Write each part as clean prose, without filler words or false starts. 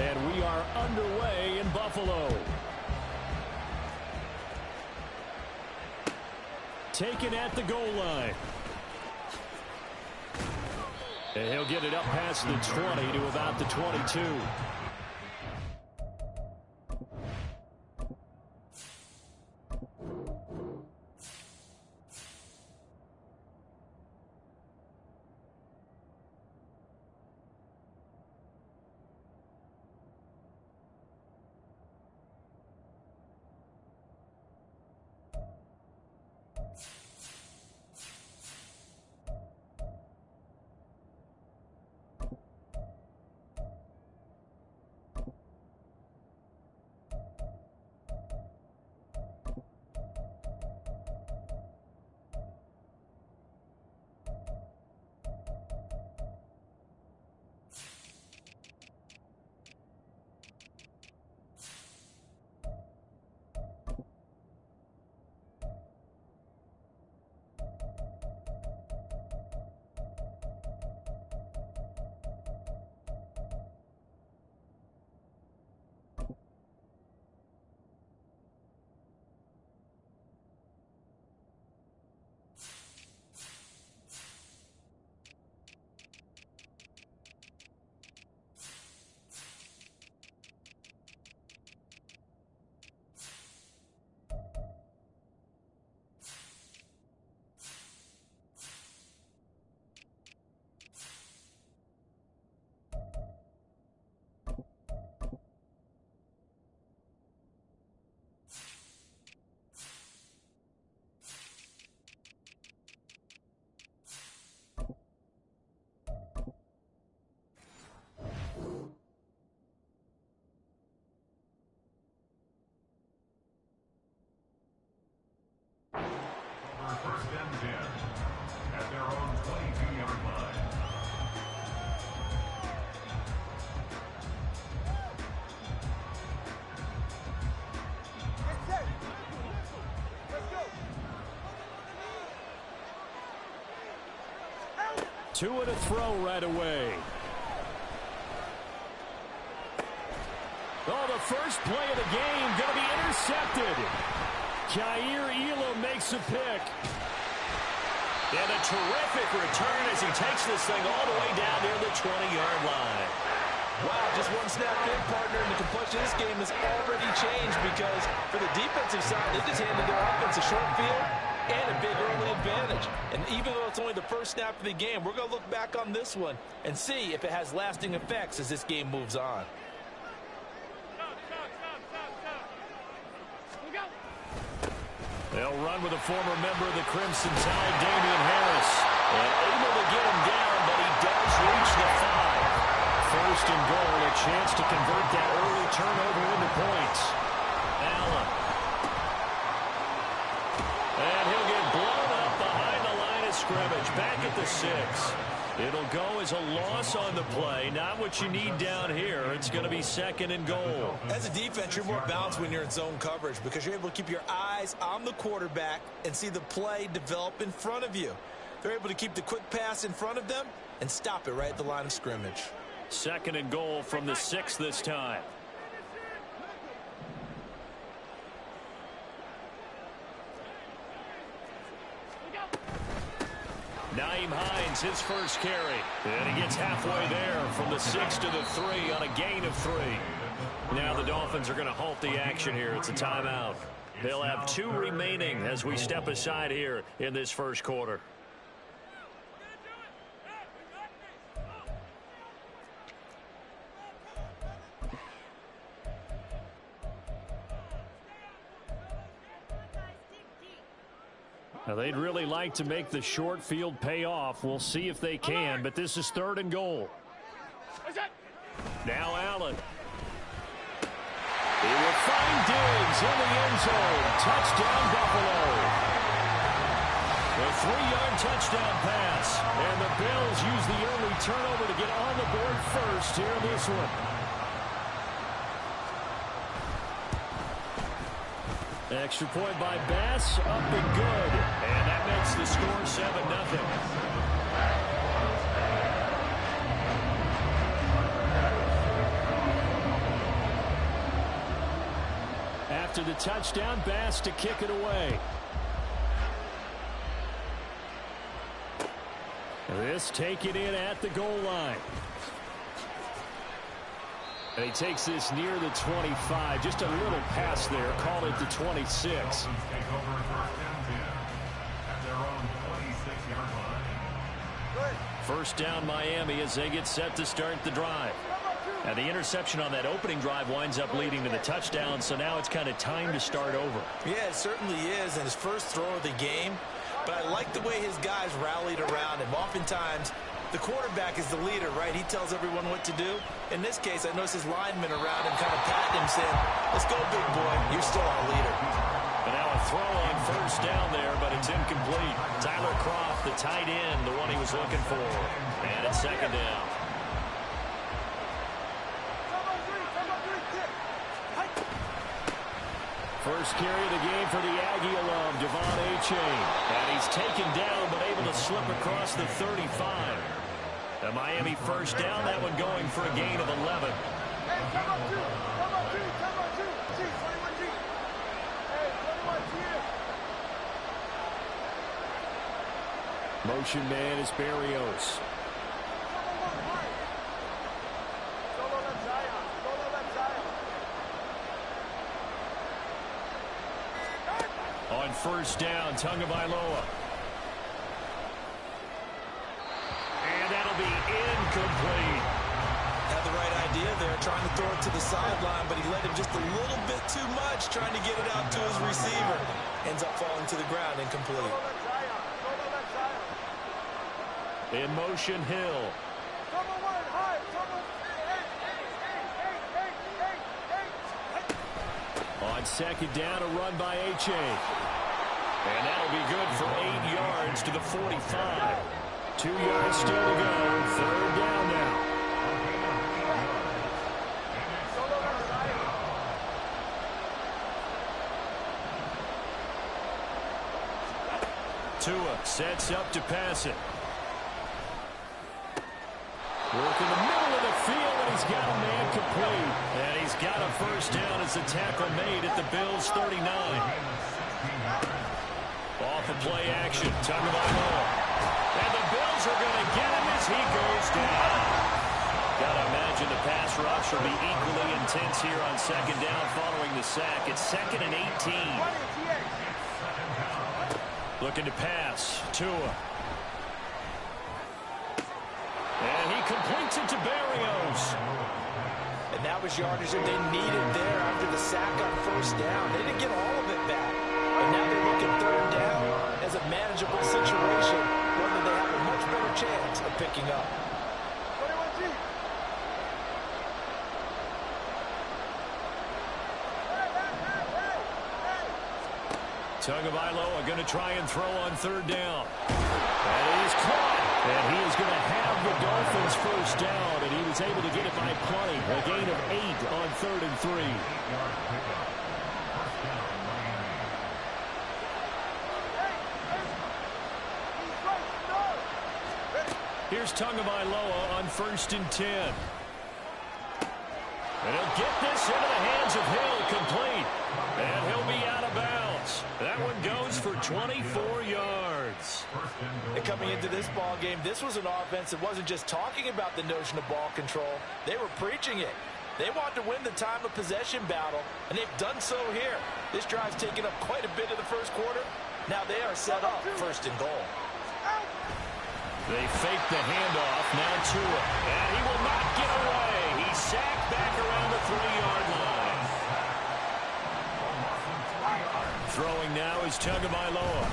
And we are underway in Buffalo. Taken at the goal line. And he'll get it up past the 20 to about the 22. First and 10 at their own 22-yard line. Two and a throw right away. Oh, the first play of the game going to be intercepted. Kaiir Elam makes a pick. And a terrific return as he takes this thing all the way down near the 20-yard line. Wow, just one snap in, partner, and the complexion of this game has already changed because for the defensive side, they just handed their offense a short field and a big early advantage. And even though it's only the first snap of the game, we're going to look back on this one and see if it has lasting effects as this game moves on. They'll run with a former member of the Crimson Tide, Damian Harris. And able to get him down, but he does reach the 5. First and goal, a chance to convert that early turnover into points. Allen. And he'll get blown up behind the line of scrimmage. Back at the 6. It'll go as a loss on the play. Not what you need down here. It's going to be second and goal. As a defense, you're more balanced when you're in zone coverage because you're able to keep your eyes on the quarterback and see the play develop in front of you. They're able to keep the quick pass in front of them and stop it right at the line of scrimmage. Second and goal from the 6 this time. Nyheim Hines, his first carry. And he gets halfway there from the 6 to the 3 on a gain of 3. Now the Dolphins are going to halt the action here. It's a timeout. They'll have 2 remaining as we step aside here in this first quarter. Now, they'd really like to make the short field pay off. We'll see if they can, but this is third and goal. Now Allen. He will find Diggs in the end zone. Touchdown, Buffalo. A 3-yard touchdown pass. And the Bills use the early turnover to get on the board first here in this one. Extra point by Bass, up and good. And that makes the score 7-0. to the touchdown. Bass to kick it away. This taken in at the goal line. And he takes this near the 25. Just a little pass there. Call it the 26. First down Miami as they get set to start the drive. And the interception on that opening drive winds up leading to the touchdown, so now it's kind of time to start over. Yeah, it certainly is, and his first throw of the game. But I like the way his guys rallied around him. Oftentimes, the quarterback is the leader, right? He tells everyone what to do. In this case, I noticed his linemen around him kind of patting him, saying, "Let's go, big boy. You're still our leader." And now a throw on first down there, but it's incomplete. Tyler Kroft, the tight end, the one he was looking for. And it's second down. First carry of the game for the Aggie alum, Devon Achane. And he's taken down, but able to slip across the 35. The Miami first down, that one going for a gain of 11. Motion man is Berrios. On first down, Tagovailoa. And that'll be incomplete. Had the right idea there, trying to throw it to the sideline, but he let him just a little bit too much, trying to get it out to his receiver. Ends up falling to the ground, incomplete. In motion, Hill. On second down, a run by Achane. And that'll be good for 8 yards to the 45. 2 yards still to go. Third down now. Tua sets up to pass it. Work in the middle of the field, and he's got a man complete. And he's got a first down as the tackle made at the Bills' 39. Off of play action, Tagovailoa. And the Bills are going to get him as he goes down. Got to imagine the pass rush will be equally intense here on second down following the sack. It's 2nd and 18. Looking to pass, Tua. And he completes it to Berrios. And that was yardage that they needed there after the sack on first down. They didn't get all of it back. And now they look at third down as a manageable situation, whether they have a much better chance of picking up. Tagovailoa going to try and throw on third down. And he is caught. And he is going to have the Dolphins first down. And he was able to get it by plenty. A gain of 8 on 3rd and 3. Here's Tagovailoa on 1st and 10. And he'll get this into the hands of Hill, complete. And he'll be out of bounds. That one goes for 24 yards. And coming into this ball game, this was an offense that wasn't just talking about the notion of ball control. They were preaching it. They wanted to win the time of possession battle, and they've done so here. This drive's taken up quite a bit of the first quarter. Now they are set up 1st and goal. They fake the handoff. Now Tua. And he will not get away. He's sacked back around the 3-yard line. Throwing now is Tagovailoa.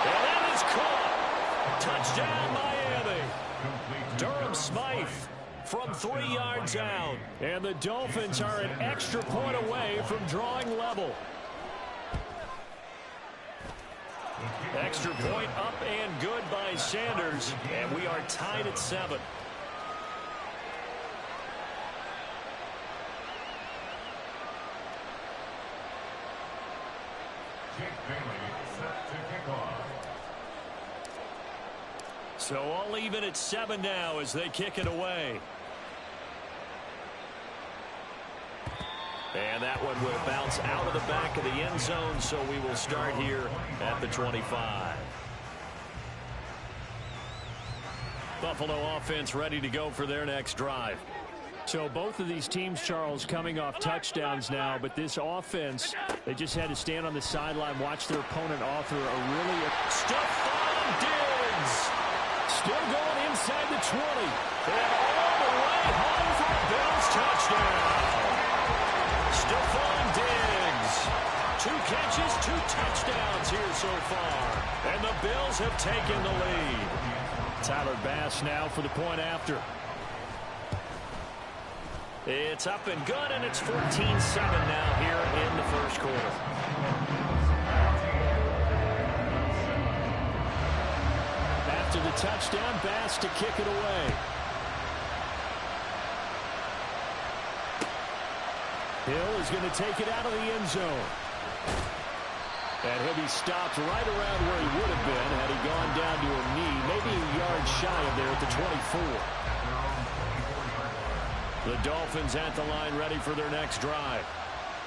And that is caught. Touchdown, Miami. Durham Smythe from 3 yards out. And the Dolphins are an extra point away from drawing level. Extra point up and good by Sanders. And we are tied at 7. Jake Bailey set to kick off. So all even at 7 now as they kick it away. And that one will bounce out of the back of the end zone, so we will start here at the 25. Buffalo offense ready to go for their next drive. So both of these teams, Charles, coming off touchdowns now, but this offense, they just had to stand on the sideline, watch their opponent author a really... Stephon Diggs! Still going inside the 20. And all the way home for a Bills touchdown. Stephon Diggs. 2 catches, 2 touchdowns here so far. And the Bills have taken the lead. Tyler Bass now for the point after. It's up and good, and it's 14-7 now here in the first quarter. After the touchdown, Bass to kick it away. Hill is going to take it out of the end zone. And he'll be stopped right around where he would have been had he gone down to a knee, maybe a yard shy of there at the 24. The Dolphins at the line ready for their next drive.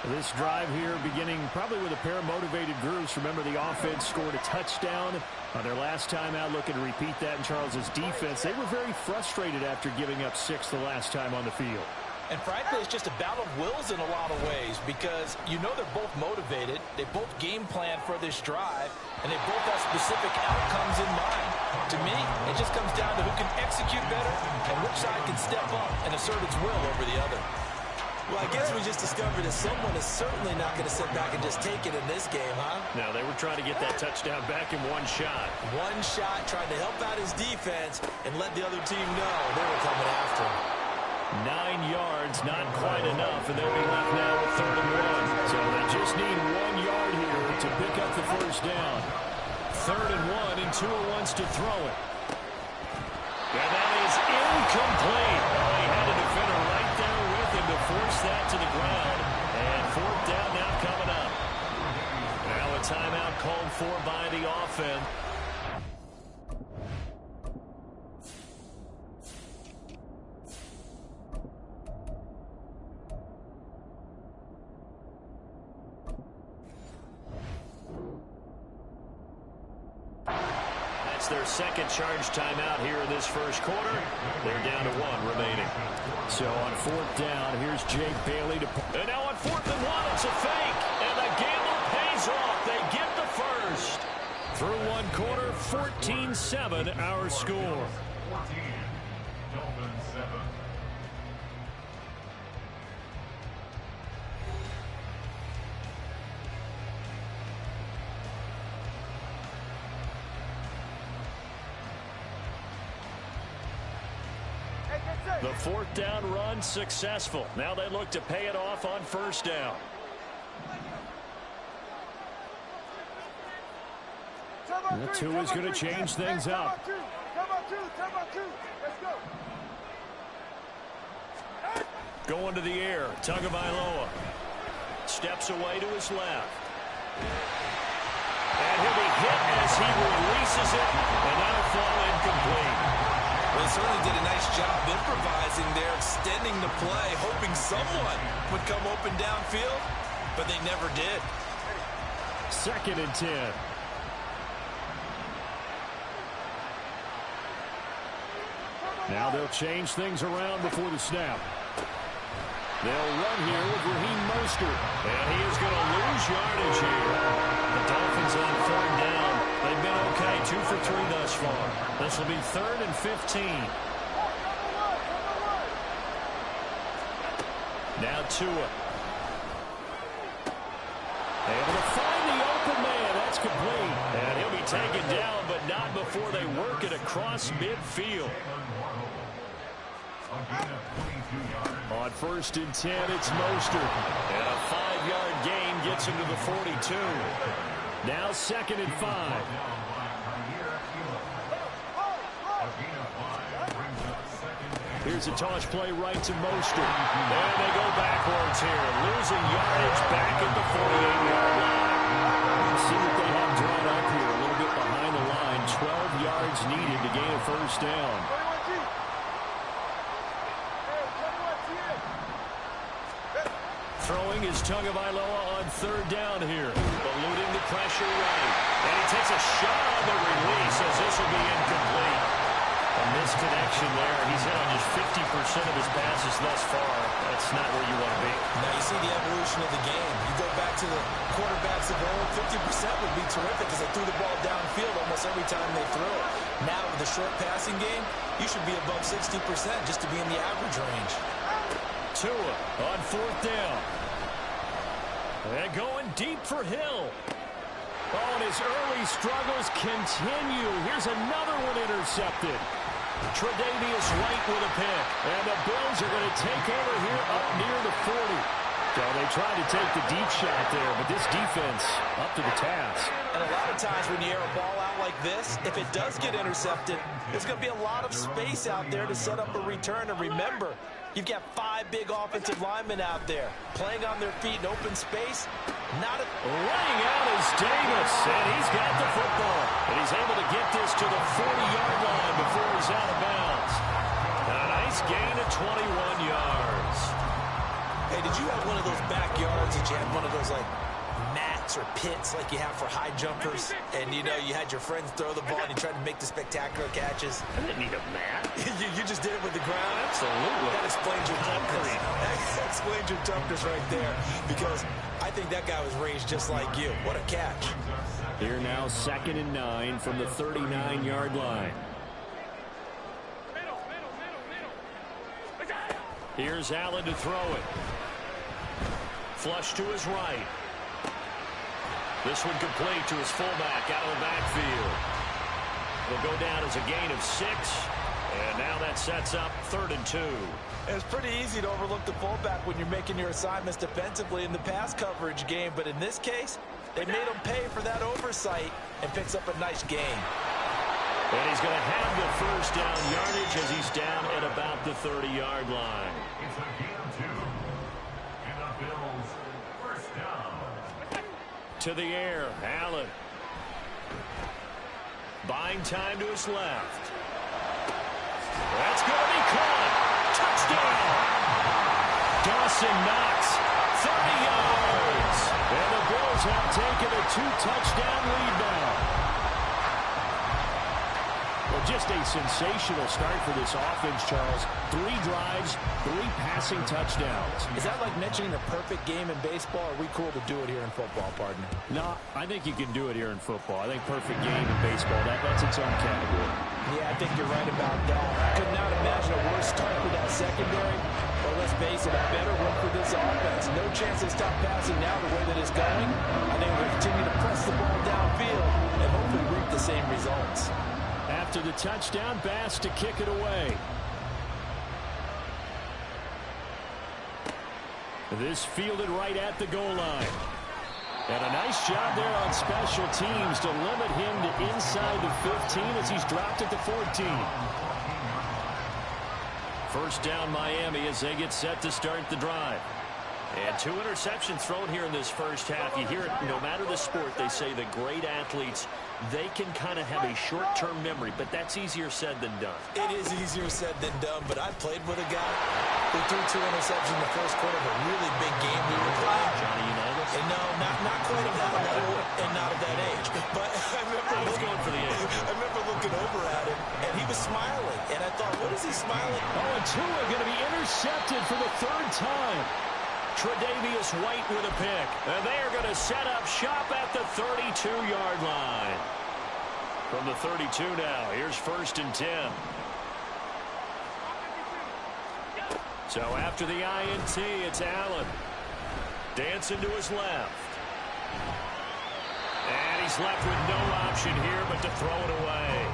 This drive here beginning probably with a pair of motivated groups. Remember, the offense scored a touchdown on their last time out, looking to repeat that in Charles's defense. They were very frustrated after giving up 6 the last time on the field. And frankly, it's just a battle of wills in a lot of ways because you know they're both motivated. They both game plan for this drive, and they both have specific outcomes in mind. To me, it just comes down to who can execute better and which side can step up and assert its will over the other. Well, I guess we just discovered that someone is certainly not going to sit back and just take it in this game, huh? Now, they were trying to get that touchdown back in one shot. One shot, trying to help out his defense and let the other team know they were coming after him. 9 yards, not quite enough, and they'll be left now with 3rd and 1. So they just need 1 yard here to pick up the first down. 3rd and 1, and Tua wants to throw it. And that is incomplete. Well, he had a defender right there with him to force that to the ground. And 4th down now coming up. Now a timeout called for by the offense. Their second charge timeout here in this first quarter. They're down to 1 remaining. So on 4th down, here's Jake Bailey to... And now on 4th and 1, it's a fake. And the gamble pays off. They get the first. Through 1 quarter, 14-7 our score. 14, Dolphins 7. The 4th down run successful. Now they look to pay it off on 1st down. Tua's going to change things up. Going to the air. Tagovailoa steps away to his left. And he'll be hit as he releases it, and that'll fall incomplete. Well, he certainly did a nice job improvising there, extending the play, hoping someone would come open downfield, but they never did. 2nd and 10. Now they'll change things around before the snap. They'll run here with Raheem Mostert. And he is going to lose yardage here. The Dolphins on 3rd down. They've been okay, 2 for 3 thus far. This will be 3rd and 15. Now Tua. Able to find the open man. That's complete. And he'll be taken down, but not before they work it across midfield. On 1st and 10, it's Mostert. And a 5-yard gain gets him to the 42. Now 2nd and 5. Here's a toss play right to Mostert. And they go backwards here, losing yardage back at the 48-yard line. See what they have drawn up here, a little bit behind the line. 12 yards needed to gain a 1st down. Throwing is Tagovailoa on third down here. Eluding the pressure right. And he takes a shot on the release as this will be incomplete. A misconnection there. He's hit on just 50% of his passes thus far. That's not where you want to be. Now you see the evolution of the game. You go back to the quarterbacks of old, 50% would be terrific because they threw the ball downfield almost every time they threw it. Now with the short passing game, you should be above 60% just to be in the average range. Tua on fourth down. And going deep for Hill. Oh, and his early struggles continue. Here's another one intercepted. Tre'Davious White with a pick. And the Bills are going to take over here up near the 40. So they tried to take the deep shot there, but this defense up to the task. And a lot of times when you air a ball out like this, if it does get intercepted, there's going to be a lot of space out there to set up a return. And remember, you've got 5 big offensive linemen out there playing on their feet in open space. Laying out is Davis, and he's got the football. And he's able to get this to the 40-yard line before he's out of bounds. A nice gain of 21 yards. Hey, did you have one of those backyards that you had one of those, like, mats or pits like you have for high jumpers? And, you know, you had your friends throw the ball and you tried to make the spectacular catches? I didn't need a mat. you just did it with the ground? Absolutely. That explains your toughness. That explains your toughness right there. Because I think that guy was raised just like you. What a catch. Here now, 2nd and 9 from the 39-yard line. Here's Allen to throw it. Flush to his right. This one complete to his fullback out of the backfield. It'll go down as a gain of 6. And now that sets up 3rd and 2. It's pretty easy to overlook the fullback when you're making your assignments defensively in the pass coverage game. But in this case, they made him pay for that oversight and picks up a nice gain. And he's going to have the first down yardage as he's down at about the 30-yard line. It's a gain of 2. And the Bills first down. To the air, Allen. Buying time to his left. That's going to be caught. Touchdown. Dawson Knox, 30 yards. And the Bills have taken a 2-touchdown lead now. Well, just a sensational start for this offense, Charles. 3 drives, 3 passing touchdowns. Is that like mentioning a perfect game in baseball? Or are we cool to do it here in football, partner? No, I think you can do it here in football. I think perfect game in baseball, that's its own category. Yeah, I think you're right about that. Could not imagine a worse start for that secondary. Or let's face it, a better one for this offense. No chance they stop passing now the way that it's going. I think we'll continue to press the ball downfield and hopefully reap the same results. After the touchdown, Bass to kick it away. This fielded right at the goal line. And a nice job there on special teams to limit him to inside the 15 as he's dropped at the 14. First down Miami as they get set to start the drive. And 2 interceptions thrown here in this first half. You hear it, no matter the sport, they say the great athletes, they can kind of have a short-term memory, but that's easier said than done. It is easier said than done, but I played with a guy who threw 2 interceptions in the first quarter of a really big game we were playing. Johnny Unitas? And no, not quite of that level and not of that age. But I remember looking over at him, and he was smiling. And I thought, what is he smiling? Oh, and Tua going to be intercepted for the 3rd time. Tre'Davious White with a pick. And they are going to set up shop at the 32-yard line. From the 32 now, here's 1st and 10. So after the INT, it's Allen. Dancing to his left. And he's left with no option here but to throw it away.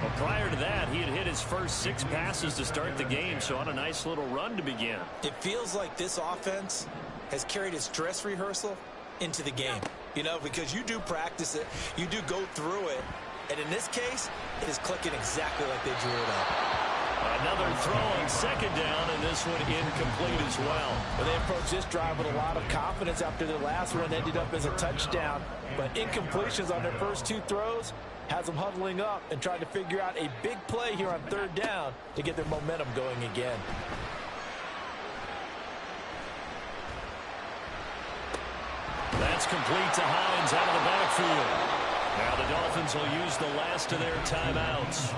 Well, prior to that, he had hit his first 6 passes to start the game, so on a nice little run to begin. It feels like this offense has carried its dress rehearsal into the game. You know, because you do practice it, you do go through it, and in this case, it is clicking exactly like they drew it up. Another throw on 2nd down, and this one incomplete as well. But they approached this drive with a lot of confidence after their last one ended up as a touchdown. But incompletions on their first 2 throws has them huddling up and trying to figure out a big play here on 3rd down to get their momentum going again. That's complete to Hines out of the backfield. Now the Dolphins will use the last of their timeouts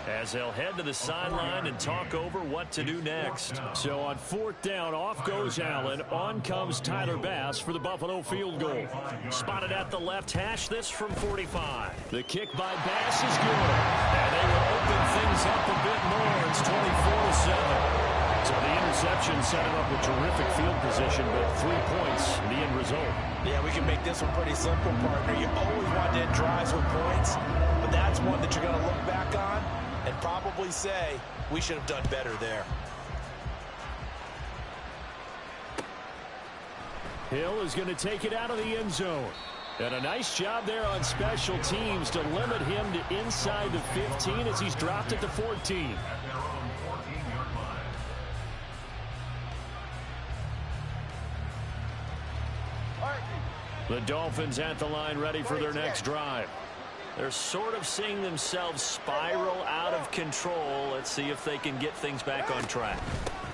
as they'll head to the sideline and talk over what to do next. So on 4th down, off goes Allen. On comes Tyler Bass for the Buffalo field goal. Spotted at the left hash, this from 45. The kick by Bass is good. And they will open things up a bit more. It's 24-7. So the interception set him up with terrific field position, but 3 points in the end result. Yeah, we can make this one pretty simple, partner. You always want to end drives with points, but that's one that you're going to look back on and probably say, we should have done better there. Hill is going to take it out of the end zone. And a nice job there on special teams to limit him to inside the 15 as he's dropped at the 14. The Dolphins at the line ready for their next drive. They're sort of seeing themselves spiral out of control. Let's see if they can get things back on track.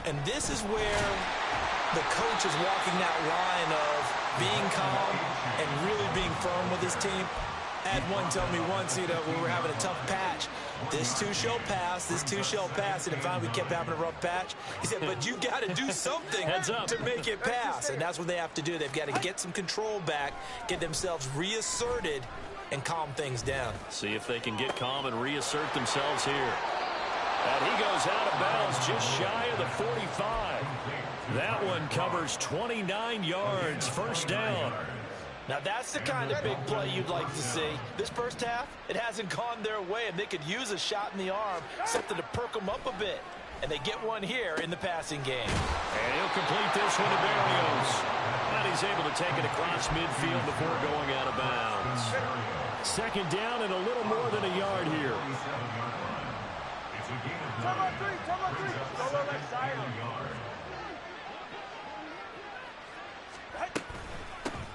And this is where the coach is walking that line of being calm and really being firm with his team. I had one tell me once, we were having a tough patch. This too shall pass, this too shall pass. And finally we kept having a rough patch. He said, but you got to do something to make it pass. And that's what they have to do. They've got to get some control back, get themselves reasserted, and calm things down. See if they can get calm and reassert themselves here. And he goes out of bounds just shy of the 45. That one covers 29 yards, first down. Now that's the kind of big play you'd like to see. This first half, it hasn't gone their way, and they could use a shot in the arm, something to perk them up a bit. And they get one here in the passing game. And he'll complete this one to Berrios. And he's able to take it across midfield before going out of bounds. Second down and a little more than a yard here.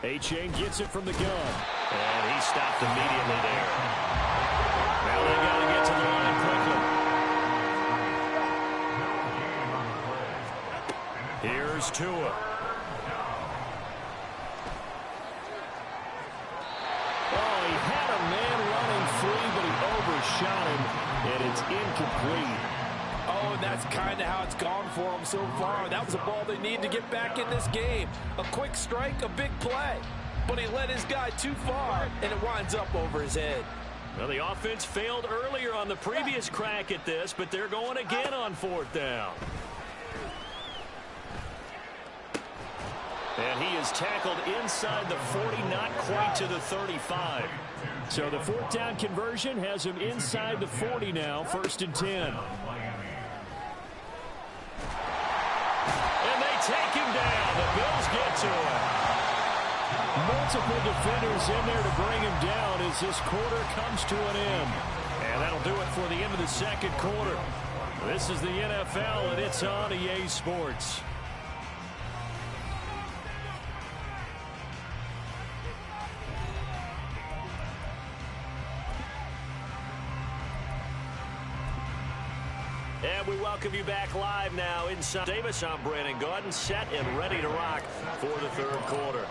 A-Chain gets it from the gun. And he stopped immediately there. Now they got to get to the line quickly. Here's Tua. Oh, he had a man running free, but he overshot him, and it's incomplete. Oh, and that's kind of how it's gone for them so far. That was a ball they need to get back in this game. A quick strike, a big play. But he led his guy too far, and it winds up over his head. Well, the offense failed earlier on the previous crack at this, but they're going again on 4th down. And he is tackled inside the 40, not quite to the 35. So the 4th down conversion has him inside the 40 now, 1st and 10. Take him down. The Bills get to him. Multiple defenders in there to bring him down as this quarter comes to an end. And that'll do it for the end of the second quarter. This is the NFL, and it's on EA Sports. And we welcome you back live now inside Davis. I'm Brandon Gaudin, set and ready to rock for the third quarter.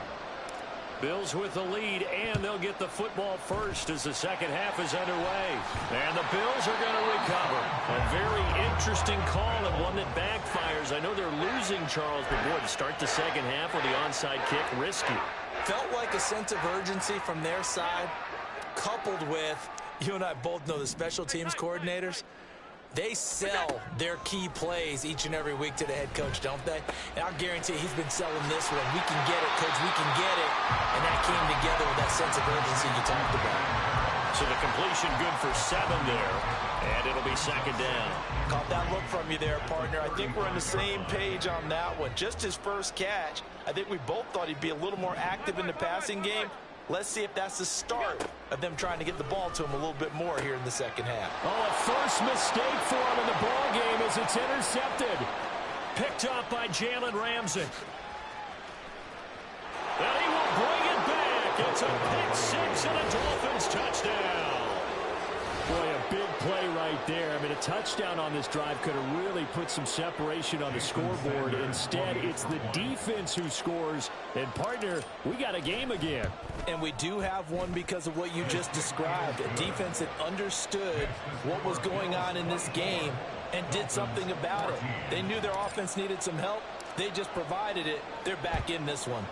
Bills with the lead, and they'll get the football first as the second half is underway. And the Bills are going to recover. A very interesting call and one that backfires. I know they're losing, Charles, but boy, to start the second half with the onside kick, risky. Felt like a sense of urgency from their side, coupled with, you and I both know the special teams coordinators. They sell their key plays each and every week to the head coach, don't they? And I'll guarantee he's been selling this one. We can get it, coach, we can get it. And that came together with that sense of urgency you talked about. So the completion good for 7 there, and it'll be second down. Caught that look from you there, partner. I think we're on the same page on that one. Just his first catch, I think we both thought he'd be a little more active in the passing game. Let's see if that's the start of them trying to get the ball to him a little bit more here in the second half. Oh, a first mistake for him in the ball game as it's intercepted. Picked up by Jalen Ramsey. And he will bring it back. It's a pick six and a Dolphins touchdown. Boy, a big play right there. I mean, a touchdown on this drive could have really put some separation on the scoreboard. Instead, it's the defense who scores. And, partner, we got a game again. And we do have one because of what you just described. A defense that understood what was going on in this game and did something about it. They knew their offense needed some help. They just provided it. They're back in this one.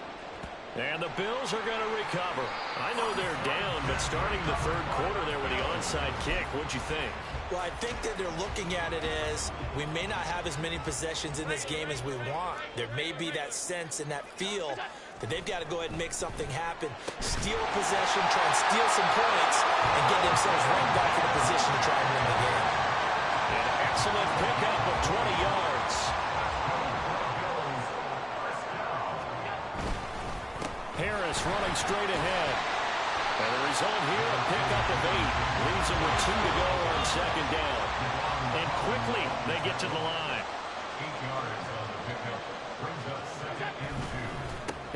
And the Bills are going to recover. I know they're down, but starting the third quarter there with the onside kick, what'd you think? Well, I think that they're looking at it as we may not have as many possessions in this game as we want. There may be that sense and that feel that they've got to go ahead and make something happen. Steal possession, try and steal some points, and get themselves right back in a position to try and win the game. An excellent pickup of 20 yards. Harris running straight ahead. And the result here, a pickup of 8. Leaves them with 2 to go on second down. And quickly, they get to the line. 8 yards on the pickup. Brings up 2nd and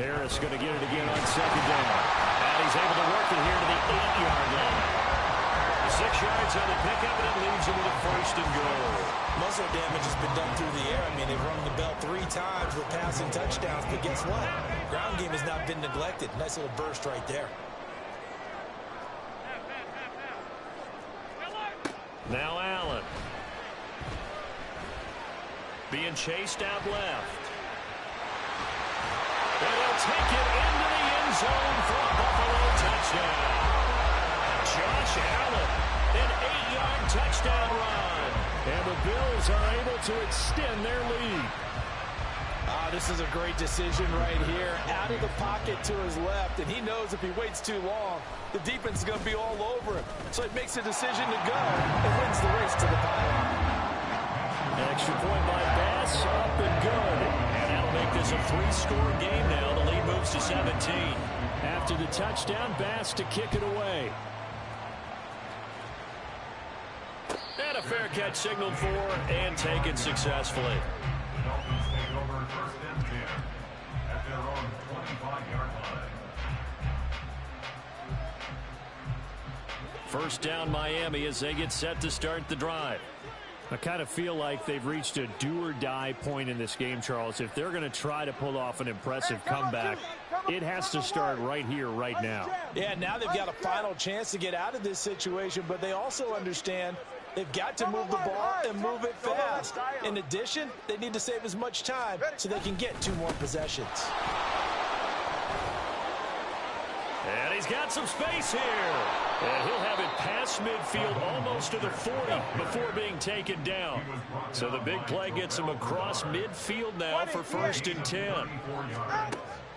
2. Harris going to get it again on second down. And he's able to work it here to the 8-yard line. 6 yards on the pickup, and it leaves him with a 1st and goal. Most of the damage has been done through the air. I mean, they've rung the bell 3 times with passing touchdowns, but guess what? Ground game has not been neglected. Nice little burst right there. Now Allen. Being chased out left. And he'll take it into the end zone for a Buffalo touchdown. Josh Allen, an 8-yard touchdown run. And the Bills are able to extend their lead. This is a great decision right here. Out of the pocket to his left, and he knows if he waits too long, the defense is going to be all over him. So he makes a decision to go and wins the race to the pylon. Extra point by Bass, up and good. And that'll make this a 3-score game now. The lead moves to 17. After the touchdown, Bass to kick it away. And a fair catch signaled for and taken successfully. The Dolphins take over 1st and 10 at their own 25-yard line. First down Miami as they get set to start the drive. I kind of feel like they've reached a do-or-die point in this game, Charles. If they're going to try to pull off an impressive comeback, it has to start right here, right now. Yeah, now they've got a final chance to get out of this situation, but they also understand they've got to move the ball and move it fast. In addition, they need to save as much time so they can get 2 more possessions. And he's got some space here. And he'll have it past midfield almost to the 40 before being taken down. So the big play gets him across midfield now for 1st and 10.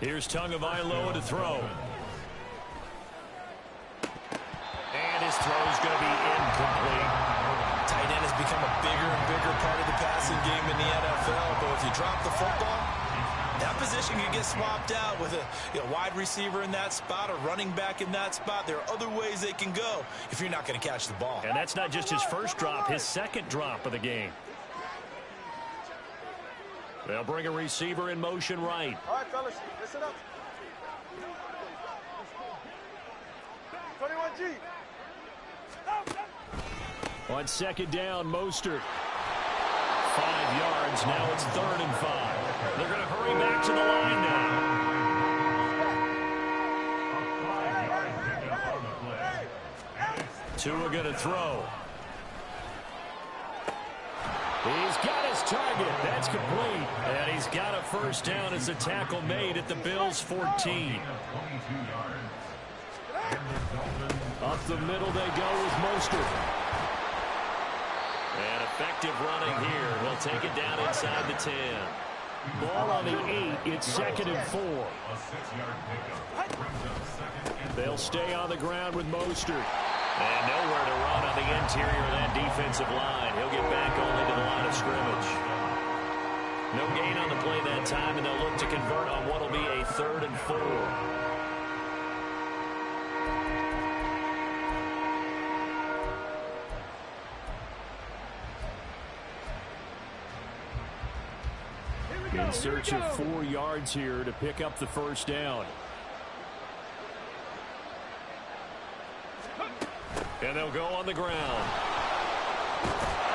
Here's Tagovailoa to throw. And his throw's going to be incomplete. Tight end has become a bigger and bigger part of the passing game in the NFL, but if you drop the football, that position can get swapped out with a wide receiver in that spot, a running back in that spot. There are other ways they can go if you're not going to catch the ball. And that's not just his first drop, his second drop of the game. They'll bring a receiver in motion right. All right, fellas, listen up. 21G. On second down, Mostert. 5 yards. Now it's 3rd and 5. They're going to hurry back to the line now. A 5-yard pickup on the play. And it's Tua going to throw. He's got his target. That's complete. And he's got a first down as the tackle made at the Bills' 14. 22 yards. And the Dolphins Up the middle they go with Mostert. And effective running here. He'll take it down inside the 10. Ball on the 8. It's 2nd and 4. a 6-yard pickup. Brings up 2nd and They'll stay on the ground with Mostert. And nowhere to run on the interior of that defensive line. He'll get back only to the line of scrimmage. No gain on the play that time, and they'll look to convert on what will be a 3rd and 4. In search of 4 yards here to pick up the first down. And And they'll go on the ground.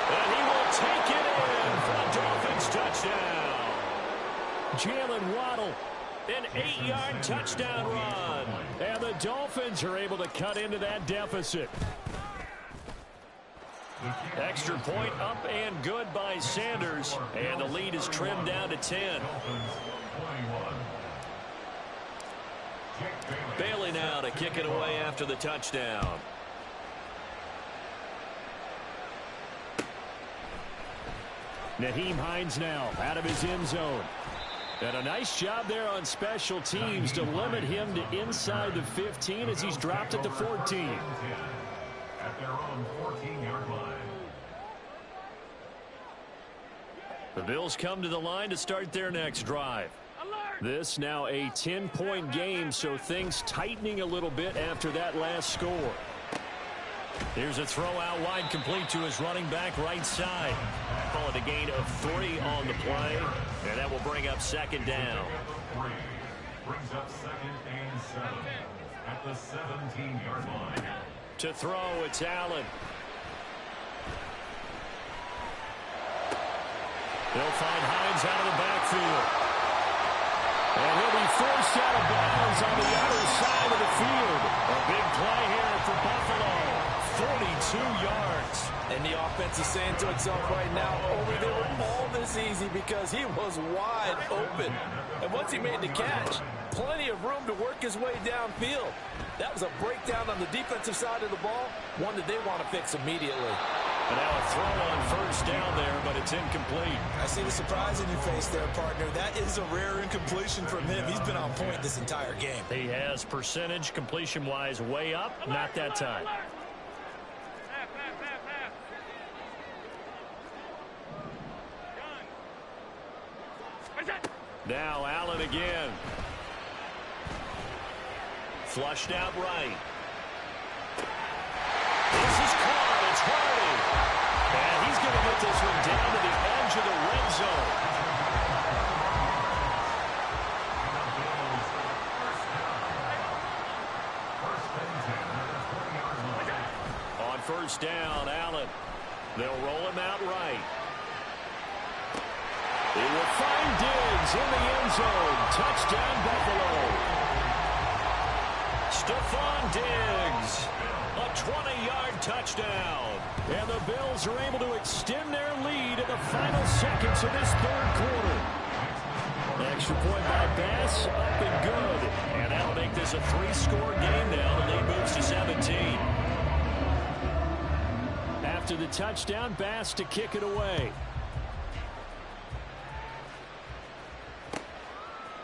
And he will take it in for a Dolphins touchdown. Jalen Waddle, an 8-yard touchdown run. And the Dolphins are able to cut into that deficit. Extra point up and good by Sanders. And the lead is trimmed down to 10. Bailey now to kick it away after the touchdown. Nyheim Hines now out of his end zone. And a nice job there on special teams to limit him to inside the 15 as he's dropped at the 14. At their own 14-yard line. The Bills come to the line to start their next drive. This now a 10-point game, so things tightening a little bit after that last score. Here's a throw out wide, complete to his running back right side. Call it a gain of 3 on the play, and that will bring up second down. Brings up 2nd and 7 at the 17-yard line. To throw, it's Allen. They'll find Hines out of the backfield. And he'll be forced out of bounds on the other side of the field. A big play here for Buffalo. 42 yards. And the offense is saying to itself right now, they were all this easy because he was wide open. And once he made the catch, plenty of room to work his way downfield. That was a breakdown on the defensive side of the ball, one that they want to fix immediately. And now a throw on first down there, but it's incomplete. I see the surprise in your face there, partner. That is a rare incompletion from him. He's been on point this entire game. He has percentage completion-wise way up, not that time. Now Allen again. Flushed out right. This is caught. It's Hardy. And he's going to get this one down to the edge of the red zone. On first down, Allen. They'll roll him out right. He will find Diggs in the end zone. Touchdown, Buffalo. Stephon Diggs. A 20-yard touchdown. And the Bills are able to extend their lead in the final seconds of this third quarter. Extra point by Bass, up and good. And that'll make this a 3-score game now. The lead moves to 17. After the touchdown, Bass to kick it away.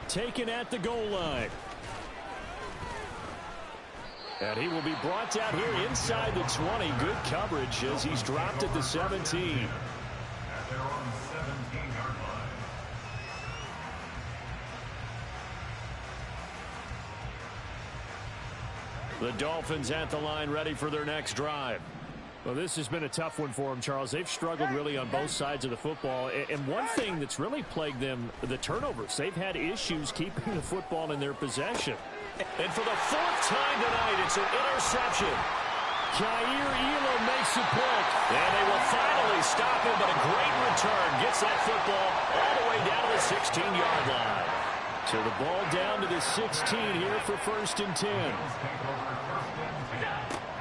Taken at the goal line. And he will be brought down here inside the 20. Good coverage as he's dropped at the 17. At their own 17-yard line. The Dolphins at the line, ready for their next drive. Well, this has been a tough one for them, Charles. They've struggled really on both sides of the football. And one thing that's really plagued them, the turnovers. They've had issues keeping the football in their possession. And for the 4th time tonight, it's an interception. Kaiir Elam makes a pick. And they will finally stop him, but a great return. Gets that football all the way down to the 16-yard line. So the ball down to the 16 here for 1st and 10.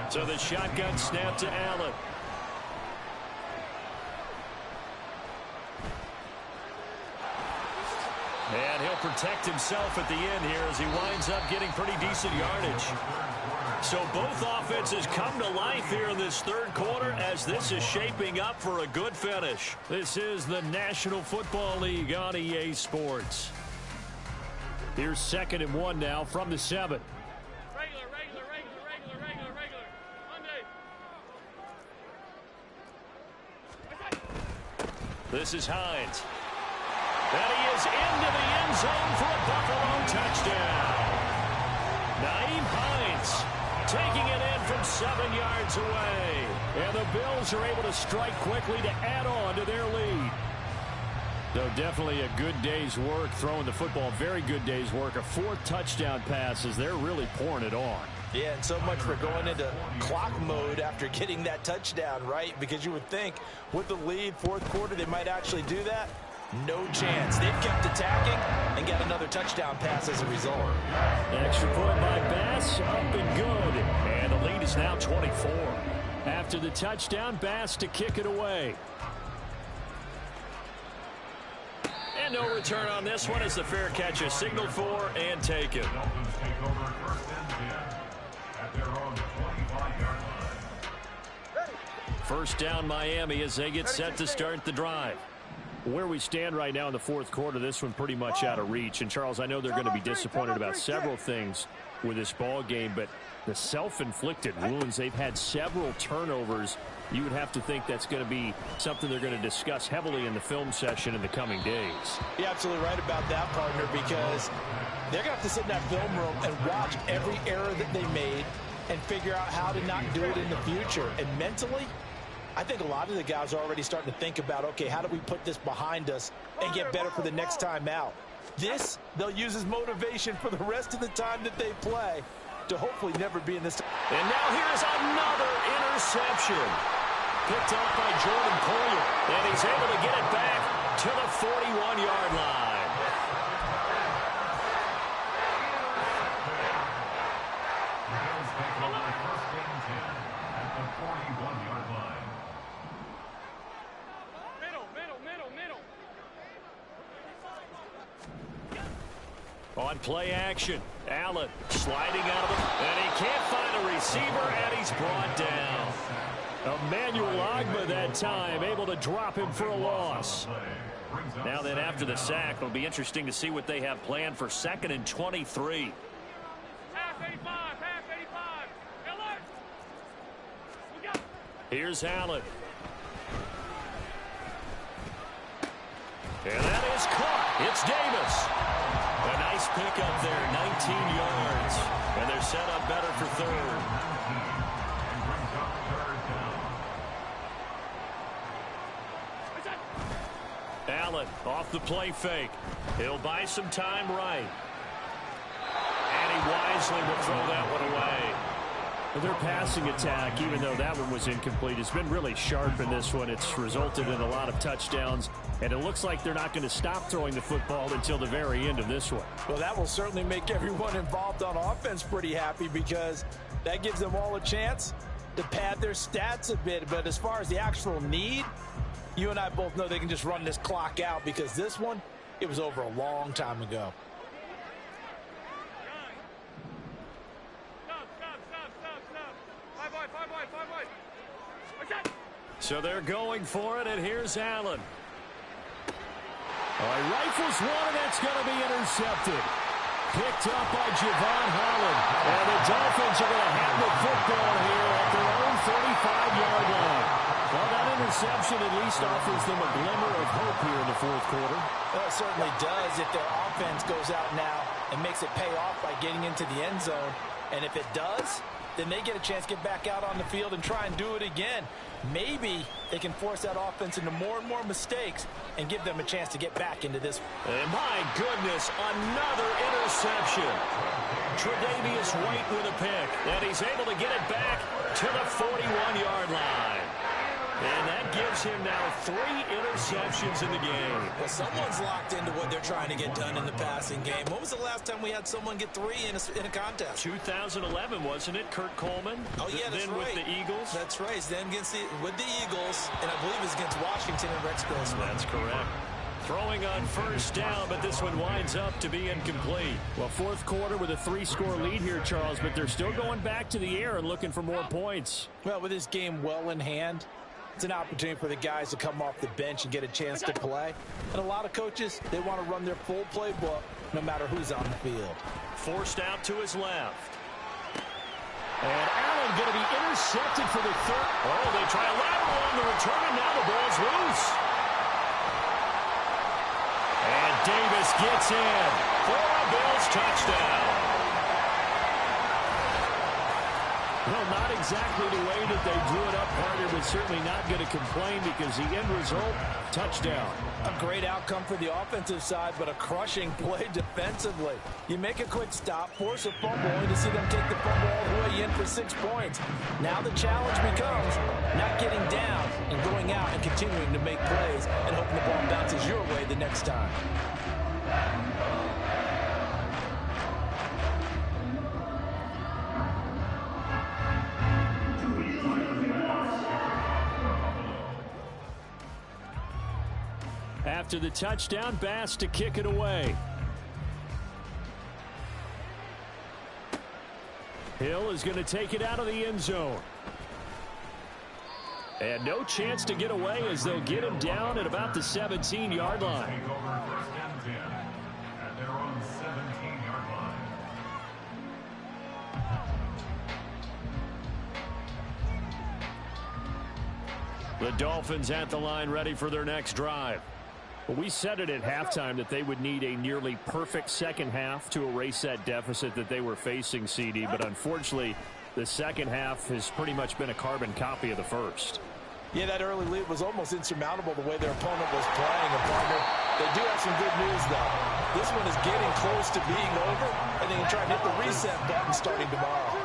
So the shotgun snap to Allen. And he'll protect himself at the end here as he winds up getting pretty decent yardage. So both offenses come to life here in this third quarter as this is shaping up for a good finish. This is the National Football League on EA Sports. Here's 2nd and 1 now from the 7. This is Hines. And he is into the end zone for a Buffalo touchdown. Nyheim Hines taking it in from 7 yards away. And the Bills are able to strike quickly to add on to their lead. So definitely a good day's work throwing the football. Very good day's work. A 4th touchdown pass as they're really pouring it on. Yeah, and so much for going into clock mode after getting that touchdown, right? Because you would think with the lead, fourth quarter, they might actually do that. No chance. They've kept attacking and got another touchdown pass as a result. Extra point by Bass, up and good. And the lead is now 24. After the touchdown, Bass to kick it away. And no return on this one as the fair catch is signaled for and taken. The Dolphins take over 1st and 10 at their own 25-yard line. First down Miami as they get set to start the drive. Where we stand right now in the fourth quarter, this one pretty much out of reach. And, Charles, I know they're going to be disappointed about several things with this ball game, but the self-inflicted wounds, they've had several turnovers. You would have to think that's going to be something they're going to discuss heavily in the film session in the coming days. You're absolutely right about that, partner, because they're going to have to sit in that film room and watch every error that they made and figure out how to not do it in the future. And mentally, I think a lot of the guys are already starting to think about, okay, how do we put this behind us and get better for the next time out? This, they'll use as motivation for the rest of the time that they play to hopefully never be in this. And now here's another interception. Picked up by Jordan Poyer. And he's able to get it back to the 41-yard line. The Bills take over 1st and 10 at the 41-yard line. On play action, Allen sliding out of it, and he can't find a receiver, and he's brought down. Emmanuel Ogbah that time, able to drop him for a loss. Now then, after the sack, it'll be interesting to see what they have planned for 2nd and 23. Here's Allen. And that is caught. It's Davis. A nice pick up there, 19 yards. And they're set up better for 3rd. Allen off the play fake. He'll buy some time right. And he wisely will throw that one away. Their passing attack, even though that one was incomplete, has been really sharp in this one. It's resulted in a lot of touchdowns, and it looks like they're not going to stop throwing the football until the very end of this one. Well, that will certainly make everyone involved on offense pretty happy because that gives them all a chance to pad their stats a bit. But as far as the actual need, you and I both know they can just run this clock out because this one, it was over a long time ago. So they're going for it, and here's Allen. All right, rifles one, and that's going to be intercepted. Picked up by Javon Holland. And the Dolphins are going to have the football here at their own 35-yard line. Well, that interception at least offers them a glimmer of hope here in the fourth quarter. Well, it certainly does if their offense goes out now and makes it pay off by getting into the end zone. And if it does, then they get a chance to get back out on the field and try and do it again. Maybe they can force that offense into more and more mistakes and give them a chance to get back into this. And my goodness, another interception. Tre'Davious White with a pick, and he's able to get it back to the 41-yard line. And that gives him now 3 interceptions in the game. Well, someone's locked into what they're trying to get done in the passing game. When was the last time we had someone get 3 in a contest? 2011, wasn't it? Kurt Coleman? Oh, yeah, that's then right. With the Eagles? That's right. Then with the Eagles, and I believe it's against Washington and Rex Grossman. That's correct. Throwing on first down, but this one winds up to be incomplete. Well, fourth quarter with a 3-score lead here, Charles, but they're still going back to the air and looking for more points. Well, with this game well in hand, it's an opportunity for the guys to come off the bench and get a chance to play. And a lot of coaches, they want to run their full playbook no matter who's on the field. Forced out to his left. And Allen going to be intercepted for the 3rd. Oh, they try a lateral on the return, and now the ball's loose. And Davis gets in for a Bills touchdown. Well, not exactly the way that they drew it up, partner, but certainly not going to complain because the end result, touchdown. A great outcome for the offensive side, but a crushing play defensively. You make a quick stop, force a fumble, only to see them take the fumble all the way in for 6 points. Now the challenge becomes not getting down and going out and continuing to make plays and hoping the ball bounces your way the next time. After the touchdown, Bass to kick it away. Hill is going to take it out of the end zone. And no chance to get away as they'll get him down at about the 17-yard line. Take over first and 10 at their own 17-yard line. The Dolphins at the line ready for their next drive. Well, we said it at halftime that they would need a nearly perfect second half to erase that deficit that they were facing, CD. But unfortunately, the second half has pretty much been a carbon copy of the first. Yeah, that early lead was almost insurmountable the way their opponent was playing. And partner, they do have some good news, though. This one is getting close to being over, and they can try and hit the reset button starting tomorrow.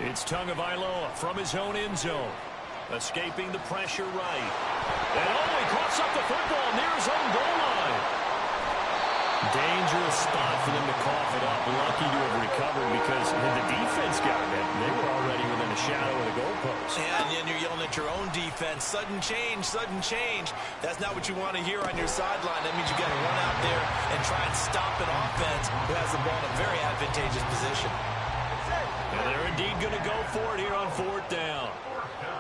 It's Tagovailoa from his own end zone. Escaping the pressure right. And he coughs up the football near his own goal line. Dangerous spot for them to cough it up. Lucky to have recovered because had the defense gotten it, they were already within a shadow of the goalpost. And then you're yelling at your own defense. Sudden change, sudden change. That's not what you want to hear on your sideline. That means you got to run out there and try and stop an offense who has the ball in a very advantageous position. And they're indeed going to go for it here on 4th down.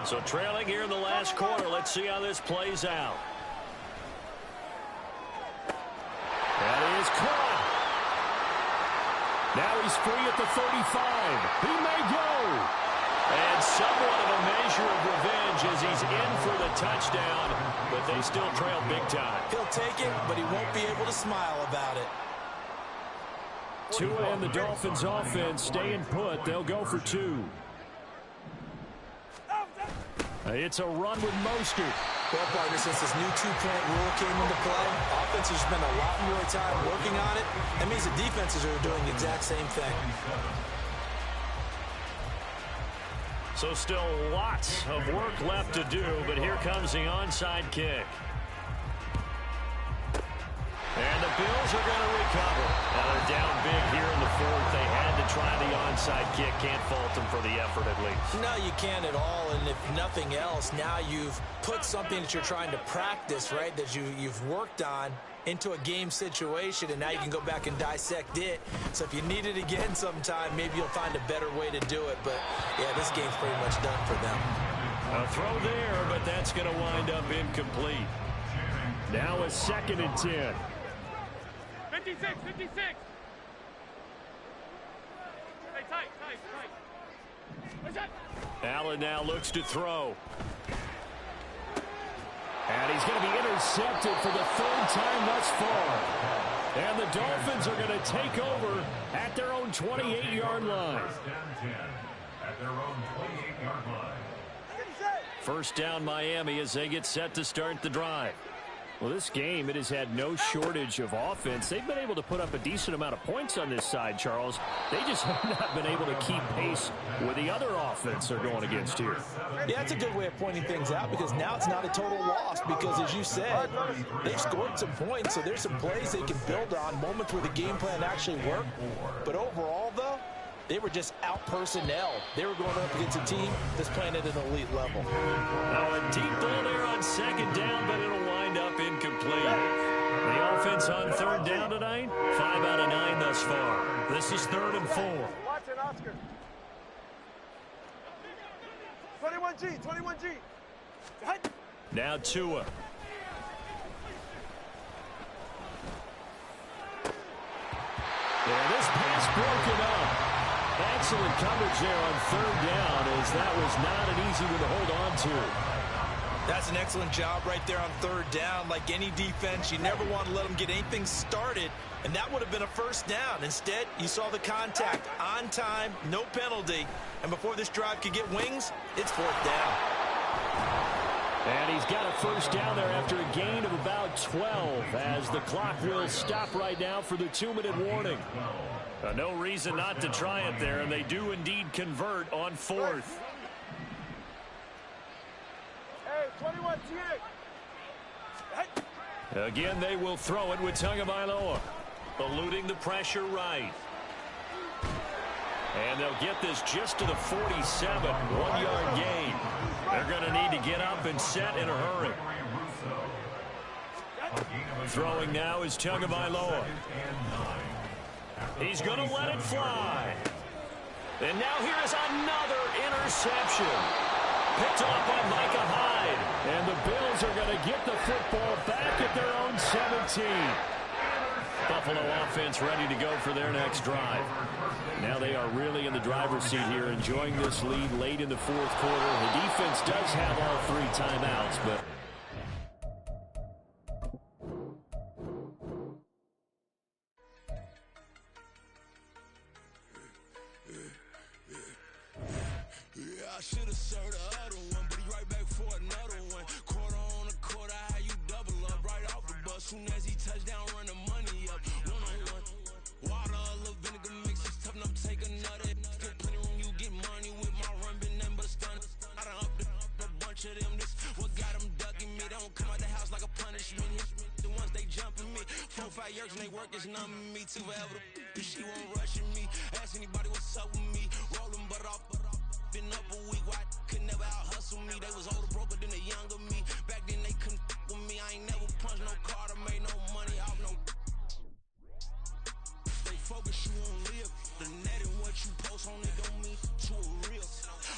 So trailing here in the last quarter. Let's see how this plays out. That is caught. Now he's free at the 35. He may go. And somewhat of a measure of revenge as he's in for the touchdown, but they still trail big time. He'll take it, but he won't be able to smile about it. Tua and the Dolphins offense staying put. They'll go for 2. It's a run with Mostert. Well, partner, since this new two-point rule came into play, offenses spend a lot more time working on it. That means the defenses are doing the exact same thing. So still lots of work left to do, but here comes the onside kick. And the Bills are going to recover. Now they're down big here in the 4th. They had to try the onside kick. Can't fault them for the effort at least. No, you can't at all. And if nothing else, now you've put something that you're trying to practice, right, that you've worked on into a game situation, and now you can go back and dissect it. So if you need it again sometime, maybe you'll find a better way to do it. But, yeah, this game's pretty much done for them. A throw there, but that's going to wind up incomplete. Now a 2nd and 10. 56. Hey, tight. What's that? Allen now looks to throw. And he's going to be intercepted for the 3rd time thus far. And the Dolphins are going to take over at their own 28-yard line. First and 10 at their own 28-yard line. First down Miami as they get set to start the drive. Well, this game, it has had no shortage of offense. They've been able to put up a decent amount of points on this side, Charles. They just have not been able to keep pace with the other offense they're going against here. Yeah, that's a good way of pointing things out because now it's not a total loss because, as you said, they've scored some points, so there's some plays they can build on, moments where the game plan actually worked. But overall, though, they were just out personnel. They were going up against a team that's playing at an elite level. Now a deep ball there on 2nd down, but it'll wind up incomplete. The offense on 3rd down tonight, 5 out of 9 thus far. This is 3rd and 4. Watch it, Oscar. 21G. Now Tua. Yeah, this pass broken up. Excellent coverage there on 3rd down as that was not an easy one to hold on to. That's an excellent job right there on third down. Like any defense, you never want to let them get anything started, and that would have been a first down. Instead, you saw the contact on time, no penalty, and before this drive could get wings, it's fourth down. And he's got a first down there after a gain of about 12 as the clock will stop right now for the 2-minute warning. No reason not to try it there, and they do indeed convert on fourth. Hey, 21 T8. Again, they will throw it with Tagovailoa, eluding the pressure right. And they'll get this just to the 47, 1-yard gain. They're going to need to get up and set in a hurry. Throwing now is Tagovailoa. He's going to let it fly. And now here is another interception. Picked off by Micah Hyde. And the Bills are going to get the football back at their own 17. Buffalo offense ready to go for their next drive. Now they are really in the driver's seat here, enjoying this lead late in the fourth quarter. The defense does have all 3 timeouts, but... I should have served the other one, but he right back for another one. Quarter on a quarter, how you double up right off the bus. Soon as he touch down, run the money up. One-on-one. Water, a little vinegar mix, it's tough enough to take another. Still plenty room, you get money with my run, been nothing but a stun. I done up a bunch of them, this what got them ducking me. They don't come out the house like a punishment. The ones they jumping me. 4-5 years and they work is numbing me. Too forever, she won't rushing me. Ask anybody what's up with me. Rolling but off. Been up a week, why could never out hustle me? They was older, broker than the younger me. Back then they couldn't with me. I ain't never punched no card or made no money off no. They focus you on live. The net and what you post on it don't mean to a real.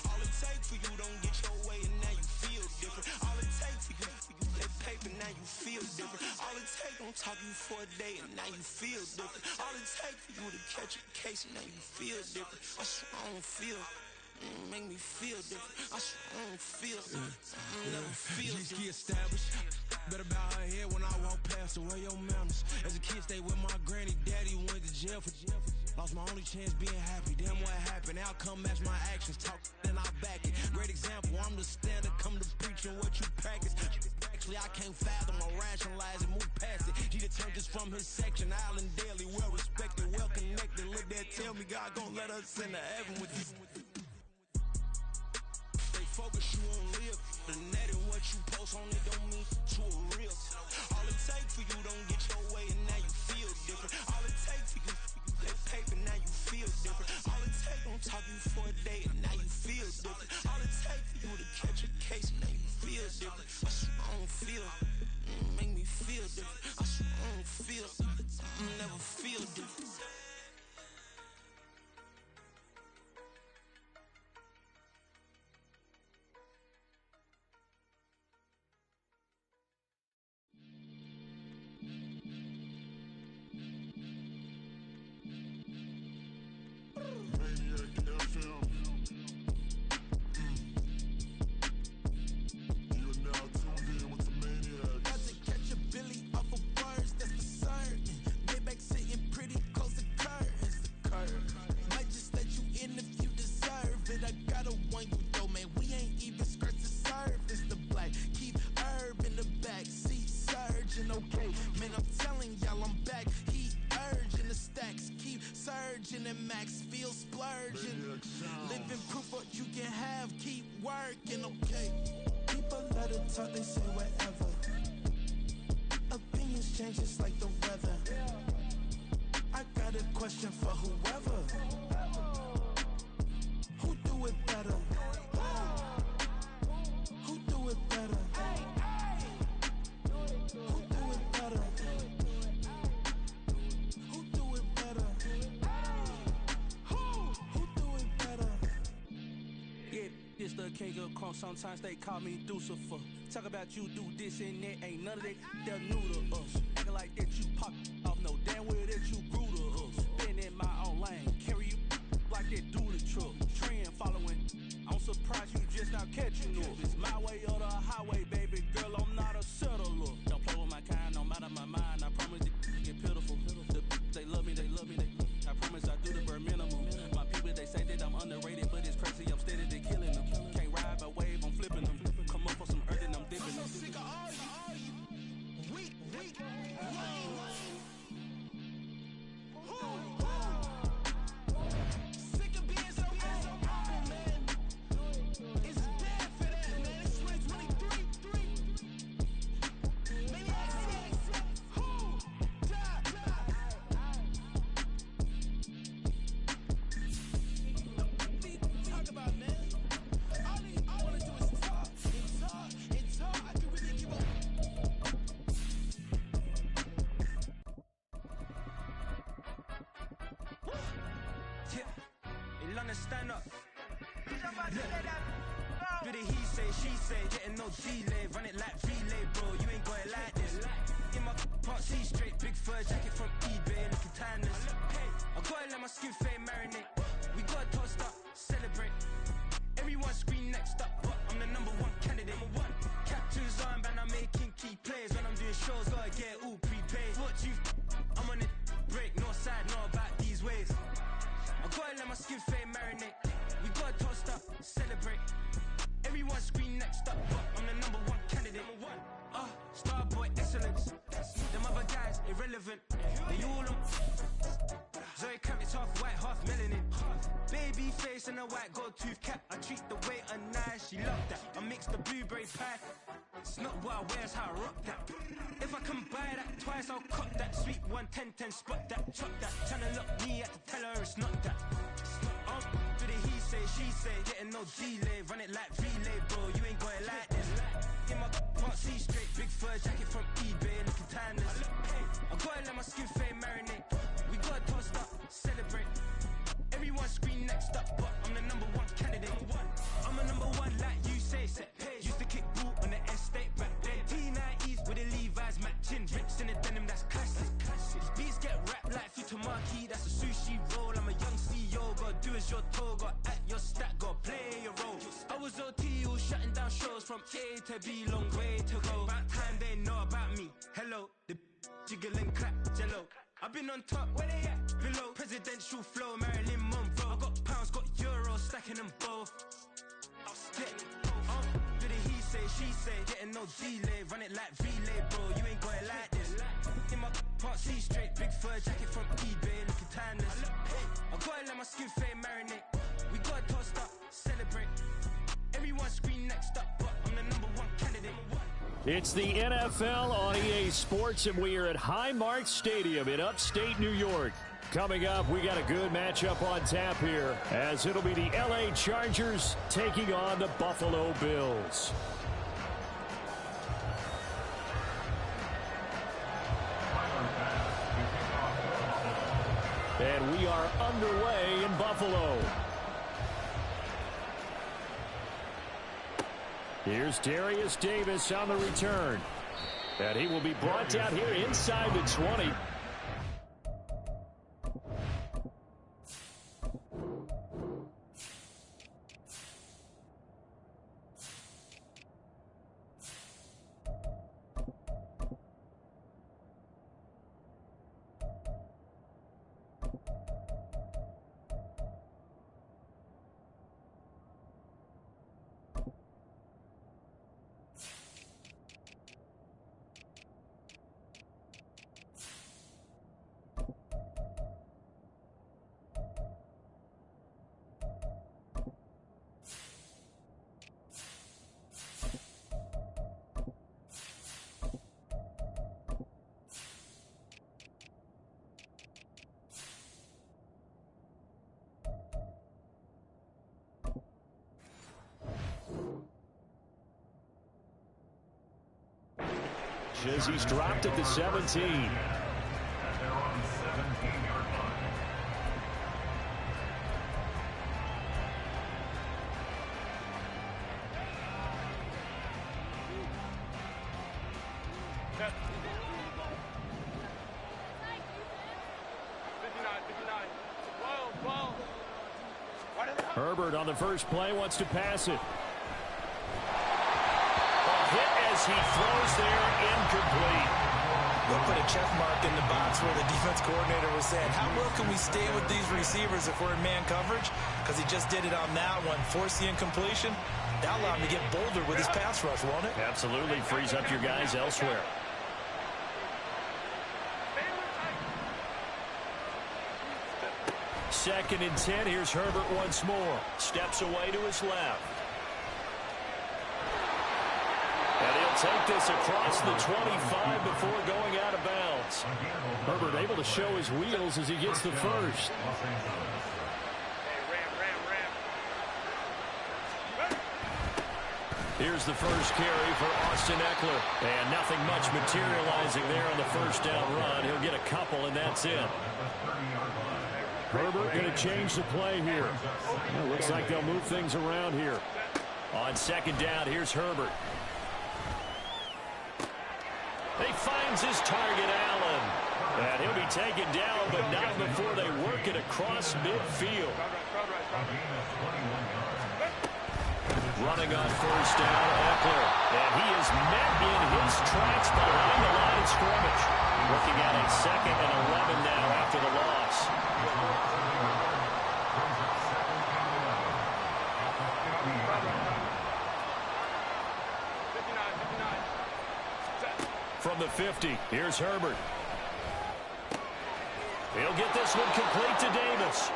All it take for you don't get your way and now you feel different. All it take for you that paper, now you feel different. All it take don't talk you for a day and now you feel different. All it take for you to catch a case and now you feel different. I swear I don't feel. Make me feel different. I swear I don't feel. Never feel different. Established. Better bow her head when I walk past her. Where your manners? As a kid, stayed with my granny. Daddy went to jail for. Lost my only chance being happy. Damn, what happened? Outcome match my actions. Talk, then I back it. Great example. I'm the standard. Come to preaching what you practice. Actually, I can't fathom or rationalize and move past it. He determined this from his section. Island Daily, well respected, well connected. Look there, tell me God gon' let us into heaven with this. Focus you on live. The net and what you post on it don't mean to a real. All it take for you don't get your way and now you feel different. All it take for you that paper, now you feel different. All it take don't talk you for a day and now you feel different. All it take for you to catch a case and now you feel different. I swear I don't feel. Make me feel different. I swear I don't feel. Never feel different. And max feel splurging. Living proof what you can have, keep working, okay. People let it talk, they say whatever. Opinions change just like the weather. I got a question for whoever. Who do it better? Who do it better? Who do it better? This the king of crunk, sometimes they call me Lucifer. Talk about you do this and that, ain't none of that, they're new to us. Acting like that you pop off, no damn well that you grew to us. Been in my own lane, carry you like that do the truck. Trend following, I'm surprised you just now catching up. It's my way or the highway, baby. tryna stand up. Do the he say, she say, getting no delay. Run it like relay, bro, you ain't got it like this. In my part C straight, big fur jacket from eBay, looking timeless. I gotta let my skin fade marinate. We gotta toast up, celebrate. Everyone scream next up, but I'm the #1 candidate. Captain's armband, I'm making key plays. When I'm doing shows, gotta get all prepaid. What you I'm on it, break, no side, no about these ways. I gotta let my skin fade marinate. We gotta toast up, celebrate. Everyone scream next up, but I'm the #1 candidate. Starboy excellence. Them other guys irrelevant. They all on. Zoe Kravitz half white, half melanin. Baby face and a white gold tooth cap. I treat the waiter nice, she love that. I mix the blueberry pie. It's not what I wear, it's how I rock that. If I can buy that twice, I'll cut that. Sweet 110, spot that, chop that. Tryna lock me at the tell her it's not that. Do the he say, she say, getting no delay. Run it like relay, bro, you ain't got it like this. In my part C straight, big fur jacket from eBay, looking timeless. I gotta let my skin fade marinate. We gotta toast up, celebrate. Everyone scream next up, but I'm the #1 candidate. I'm a #1 like you say, set pace. Used to kick boot on the estate back then. T90s with the Levi's matching. Rips in the denim, that's classic. Beats get wrapped like Futamaki, that's a sushi roll. I'm a young CEO, gotta do as you're told. Gotta act your stat, gotta play your role. I was OT, all shutting down shows from A to B, long way to go. About time they know about me. Hello, the jiggle and clap, jello. I've been on top, where they at? Below, presidential flow, Marilyn Monroe. I got pounds, got euros, stacking them both. I'll stick. Do the he say, she say, getting no delay. Run it like relay, bro, you ain't got it like this. In my part C straight, big fur jacket from eBay, looking timeless. I gotta let my skin fade marinate. We gotta toast up, celebrate. Everyone scream next up, but I'm the #1 candidate. It's the NFL on EA Sports, and we are at Highmark Stadium in upstate New York. Coming up, we got a good matchup on tap here, as it'll be the LA Chargers taking on the Buffalo Bills. And we are underway in Buffalo. Here's Darius Davis on the return. And he will be brought down here inside the 20. He's dropped at the 17. They're on the 17-yard line. Herbert on the first play wants to pass it. Hit as he throws there, incomplete. We'll put a check mark in the box where the defense coordinator was saying, how well can we stay with these receivers if we're in man coverage? Because he just did it on that one, force the incompletion. That'll allow him to get bolder with his pass rush, won't it? Absolutely, frees up your guys elsewhere. Second and 10, here's Herbert once more. Steps away to his left. And he'll take this across the 25 before going out of bounds. Herbert able to show his wheels as he gets the first. Here's the first carry for Austin Eckler. And nothing much materializing there on the first down run. He'll get a couple, and that's it. Herbert going to change the play here. It looks like they'll move things around here. On second down, here's Herbert. He finds his target, Allen. And he'll be taken down, but not before they work it across midfield. Running on first down, Eckler. And he is met in his tracks behind the line of scrimmage. Looking at a 2nd and 11 now after the loss. From the 50, here's Herbert. He'll get this one complete to Davis.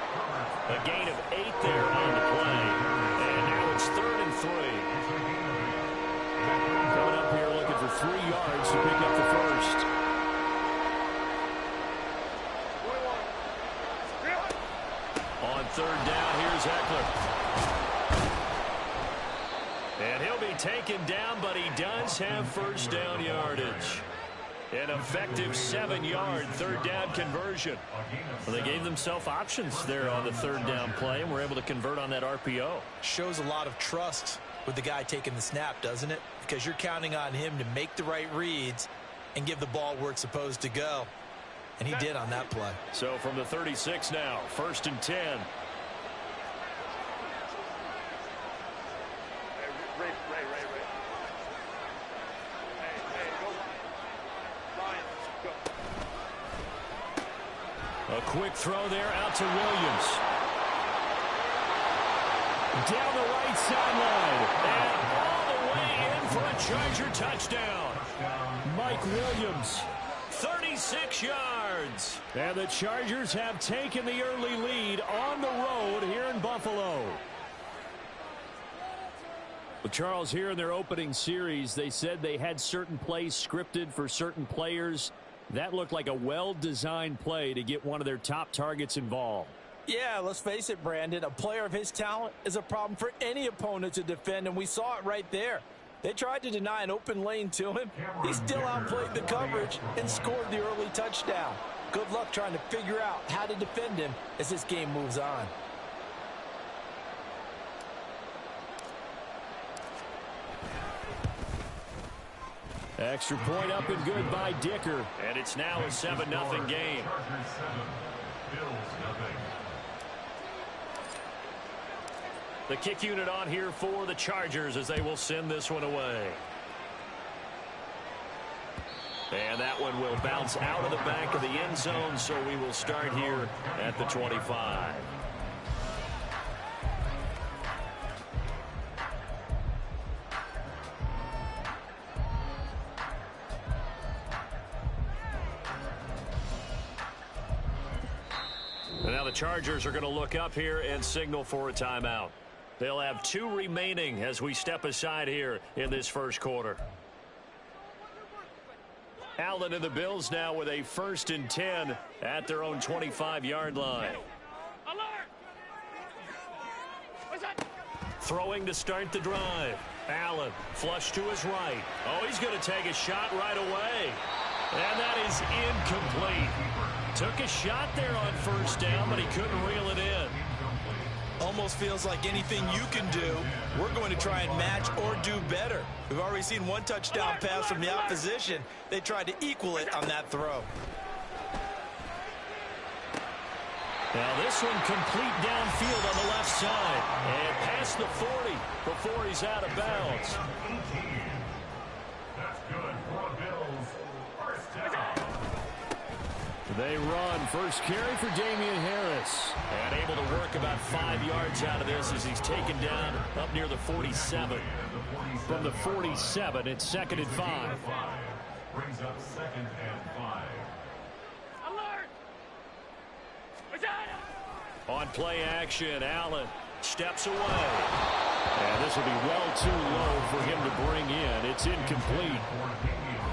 A gain of 8 there on the play. And now it's 3rd and 3. Coming up here looking for 3 yards to pick up the first. On 3rd down, here's Eckler. And he'll be taken down, but he does have first down yardage. An effective 7-yard 3rd down conversion. Well, they gave themselves options there on the 3rd down play and were able to convert on that RPO. Shows a lot of trust with the guy taking the snap, doesn't it? Because you're counting on him to make the right reads and give the ball where it's supposed to go. And he did on that play. So from the 36 now, 1st and 10. A quick throw there out to Williams. Down the right sideline. And all the way in for a Charger touchdown. Mike Williams. 36 yards. And the Chargers have taken the early lead on the road here in Buffalo. Well, Charles, here in their opening series, they said they had certain plays scripted for certain players. That looked like a well-designed play to get one of their top targets involved. Yeah, let's face it, Brandon. A player of his talent is a problem for any opponent to defend, and we saw it right there. They tried to deny an open lane to him. He still outplayed the coverage and scored the early touchdown. Good luck trying to figure out how to defend him as this game moves on. Extra point up and good by Dicker. And it's now a 7-0 game. The kick unit on here for the Chargers as they will send this one away. And that one will bounce out of the back of the end zone, so we will start here at the 25. And now the Chargers are going to look up here and signal for a timeout. They'll have 2 remaining as we step aside here in this first quarter. Allen and the Bills now with a 1st and 10 at their own 25-yard line. Throwing to start the drive. Allen flush to his right. Oh, he's going to take a shot right away. And that is incomplete. Took a shot there on first down, but he couldn't reel it in. Almost feels like anything you can do, we're going to try and match or do better. We've already seen 1 touchdown pass from the opposition. They tried to equal it on that throw. Now this one complete downfield on the left side. And past the 40 before he's out of bounds. That's good for the Bills. First down. They run. First carry for Damian Harris. And able to work about 5 yards out of this as he's taken down up near the 47. From the 47, it's 2nd and 5. Brings up 2nd and 5. On play action, Allen steps away. And this will be well too low for him to bring in. It's incomplete.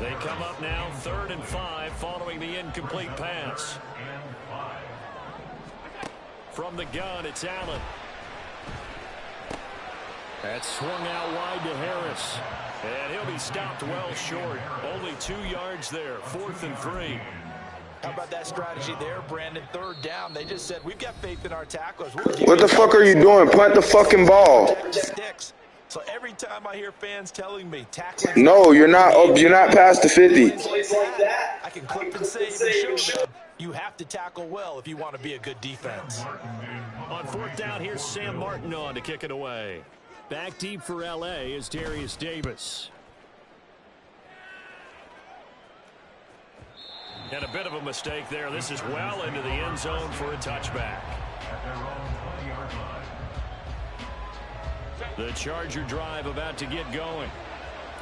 They come up now 3rd and 5 following the incomplete pass. From the gun, it's Allen. That's swung out wide to Harris. And he'll be stopped well short. Only 2 yards there. 4th and 3. How about that strategy there, Brandon? Third down, they just said, we've got faith in our tacklers. What the fuck are you doing? Punt the fucking ball. Sticks. So every time I hear fans telling me tackling. No, you're not past the 50. I can clip and save and show them. You have to tackle well if you want to be a good defense. On fourth down, here's Sam Martin on to kick it away. Back deep for L.A. is Darius Davis. And a bit of a mistake there. This is well into the end zone for a touchback. The Charger drive about to get going.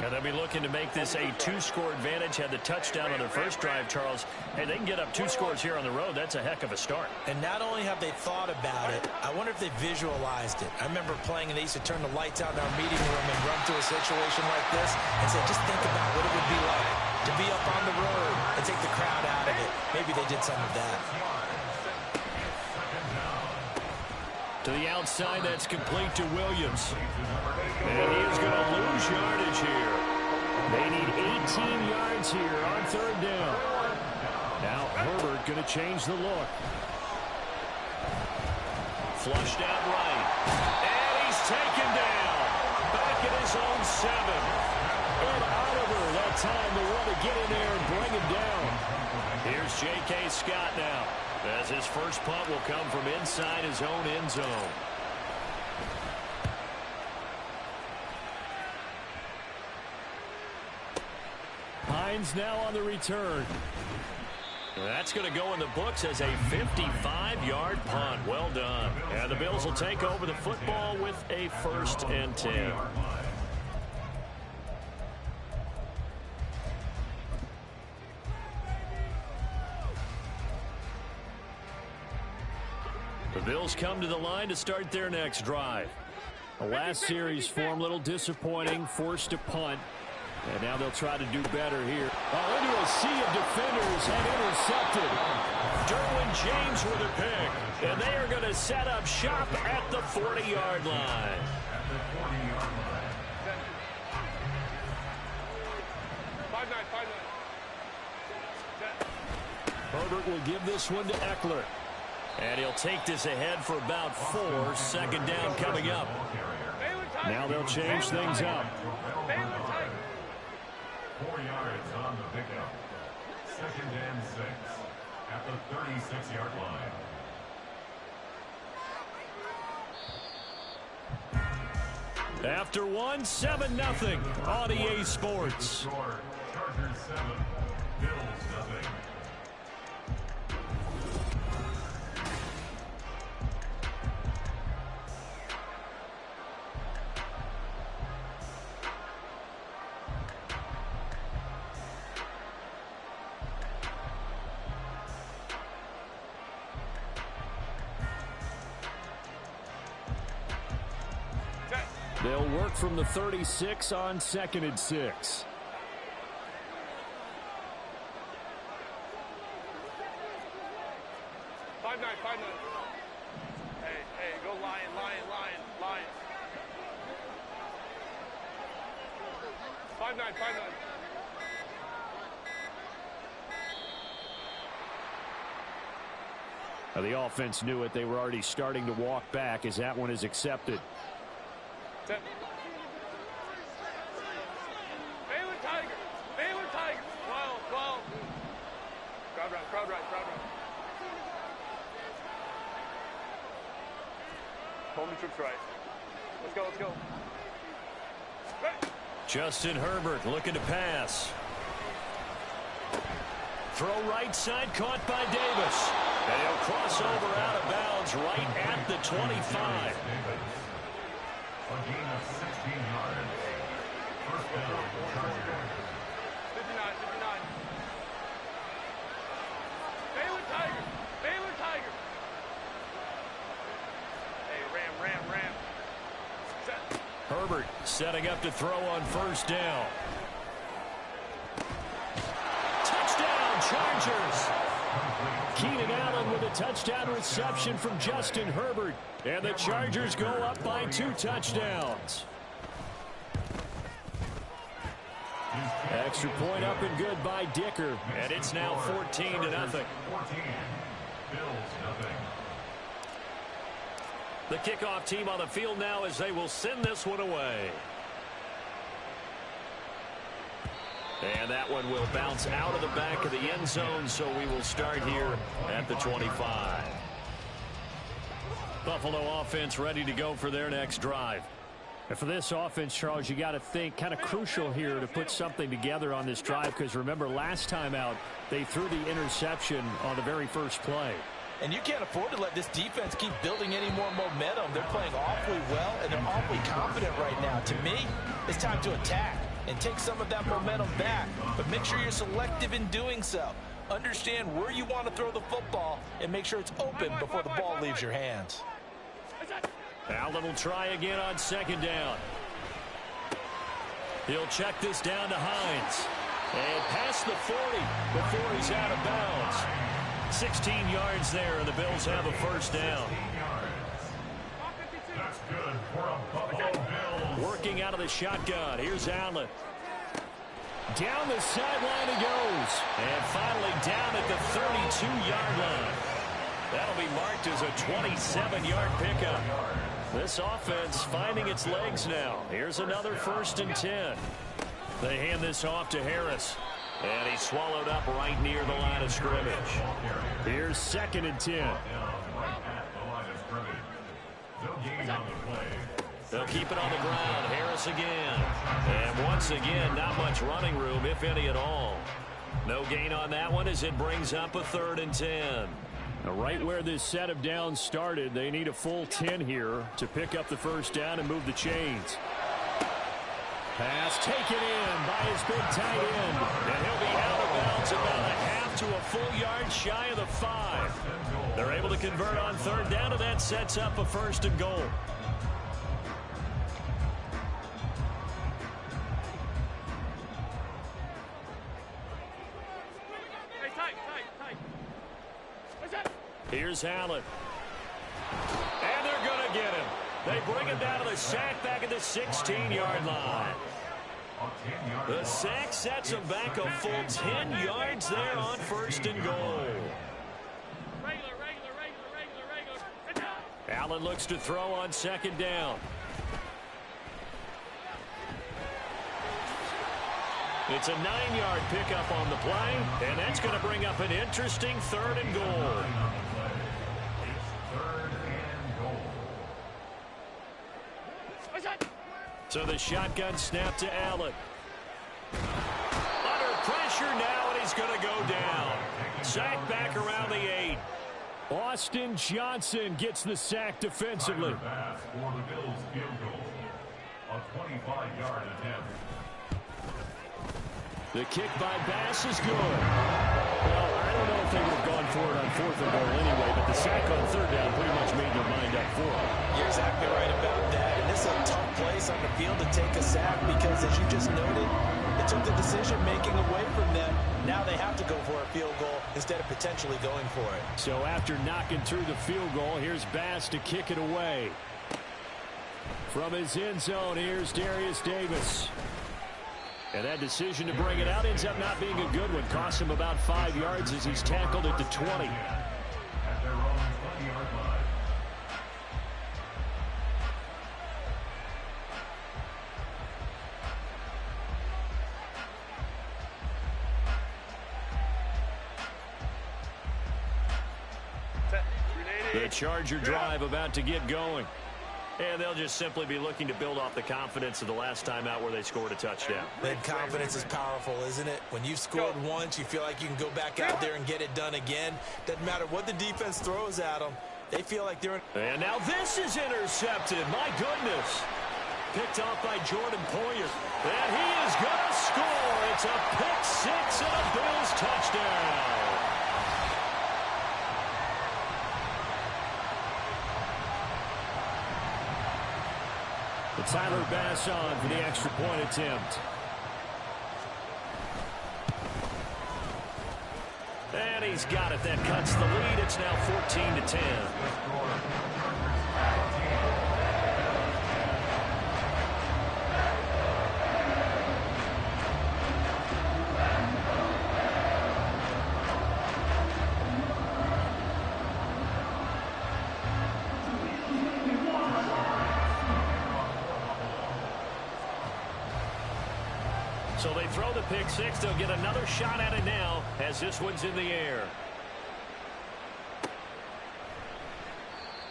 And they'll be looking to make this a two-score advantage. Had the touchdown on their first drive, Charles. Hey, they can get up 2 scores here on the road. That's a heck of a start. And not only have they thought about it, I wonder if they visualized it. I remember playing and they used to turn the lights out in our meeting room and run through a situation like this and say, just think about what it would be like to be up on the road and take the crowd out of it. Maybe they did some of that. To the outside, that's complete to Williams. And he is going to lose yardage here. They need 18 yards here on third down. Now Herbert going to change the look. Flushed out right. And he's taken down. Back at his own 7. And Oliver that time to want to get in there and bring him down. Here's J.K. Scott now, as his first punt will come from inside his own end zone. Hines now on the return. That's going to go in the books as a 55-yard punt. Well done. And the Bills will take over the football with a 1st and 10. The Bills come to the line to start their next drive. The last series form a little disappointing, forced to punt. And now they'll try to do better here. Oh, into a sea of defenders and intercepted. Derwin James with a pick. And they are going to set up shop at the 40-yard line. Herbert will give this one to Eckler. And he'll take this ahead for about 4. 2nd down coming up. Now they'll change things up. 4 yards on the pickup. 2nd and 6 at the 36-yard line. After 1, 7-0 on EA Sports. Chargers 7, Bills 0. They'll work from the 36 on 2nd and 6. Hey, go Lion. 5-9. Now the offense knew it. They were already starting to walk back as that one is accepted. Baylor Tiger. 12. Crowd right. Holding troops right. Let's go. Justin Herbert looking to pass. Throw right side, caught by Davis. And he'll cross over out of bounds right at the 25. A gain of 16 yards. 1st down, Chargers. 59. Baylor Tiger. Hey, ram. Set. Herbert setting up to throw on 1st down. Touchdown, Chargers. Keenan Allen with a touchdown reception from Justin Herbert. And the Chargers go up by 2 touchdowns. Extra point up and good by Dicker. And it's now 14-0. 14. Bills, nothing. The kickoff team on the field now as they will send this one away. And that one will bounce out of the back of the end zone, so we will start here at the 25. Buffalo offense ready to go for their next drive. And for this offense, Charles, you got to think kind of crucial here to put something together on this drive, because remember last time out they threw the interception on the very first play. And you can't afford to let this defense keep building any more momentum. They're playing awfully well, and they're awfully confident right now. To me, it's time to attack and take some of that momentum back. But make sure you're selective in doing so. Understand where you want to throw the football and make sure it's open before the ball leaves your hands. Allen will try again on second down. He'll check this down to Hines. And past the 40 before he's out of bounds. 16 yards there, and the Bills have a first down. That's good for a Buffalo Bills. Working out of the shotgun. Here's Allen. Down the sideline he goes. And finally down at the 32-yard line. That'll be marked as a 27-yard pickup. This offense finding its legs now. Here's another 1st and 10. They hand this off to Harris. And he's swallowed up right near the line of scrimmage. Here's 2nd and 10. They'll keep it on the ground. Harris again. And once again, not much running room, if any at all. No gain on that one as it brings up a 3rd and 10. Now, right where this set of downs started, they need a full 10 here to pick up the first down and move the chains. Pass taken in by his big tight end. And he'll be out of bounds about a half to a full yard shy of the 5. They're able to convert on 3rd down, and that sets up a 1st and goal. Here's Allen. And they're going to get him. They bring him down to the sack back at the 16-yard line. The sack sets him back a full 10 yards there on 1st and goal. Allen looks to throw on 2nd down. It's a 9-yard pickup on the play, and that's going to bring up an interesting 3rd and goal. So the shotgun snap to Allen. Under pressure now, and he's going to go down. Sack back around the 8. Austin Johnson gets the sack defensively. For the Bills field goal. A 25-yard attempt. The kick by Bass is good. Well, I don't know if they would have gone for it on 4th and goal anyway, but the sack on 3rd down pretty much made their mind up for it. You're exactly right about that. And this is a tough place on the field to take a sack because, as you just noted, it took the decision-making away from them. Now they have to go for a field goal instead of potentially going for it. So after knocking through the field goal, here's Bass to kick it away. From his end zone, here's Darius Davis. And that decision to bring it out ends up not being a good one. Cost him about 5 yards as he's tackled at the 20. At their own 20-yard line. The Charger drive about to get going. And they'll just simply be looking to build off the confidence of the last time out where they scored a touchdown. That confidence is powerful, isn't it? When you've scored once, you feel like you can go back out there and get it done again. Doesn't matter what the defense throws at them. They feel like they're in. And now this is intercepted. My goodness. Picked off by Jordan Poyer. And he is going to score. It's a pick 6 and a Bills touchdown. Tyler Bass on for the extra point attempt. And he's got it. That cuts the lead. It's now 14-10. So they throw the pick six. They'll get another shot at it now as this one's in the air.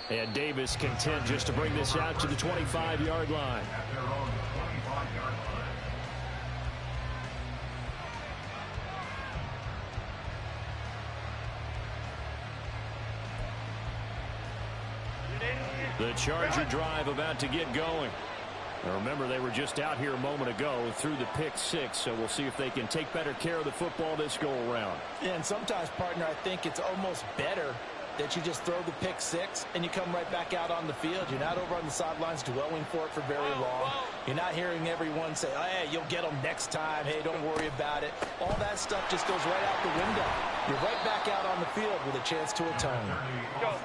And Davis content just to bring this out to the 25-yard line. At their own 25-yard line. The Charger drive about to get going. Now remember, they were just out here a moment ago through the pick six, so we'll see if they can take better care of the football this go-around. Yeah, and sometimes, partner, I think it's almost better that you just throw the pick six and you come right back out on the field. You're not over on the sidelines dwelling for it for very long. You're not hearing everyone say, oh, hey, you'll get them next time. Hey, don't worry about it. All that stuff just goes right out the window. You're right back out on the field with a chance to atone.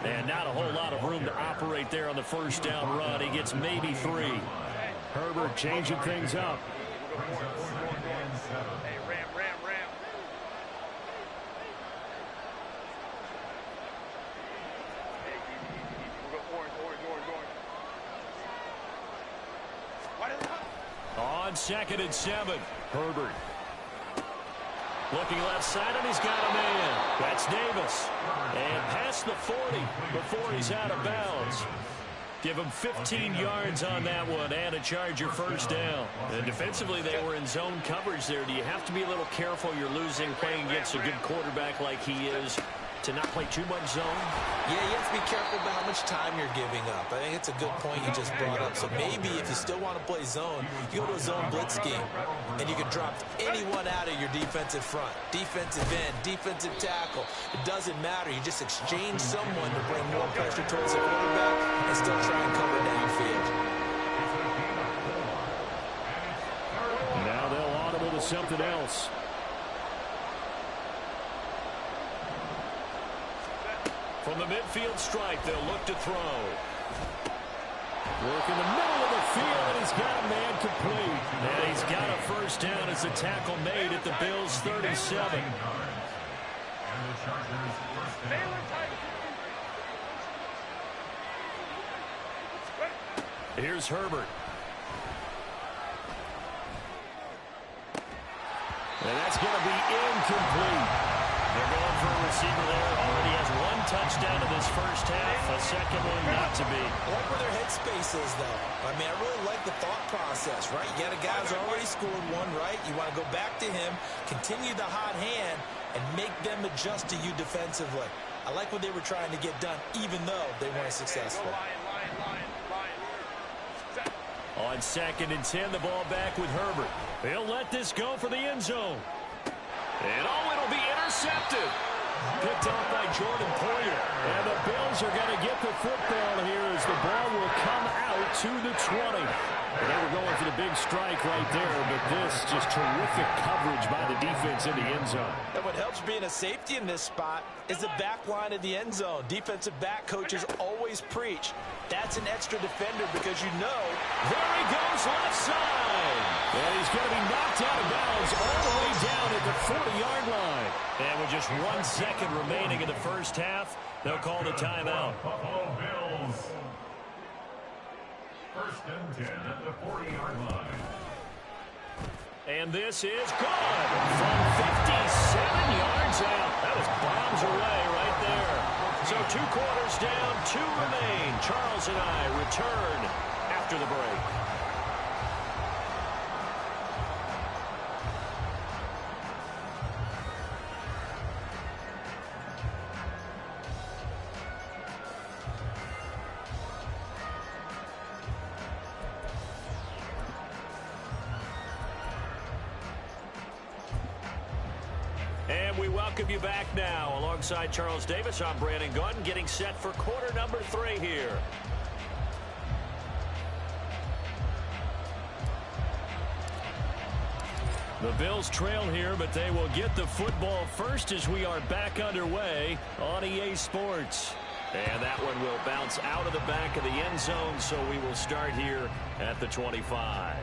And not a whole lot of room to operate there on the first down run. He gets maybe 3. Herbert changing things up. Hey, ram. Hey, easy. We'll go orange. Why did it? On 2nd and 7, Herbert. Looking left side, and he's got a man. That's Davis. And past the 40 before he's out of bounds. Give him 15 yards on that one and a Charger first down. And defensively, they were in zone coverage there. Do you have to be a little careful? You're losing playing against a good quarterback like he is to not play too much zone? Yeah, you have to be careful about how much time you're giving up. I think it's a good point you just brought up. So maybe if you still want to play zone, you go to a zone blitz scheme, and you can drop anyone out of your defensive front. Defensive end, defensive tackle. It doesn't matter. You just exchange someone to bring more pressure towards the quarterback and still try and cover downfield. Now they'll audible to something else. From the midfield stripe, they'll look to throw. Work in the middle of the field, and he's got a man complete. And he's got a first down as the tackle made at the Bills' 37. And the Chargers first down. Here's Herbert. And that's going to be incomplete. They're going for a receiver there. Already has 1 touchdown in this first half. A second one not to be. I like where their headspace is, though. I mean, I really like the thought process, right? You got a guy who's already scored 1, right? You want to go back to him, continue the hot hand, and make them adjust to you defensively. I like what they were trying to get done, even though they weren't successful. On 2nd and 10, the ball back with Herbert. He'll let this go for the end zone. And it'll be intercepted. Picked off by Jordan Poyer. And the Bills are going to get the football here as the ball will come out to the 20. And they were going for the big strike right there, but this just terrific coverage by the defense in the end zone. And what helps being a safety in this spot is the back line of the end zone. Defensive back coaches always preach. That's an extra defender because you know. There he goes left side. And he's going to be knocked out of bounds all the way down at the 40-yard line. And with just 1 second remaining in the first half, they'll call the timeout. Buffalo Bills. First and 10 at the 40-yard line. And this is good from 57 yards out. That was bombs away right there. So 2 quarters down, 2 remain. Charles and I return after the break. And we welcome you back now. Alongside Charles Davis, I'm Brandon Gaudin, getting set for quarter number 3 here. The Bills trail here, but they will get the football first as we are back underway on EA Sports. And that one will bounce out of the back of the end zone, so we will start here at the 25.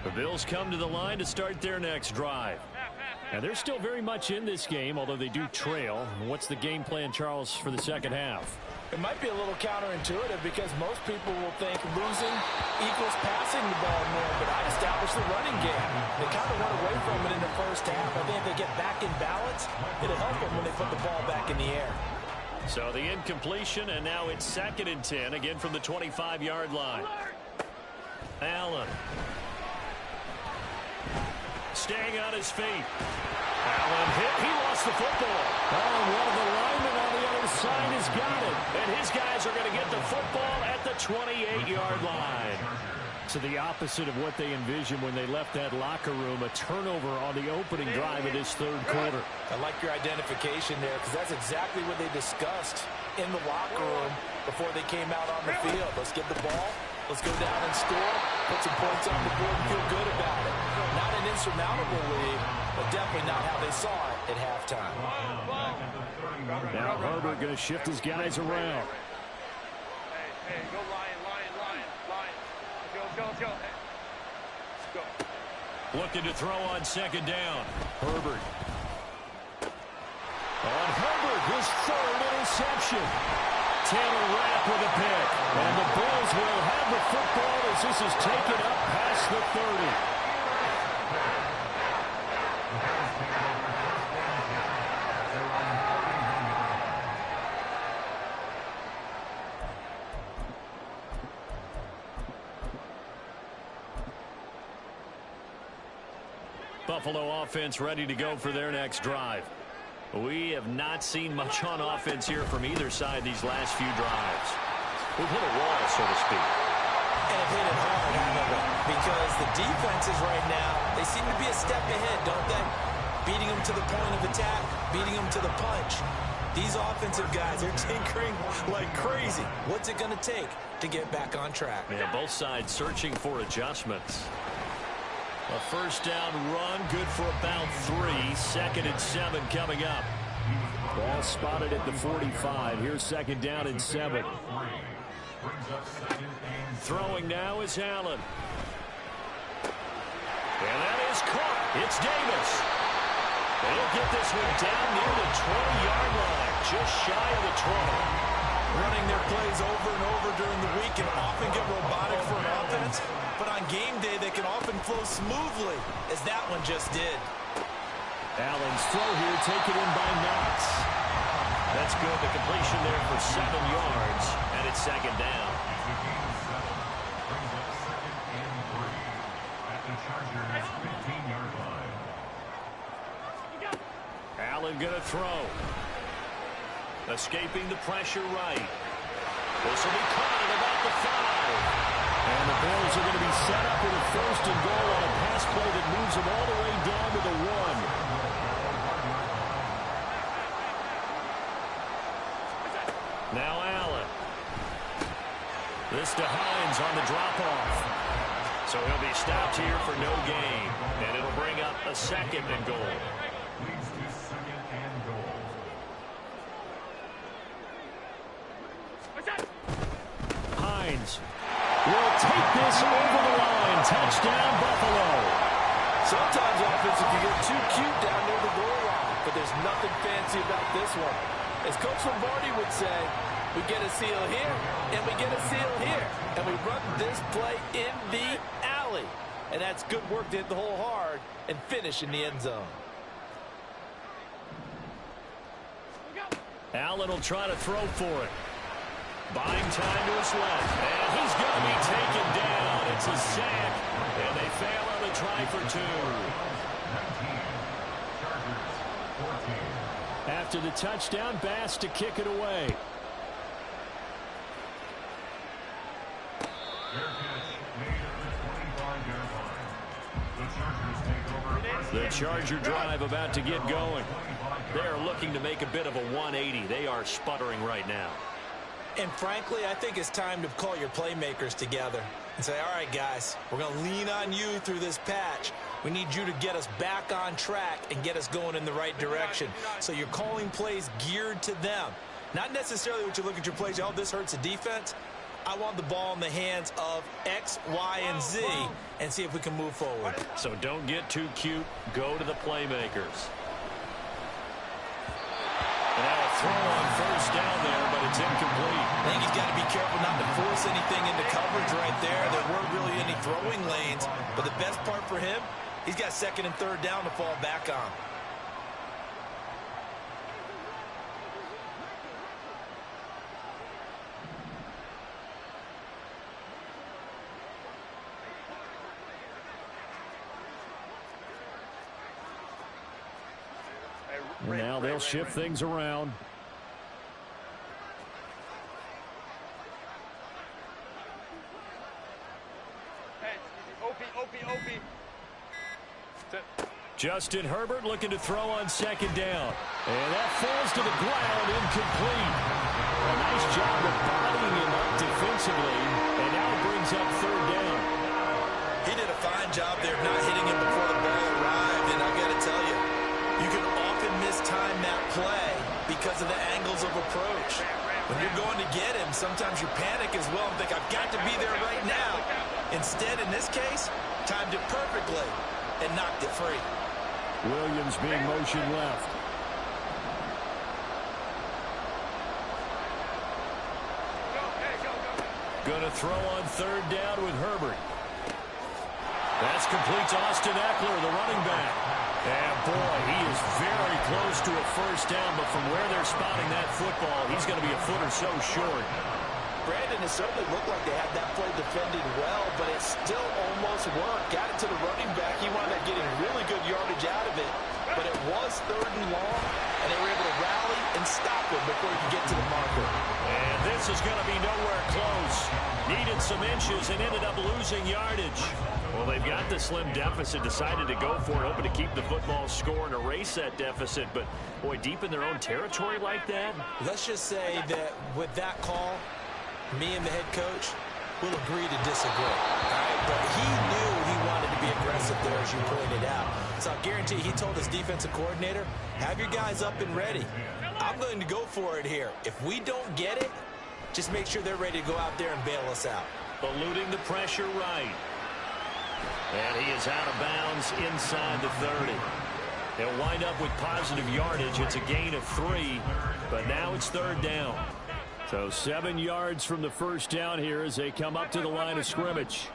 The Bills come to the line to start their next drive. And they're still very much in this game, although they do trail. What's the game plan, Charles, for the second half? It might be a little counterintuitive because most people will think losing equals passing the ball more, but I established the running game. They kind of went away from it in the first half. I think if they get back in balance, it'll help them when they put the ball back in the air. So the incompletion, and now it's 2nd and 10, again from the 25-yard line. Allen. Staying on his feet. Allen hit. He lost the football. Oh, one of the linemen on the other side has got it. And his guys are going to get the football at the 28-yard line. So the opposite of what they envisioned when they left that locker room, a turnover on the opening drive of this third quarter. I like your identification there because that's exactly what they discussed in the locker room before they came out on the field. Let's get the ball. Let's go down and score, put some points on the board, and feel good about it. Not an insurmountable lead, but definitely not how they saw it at halftime. Now Herbert going to shift his guys around. Hey, go Lion. Let's go. Hey. Let's go. Looking to throw on 2nd down. Herbert. On Herbert, his 3rd interception. Taylor Rapp with a pick. And the Bills will have the football as this is taken up past the 30. Buffalo offense ready to go for their next drive. We have not seen much on offense here from either side these last few drives. We've hit a wall, so to speak. And hit it hard, haven't we? Because the defenses right now, they seem to be a step ahead, don't they? Beating them to the point of attack, beating them to the punch. These offensive guys are tinkering like crazy. What's it going to take to get back on track? Yeah, both sides searching for adjustments. A 1st down run, good for about 3. 2nd and 7 coming up. Ball spotted at the 45. Here's 2nd down and 7. Throwing now is Allen. And that is caught. It's Davis. They'll get this one down near the 20-yard line, just shy of the 20. Running their plays over and over during the week can often get robotic for an offense, but on game day they can often flow smoothly, as that one just did. Allen's throw here taken in by Knox. That's good. The completion there for 7 yards, and it's 2nd down. Allen going to throw. Escaping the pressure right. This will be caught at about the 5. And the Bills are going to be set up with a 1st and goal on a pass play that moves them all the way down to the 1. Now Allen. This to Hines on the drop-off. So he'll be stopped here for no gain. And it'll bring up a 2nd and goal. Hines will take this over the line. Touchdown, Buffalo. Sometimes offensive can get too cute down near the goal line, but there's nothing fancy about this one. As Coach Lombardi would say, we get a seal here, and we get a seal here, and we run this play in the alley. And that's good work to hit the hole hard and finish in the end zone. Allen will try to throw for it. Buying time to his left. And he's going to be taken down. It's a sack. And they fail on the try for 2. After the touchdown, Bass to kick it away. The Charger drive about to get going. They're looking to make a bit of a 180. They are sputtering right now. And frankly, I think it's time to call your playmakers together and say, all right, guys, we're going to lean on you through this patch. We need you to get us back on track and get us going in the right direction. So you're calling plays geared to them. Not necessarily what you look at your plays, oh, this hurts the defense. I want the ball in the hands of X, Y, and Z and see if we can move forward. So don't get too cute. Go to the playmakers. And now a throw on first down there, but it's incomplete. I think he's got to be careful not to force anything into coverage right there. There weren't really any throwing lanes, but the best part for him, he's got second and third down to fall back on. Now they'll shift things around. Justin Herbert looking to throw on second down. And that falls to the ground, incomplete. A nice job of bodying him up defensively, and now it brings up third down. He did a fine job there of not hitting him before the ball arrived, and I've got to tell you, you can often mistime that play because of the angles of approach. When you're going to get him, sometimes you panic as well and think, I've got to be there right now. Instead, in this case, timed it perfectly and knocked it free. Williams being motion left. Going to throw on third down with Herbert. That's complete to Austin Eckler, the running back. And boy, he is very close to a first down, but from where they're spotting that football, he's going to be a foot or so short. Brandon, it certainly looked like they had that play defended well, but it still almost worked. Got it to the running back. He wound up getting really good yardage out of it, but it was third and long, and they were able to rally and stop him before he could get to the marker. And this is going to be nowhere close. Needed some inches and ended up losing yardage. Well, they've got the slim deficit, decided to go for it, hoping to keep the football score and erase that deficit. But, boy, deep in their own territory like that. Let's just say that with that call, me and the head coach will agree to disagree. All right? But he knew he wanted to be aggressive there, as you pointed out. So I guarantee he told his defensive coordinator, have your guys up and ready. I'm going to go for it here. If we don't get it, just make sure they're ready to go out there and bail us out. Eluding the pressure right. And he is out of bounds inside the 30. They'll wind up with positive yardage. It's a gain of 3, but now it's third down. So 7 yards from the first down here as they come up to the line of scrimmage.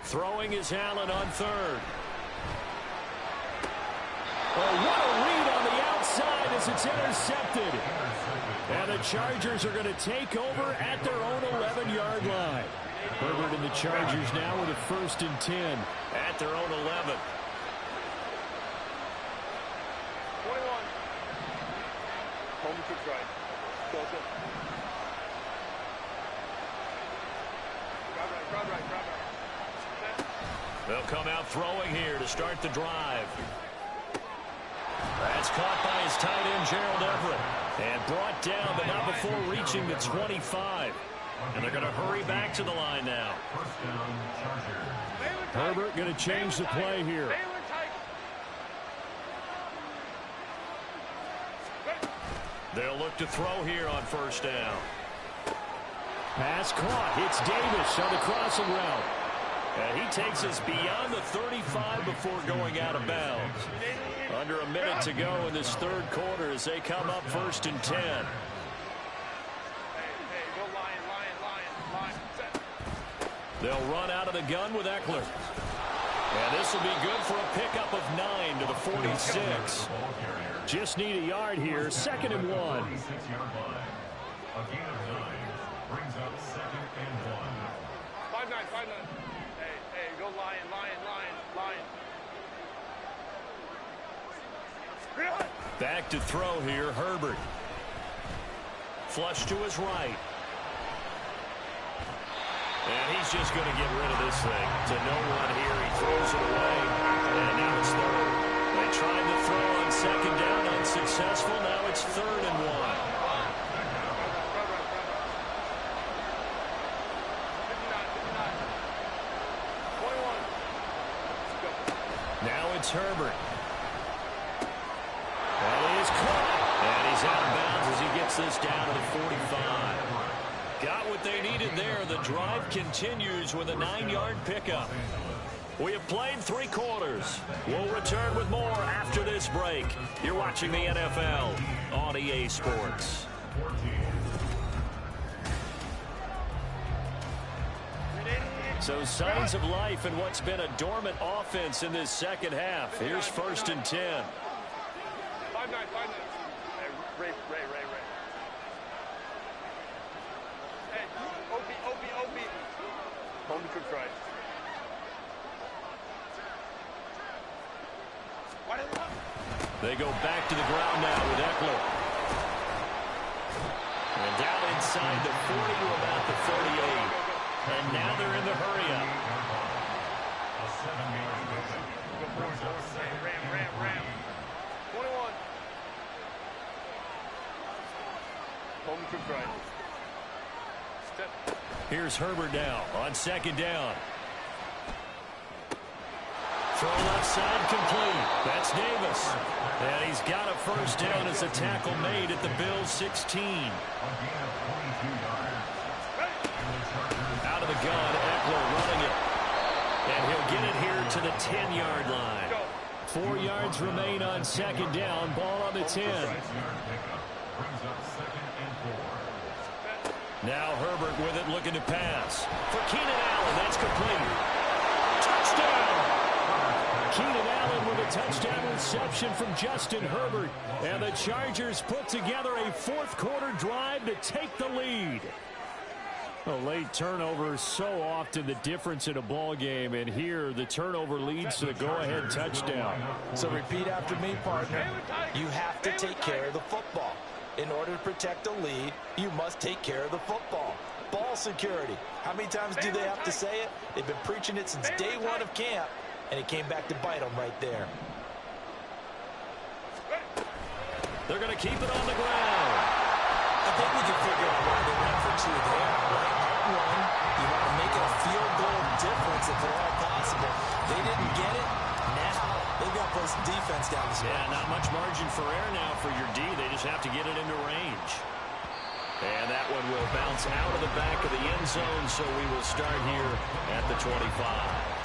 Throwing is Allen on third. Oh, what a read on the outside as it's intercepted. And the Chargers are going to take over at their own 11-yard line. Herbert and the Chargers now with a 1st and 10. At their own 11. 21. Home to right. Grab right. They'll come out throwing here to start the drive. That's caught by his tight end, Gerald Everett. And brought down, but not before reaching the 25. And they're going to hurry back to the line now. Herbert going to change the play here. They'll look to throw here on first down. Pass caught. It's Davis on the crossing route. And he takes us beyond the 35 before going out of bounds. Under a minute to go in this third quarter as they come up 1st and 10. Hey, go line. They'll run out of the gun with Eckler. And this will be good for a pickup of 9 to the 46. Just need a yard here. 2nd and 1. A gain of 9 brings up 2nd and 1. 5-9. Hey, go line. Back to throw here, Herbert. Flush to his right. And he's just going to get rid of this thing. To no one here, he throws it away. And now it's third. They tried to throw on second down, unsuccessful. Now it's 3rd and 1. Now it's Herbert. is caught. And he's out of bounds as he gets this down to the 45. Got what they needed there. The drive continues with a 9-yard pickup. We have played 3 quarters. We'll return with more after this break. You're watching the NFL on EA Sports. So signs of life in what's been a dormant offense in this second half. Here's 1st and 10. 5-9, 5-9. Hey, Ray. Hey, OB. Home cook right. They go back to the ground now with Eckler. And down inside the 40 to about the 38. And now they're in the hurry-up. Ram. 21. Home cook right. Step. Here's Herbert now on 2nd down. Throw left side complete. That's Davis. And he's got a 1st down as a tackle made at the Bills' 16. Out of the gun, Eckler running it. And he'll get it here to the 10-yard line. 4 yards remain on 2nd down. Ball on the 10. Now Herbert with it, looking to pass. For Keenan Allen, that's complete. Touchdown! Keenan Allen with a touchdown reception from Justin Herbert. And the Chargers put together a 4th quarter drive to take the lead. A late turnover is so often the difference in a ball game, and here the turnover leads to the go-ahead touchdown. So repeat after me, partner. You have to take care of the football. In order to protect a lead, you must take care of the football. Ball security. How many times do they have to say it? They've been preaching it since day 1 of camp, and it came back to bite them right there. They're going to keep it on the ground. I think we can figure out why they went for 2 there. Right? 1, you want to make it a field goal difference if at all possible. They didn't get it. Now they've got to play some defense down the stretch. Yeah, not much margin for error now for your D. They just have to get it into range. And that one will bounce out of the back of the end zone, so we will start here at the 25.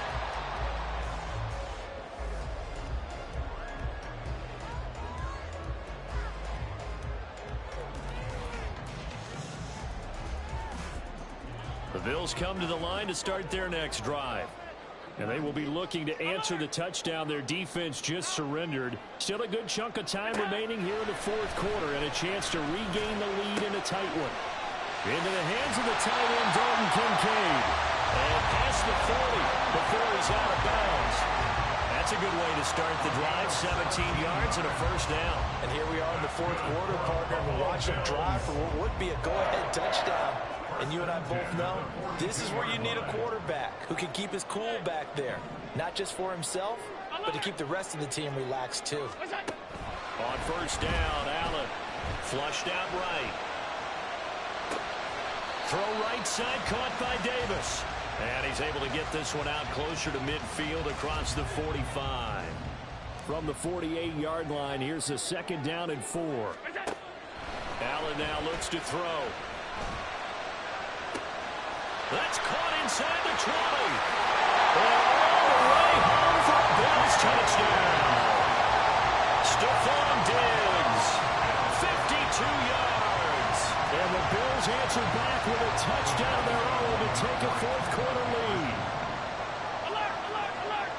The Bills come to the line to start their next drive. And they will be looking to answer the touchdown their defense just surrendered. Still a good chunk of time remaining here in the 4th quarter and a chance to regain the lead in a tight one. Into the hands of the tight end, Dalton Kincaid. And past the 40 before he's out of bounds. That's a good way to start the drive. 17 yards and a 1st down. And here we are in the 4th quarter, partner. We'll watch them drive for what would be a go-ahead touchdown. And you and I both know this is where you need a quarterback who can keep his cool back there. Not just for himself, but to keep the rest of the team relaxed too. On 1st down, Allen flushed out right. Throw right side caught by Davis. And he's able to get this one out closer to midfield across the 45. From the 48-yard line, here's a 2nd down and 4. Allen now looks to throw. That's caught inside the 20. And all the way home for a Bills touchdown. Stephon Diggs, 52 yards. And the Bills answer back with a touchdown of their own to take a 4th quarter lead. Alert, alert, alert.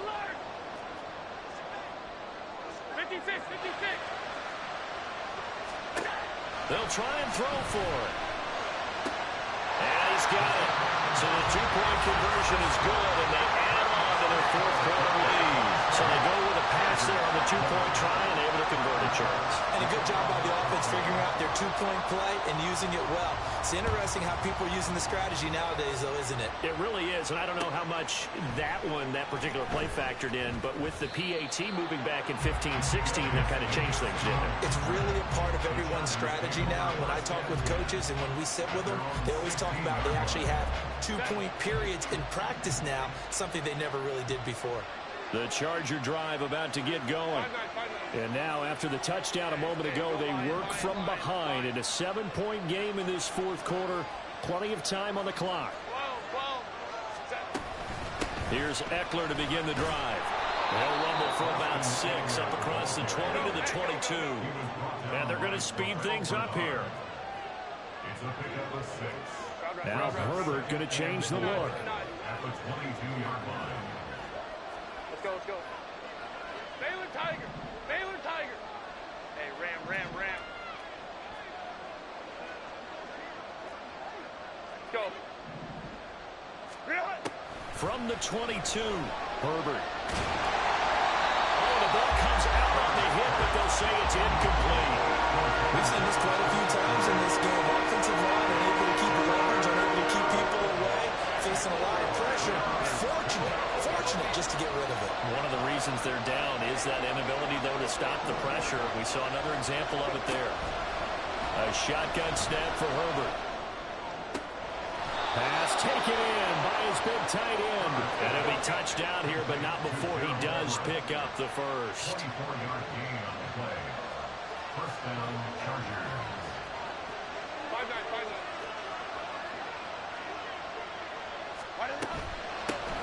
Alert. 56, 56. They'll try and throw for it. And he's got it. So the 2-point conversion is good, and they add on to their 4th quarter lead. So they go with a pass there on the 2-point try and able to convert it, Charles. And a good job by the offense figuring out their 2-point play and using it well. It's interesting how people are using the strategy nowadays, though, isn't it? It really is, and I don't know how much that particular play factored in, but with the PAT moving back in 15-16, that kind of changed things, didn't it? It's really a part of everyone's strategy now. When I talk with coaches and when we sit with them, they always talk about they actually have 2-point periods in practice now, something they never really did before. The Charger drive about to get going. And now, after the touchdown a moment ago, they work from behind in a 7-point game in this fourth quarter. Plenty of time on the clock. Here's Eckler to begin the drive. They'll rumble for about 6 up across the 20 to the 22. And they're going to speed things up here. Now Herbert going to change the look. At the 22-yard line. Let's go. Baylor Tiger. Baylor Tiger. Hey, Ram. Go. From the 22, Herbert. Oh, the ball comes out on the hit, but they'll say it's incomplete. We've seen this quite a few times in this game. Offensive line unable to keep leverage, unable to keep people away, facing a lot of pressure. Fortunate just to get rid of it. One of the reasons they're down is that inability, though, to stop the pressure. We saw another example of it there. A shotgun snap for Herbert. Pass taken in by his big tight end. And it'll be touchdown here, but not before he does pick up the first. 24-yard gain on the play. First down, Chargers. 5-9.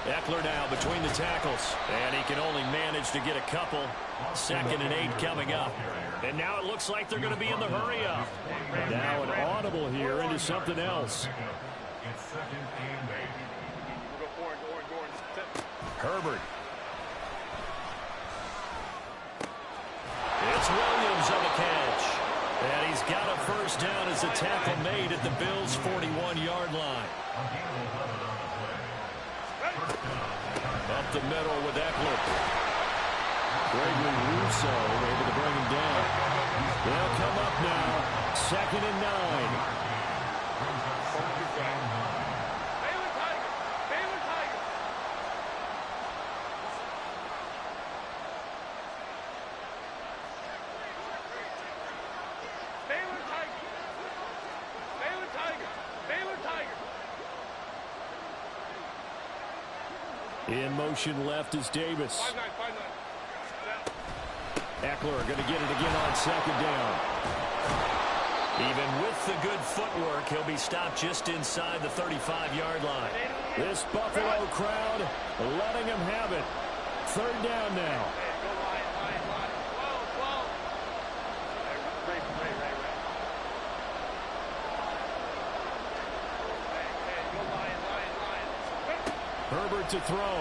Eckler now between the tackles. And he can only manage to get a couple. 2nd and 8 coming up. And now it looks like they're going to be in the hurry up. Now an audible here into something else. It's 2nd and 8. Go orange. Herbert. It's Williams on the catch. And he's got a first down as the tackle made at the Bills' 41-yard line. Up the middle with Eckler. Gregory Rousseau able to bring him down. They'll come up now. 2nd and 9. In motion left is Davis. 5-9. Eckler going to get it again on 2nd down. Even with the good footwork, he'll be stopped just inside the 35-yard line. This Buffalo crowd letting him have it. 3rd down now. Herbert to throw.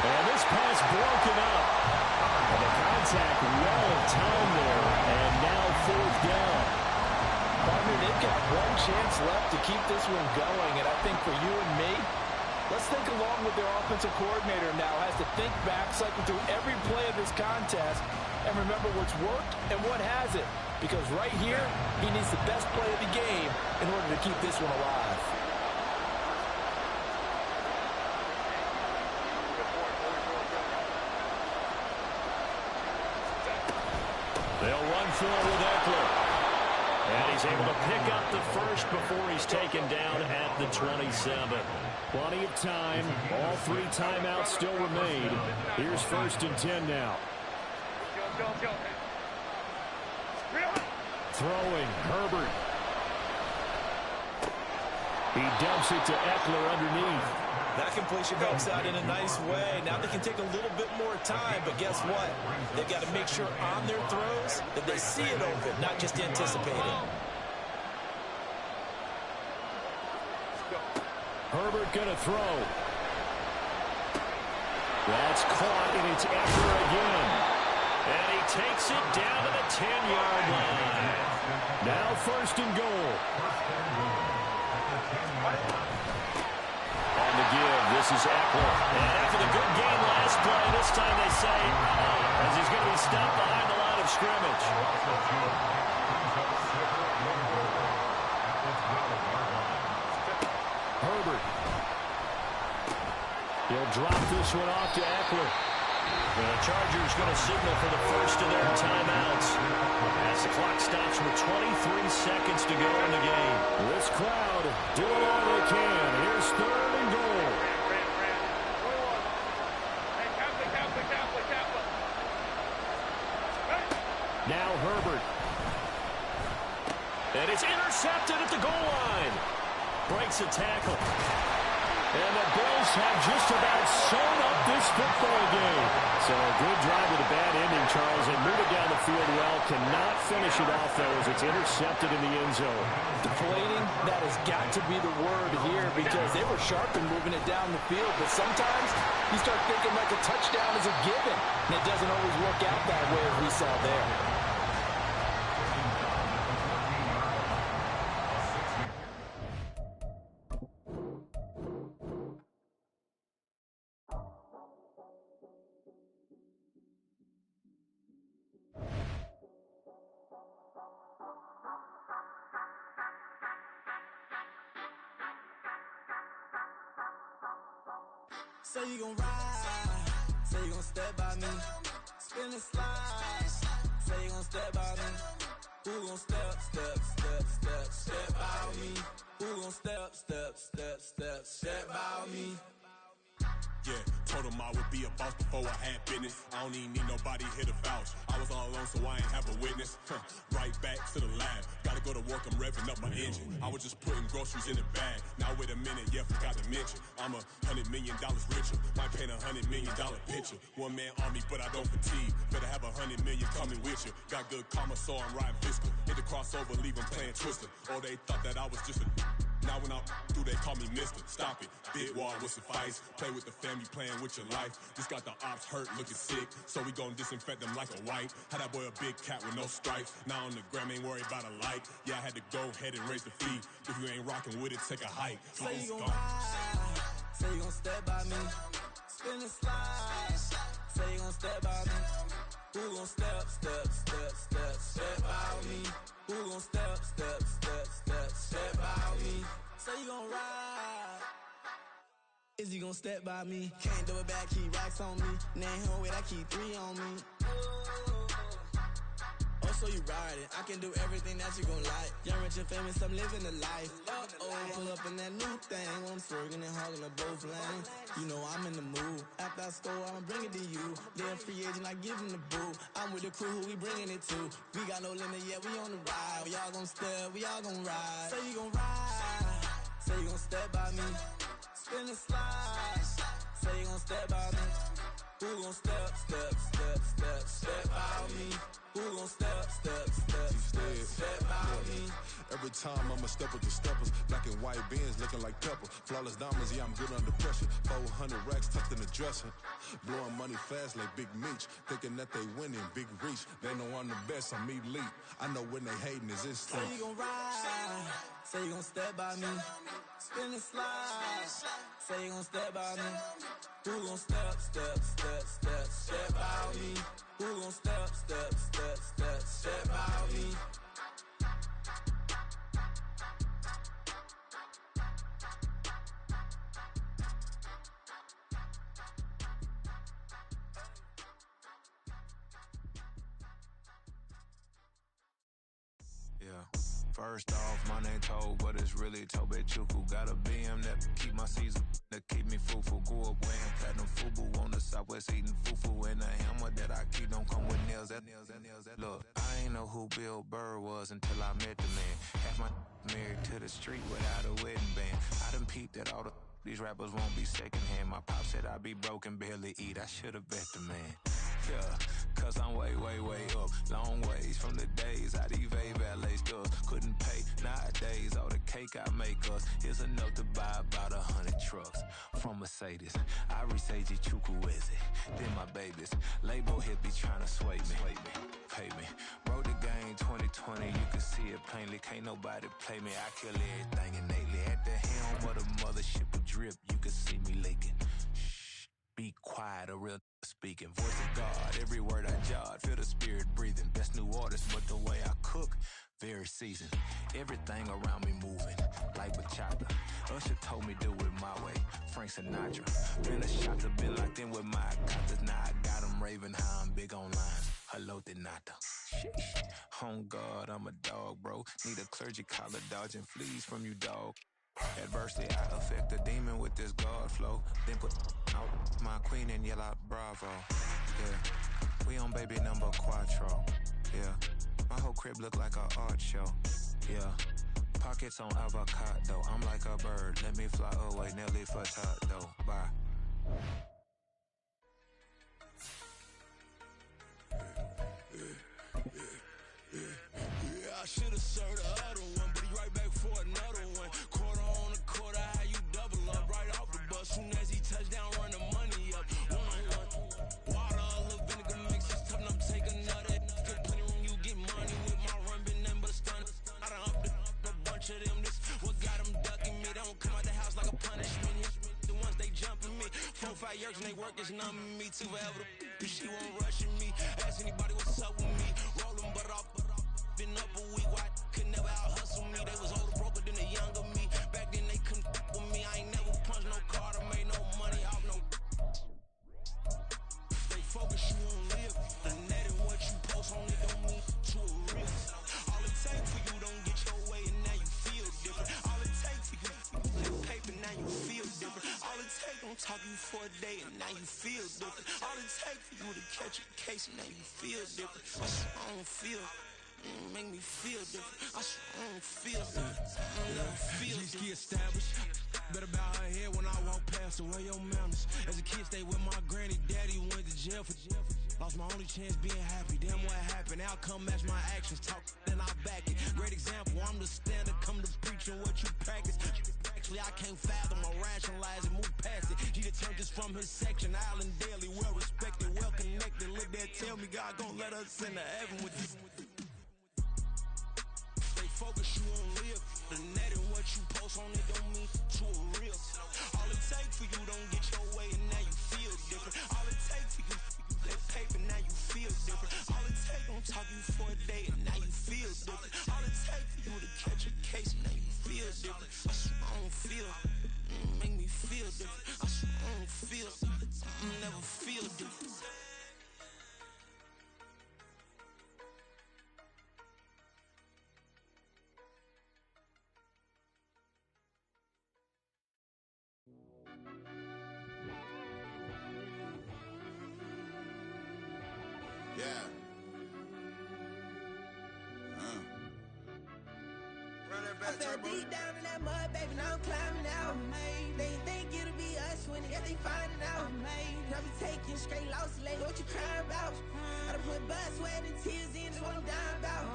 And this pass broken up. And the contact well timed there. And now 4th down. Partner, they've got one chance left to keep this one going. And I think for you and me, let's think along with their offensive coordinator now. Has to think back, cycle through every play of this contest, and remember what's worked and what hasn't. Because right here, he needs the best play of the game in order to keep this one alive. They'll run for it with Eckler. And he's able to pick up the first before he's taken down at the 27. Plenty of time. All 3 timeouts still remain. Here's 1st and 10 now. Go. Throwing, Herbert. He dumps it to Eckler underneath. That completion helps out in a nice way. Now they can take a little bit more time, but guess what? They've got to make sure on their throws that they see it open, not just anticipate it. Herbert going to throw. That's caught, and it's Eckler again. And he takes it down to the 10-yard line. Now 1st and goal. On the give, this is Eckler. And after the good game last play, this time they say, as he's going to be stopped behind the line of scrimmage. Herbert. He'll drop this one off to Eckler. And the Chargers going to signal for the first of their timeouts as the clock stops with 23 seconds to go in the game. This crowd doing all they can. Here's 3rd and breaks a tackle. And the Bills have just about sewn up this football game. So a good drive with a bad ending, Charles, and move it down the field well. Cannot finish it off, though, as it's intercepted in the end zone. Deflating, that has got to be the word here because they were sharp in moving it down the field. But sometimes you start thinking like a touchdown is a given. And it doesn't always work out that way as we saw there. Say you gon' ride, say you gon' step by me, spin and slide, say you gon' step by me, who gon' step by me, who gon' step by me. Yeah, told him I would be a boss before I had business. I don't even need nobody here to vouch. I was all alone, so I ain't have a witness. Right back to the lab. Gotta go to work, I'm revving up my engine. I was just putting groceries in the bag. Now wait a minute, yeah, forgot to mention. I'm $100 million richer. Might paint $100 million picture. One man army, but I don't fatigue. Better have 100 million coming with you. Got good karma, so I'm riding fiscal. Hit the crossover, leave them playing Twister. Or they thought that I was just a... Now when I do, they call me Mister. Stop it. Big wall will suffice. Play with the family, playing with your life. Just got the ops hurt, looking sick. So we gon' disinfect them like a wipe. Had that boy a big cat with no stripes. Now on the gram, ain't worried about a light. Yeah, I had to go ahead and raise the fee. If you ain't rocking with it, take a hike. Say you gon' ride, say you gon' step by me, spin and slide, say you gon' step by me, who gon' step by me, who gon' step by me, say you gon' ride, is he gon' step by me, can't do it back, keep racks on me, name home with I keep 3 on me. Oh, so you ride it. I can do everything that you gon' like. Young, rich, and famous, I'm living the life. Pull up in that new thing. I'm swerving and hogging the both lanes. You know I'm in the mood. After I score, I'ma bring it to you. They're a free agent, I give them the boo. I'm with the crew, who we bringing it to. We got no limit, yeah, we on the ride. We all gon' step, we all gon' ride. Say you gon' ride. Say you gon' step by me. Spin and slide. Say you gon' step by me. Who gon' step by me? Who gon' step by me? Every time I'ma step with the steppers. Black and white beans looking like pepper. Flawless diamonds, yeah, I'm good under pressure. 400 racks tucked in the dresser. Blowing money fast like Big Meech. Thinking that they winning, big reach. They know I'm the best, I'm elite. I know when they hating is instinct. Say you gon' ride, say you gon' step by me. Spin and slide, say you gon' step by me. Who gon' step by me? Who gon' step by me? First off, my name Toad, but it's really Tobe Chuku. Got a BM that keep my season, that keep me fruitful. Grew up wearing platinum FUBU on the Southwest eating fufu. And the hammer that I keep don't come with nails. Look, I ain't know who Bill Burr was until I met the man. Half my married to the street without a wedding band. I done peeped that all these rappers won't be secondhand. My pop said I'd be broke and barely eat. I should've bet the man. Yeah, cause I'm way up, long ways from the days I these valet stores couldn't pay. Nowadays, all the cake I make us is enough to buy about 100 trucks from Mercedes. I resage Chukwueze, then my babies. Label hit be trying to sway me, pay me. Wrote the game 2020, you can see it plainly. Can't nobody play me, I kill everything innately. At the helm of the mothership with drip, you can see me leaking. Shh, be quiet, a real speaking. Voice of God, every word I jot, feel the spirit breathing. Best new artist, but the way I cook, very seasoned. Everything around me moving, like bachata. Usher told me do it my way, Frank Sinatra. Been a shot to been locked in with my contacts. Now I got them raving how I'm big online. Hello, Denata. On God, I'm a dog, bro. Need a clergy collar, dodging fleas from you, dog. Adversity, I affect the demon with this God flow. Then put out my queen and yell out bravo. Yeah, we on baby number quattro. Yeah, my whole crib look like an art show. Yeah, Pockets on avocado. I'm like a bird. Let me fly away. Nelly Furtado. Bye. I should've served the other one, but he right back for another one. Quarter on a quarter, how you double up right off the bus. Soon as he touch down, run the money up. One. Water, a little vinegar mix, it's tough enough to take another. Get plenty room, you get money with my run, been nothing but a stun. I done upped a bunch of them. This what got them ducking me. They don't come out the house like a punishment. The ones they jumping me. 4-5 years and they work is numbing me. Too forever. She won't rushing me. Ask anybody what's up with me. Rolling butt off. Been up a week, why could never out hustle me? They was older, broker than the younger me. Back then they couldn't with me. I ain't never punched no card or made no money off no. They focus, you won't live. The net and what you post on it don't mean to a real. All it takes for you don't get your way and now you feel different. All it takes for you flip paper, now you feel different. All it takes don't talk you for a day and now you feel different. All it takes for you to catch a case and now you feel different. I don't feel. Make me feel different. I don't feel different. G-ski established. Better bow her head when I walk past her. Where your manners? As a kid, stayed with my granny. Daddy went to jail for. Lost my only chance being happy. Damn, what happened? Outcome match my actions. Talk, then I back it. Great example. I'm the standard. Come to preaching what you practice. Actually, I can't fathom or rationalize and move past it. He determined this from his section. Island Daily, well respected, well connected. Look there, tell me God gon' let us into heaven with this. Focus, you won't live. The net and what you post on it don't mean to a real. All it takes for you don't get your way and now you feel different. All it takes for you flip paper, now you feel different. All it takes don't talk you for a day and now you feel different. All it takes for you to catch a case and now you feel different. I don't feel. Make me feel different. I don't feel. Never feel different. Yeah. I fell deep down in that mud, baby, now I'm climbing out. They think it'll be us when they finding out. I be taking straight losses, like what you crying about? I done put blood, sweat, and tears in, that's what I'm dying about.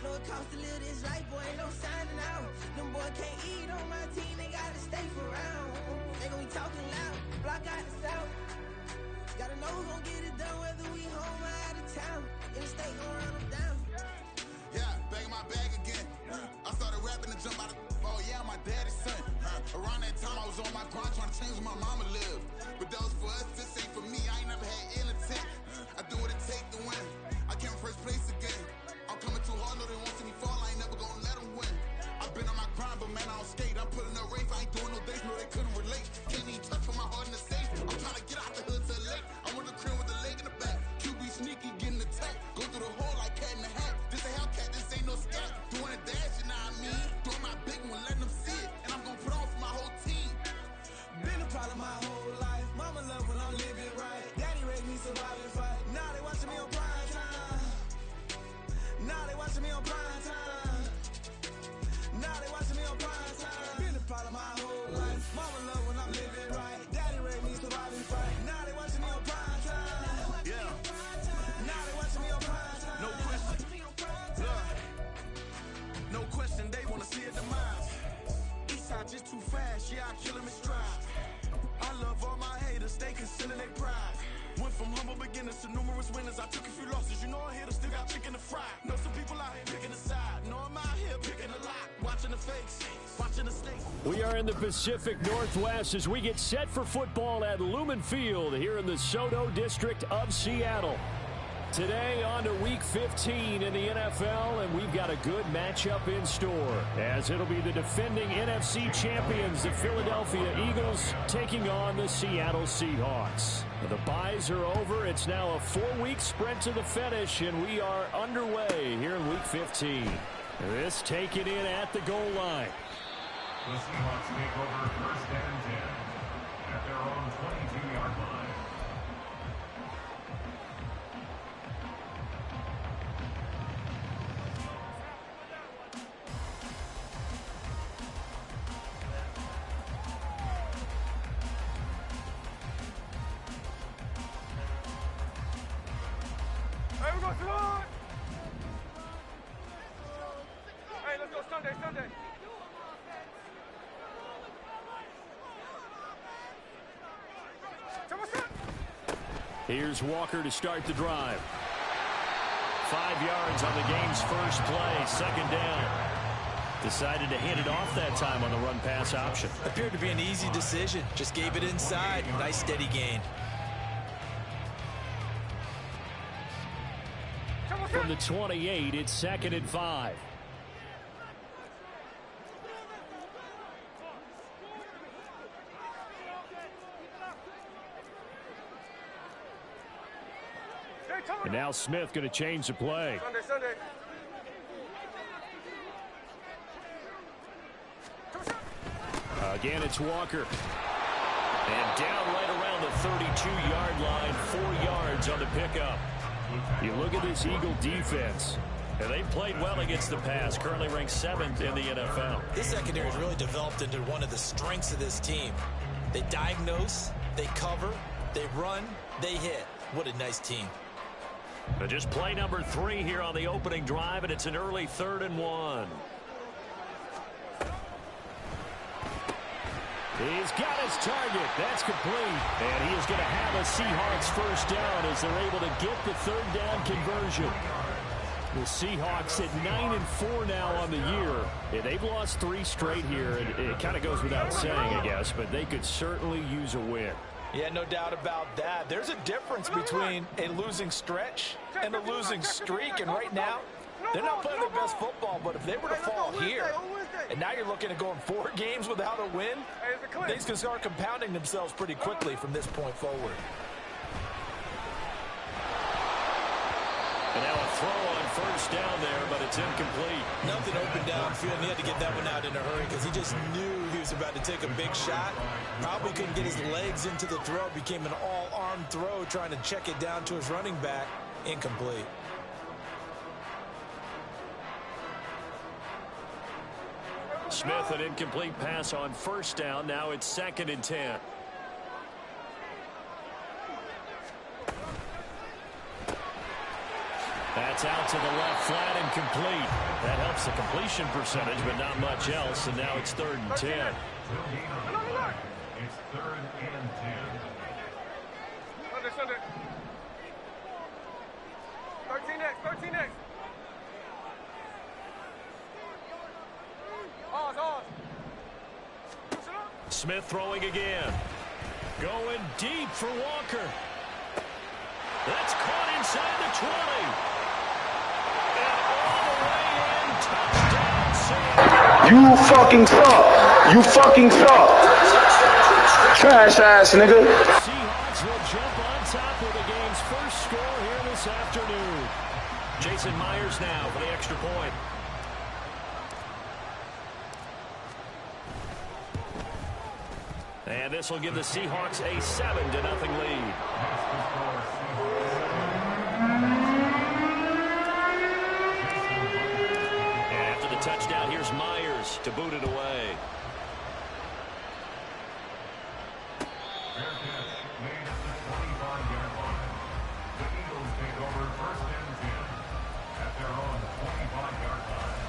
Know it costs to live this life, boy, ain't no signing out. Them boy can't eat on my team, they gotta stay for round. They gon' be talking loud, block out the south. Gotta know who gon' get it done, whether we home or out of town. Interstate gon' run them down. Yeah, bag my bag again. I started rapping and jump out of. Oh yeah, my daddy's son. Around that time I was on my grind trying to change where my mama lived. But that was for us, this ain't for me. I ain't never had ill intent. I do what it take to win. I came first place again. I'm coming too hard, no they won't see me fall. I ain't never gonna let them win. I've been on my grind, but man I don't skate. I'm putting up race, I ain't doing no days, no they couldn't relate. Can't even touch for my heart in the safe. I'm trying to get out the hood to the lake. I'm with the crib with the leg in the back. QB sneaky, getting attacked. Go through the hole like cat in the hat. This a Hellcat, this ain't no scat. Doing a dash, you know what I mean? Doing my big one, letting them see it. And I'm gonna put on for my whole team. Been a problem my whole life. Mama love when I'm living right. Daddy raised me survive and fight. Now they watching me on prime time. Now they watching me on prime time. Now they watching me on prime time. Been a problem my whole life. Mama love when I'm living right. Daddy raised me survive and fight. Now they watching me on prime time. Yeah. Now they watching me on prime time. No question. Look. No question, they wanna see a demise. Eastside just too fast, yeah, I kill him in stride. I love all my haters, they consider they pride. Went from humble beginners to numerous winners. I took a few losses, you know I hit them, still got chicken to fry. Know some people out here picking a side. Know I'm out here picking a lot. Watching the fakes, watching the snakes. We are in the Pacific Northwest as we get set for football at Lumen Field here in the Soto District of Seattle. Today on to Week 15 in the NFL, and we've got a good matchup in store, as it'll be the defending NFC champions, the Philadelphia Eagles, taking on the Seattle Seahawks. The byes are over. It's now a 4-week sprint to the finish, and we are underway here in Week 15. This taken in at the goal line. The Seahawks take over 1st and 10 at their own 22-yard line. Here's Walker to start the drive. 5 yards on the game's first play, second down. Decided to hand it off that time on the run-pass option. Appeared to be an easy decision. Just gave it inside. Nice steady gain. From the 28, it's 2nd and 5. And now Smith going to change the play. Sunday. Again, it's Walker. And down right around the 32-yard line, 4 yards on the pickup. You look at this Eagle defense. And they played well against the pass, currently ranked 7th in the NFL. This secondary has really developed into one of the strengths of this team. They diagnose, they cover, they run, they hit. What a nice team. Just play number 3 here on the opening drive, and it's an early 3rd and 1. He's got his target. That's complete. And he is going to have a Seahawks first down as they're able to get the 3rd down conversion. The Seahawks at 9-4 now on the year. Yeah, they've lost 3 straight here. It kind of goes without saying, I guess, but they could certainly use a win. Yeah, no doubt about that. There's a difference between a losing stretch and a losing streak. And right now, they're not playing their best football. But if they were to fall here, and now you're looking at going 4 games without a win, things can start compounding themselves pretty quickly from this point forward. And now a throw on first down there, but it's incomplete. Nothing open downfield, and he had to get that one out in a hurry because he just knew he was about to take a big shot. Probably couldn't get his legs into the throw. Became an all-arm throw, trying to check it down to his running back. Incomplete. Smith, an incomplete pass on first down. Now it's 2nd and 10. That's out to the left, flat and complete. That helps the completion percentage, but not much else. And now it's 3rd and 10. It's 3rd and 10. Sunday. 13X. Smith throwing again. Going deep for Walker. That's caught inside the 20. And all the way in, touchdown. You fucking suck. You fucking suck. Trash ass nigga. Seahawks will jump on top with the game's first score here this afternoon. Jason Myers now for the extra point. And this will give the Seahawks a 7-0 lead. After the touchdown, here's Myers to boot it away. The Eagles take over 1st and 10 at their own 25-yard line.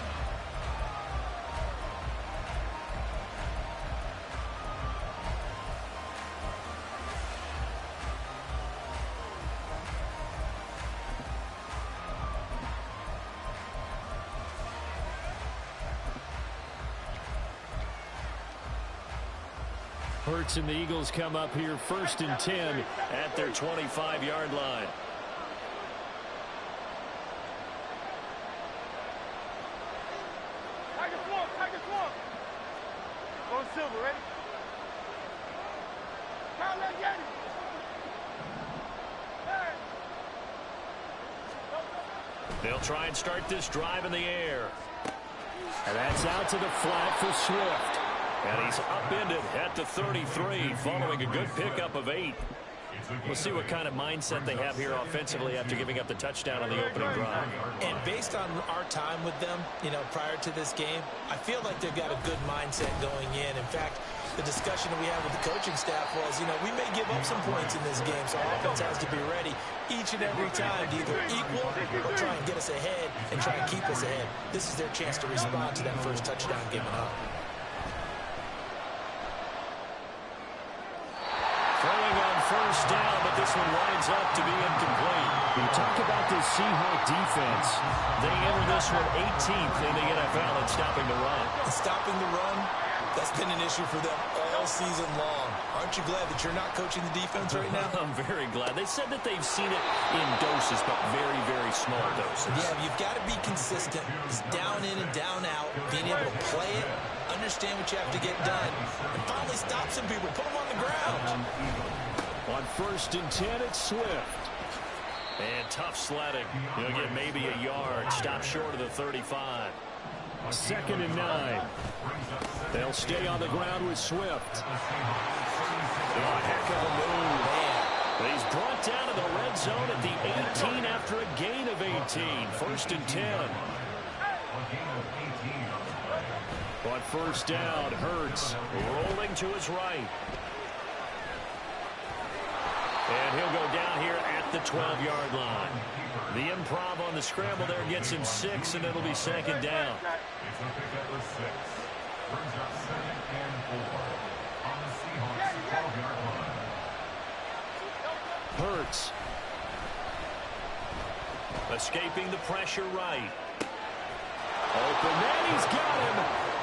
Hurts and the Eagles come up here 1st and 10 at their 25-yard line. Tiger swamp. Going silver, ready? Kyle, let get it. They'll try and start this drive in the air. And that's out to the flat for Swift. And he's upended at the 33, following a good pickup of 8. We'll see what kind of mindset they have here offensively after giving up the touchdown on the opening drive. And based on our time with them, prior to this game, I feel like they've got a good mindset going in. In fact, the discussion that we had with the coaching staff was, we may give up some points in this game, so our offense has to be ready each and every time to either equal or try and get us ahead and try and keep us ahead. This is their chance to respond to that first touchdown given up. first down, but this one winds up to be incomplete. You talk about this Seahawk defense. They enter this one 18th in the NFL in stopping the run. Stopping the run, that's been an issue for them all season long. Aren't you glad that you're not coaching the defense right now? I'm very glad. They said that they've seen it in doses, but very, very small doses. Yeah, you've got to be consistent. It's down in and down out, being able to play it, understand what you have to get done, and finally stop some people, put them on the ground. On 1st and 10, it's Swift. And tough sledding. He'll get maybe a yard. Stop short of the 35. 2nd and 9. They'll stay on the ground with Swift. Oh, heck of a move. But he's brought down to the red zone at the 18 after a gain of 18. 1st and 10. On 1st down, Hurts rolling to his right. And he'll go down here at the 12-yard line. The improv on the scramble there gets him 6, and it'll be 2nd down. Hurts. Escaping the pressure right. Open man, he's got him.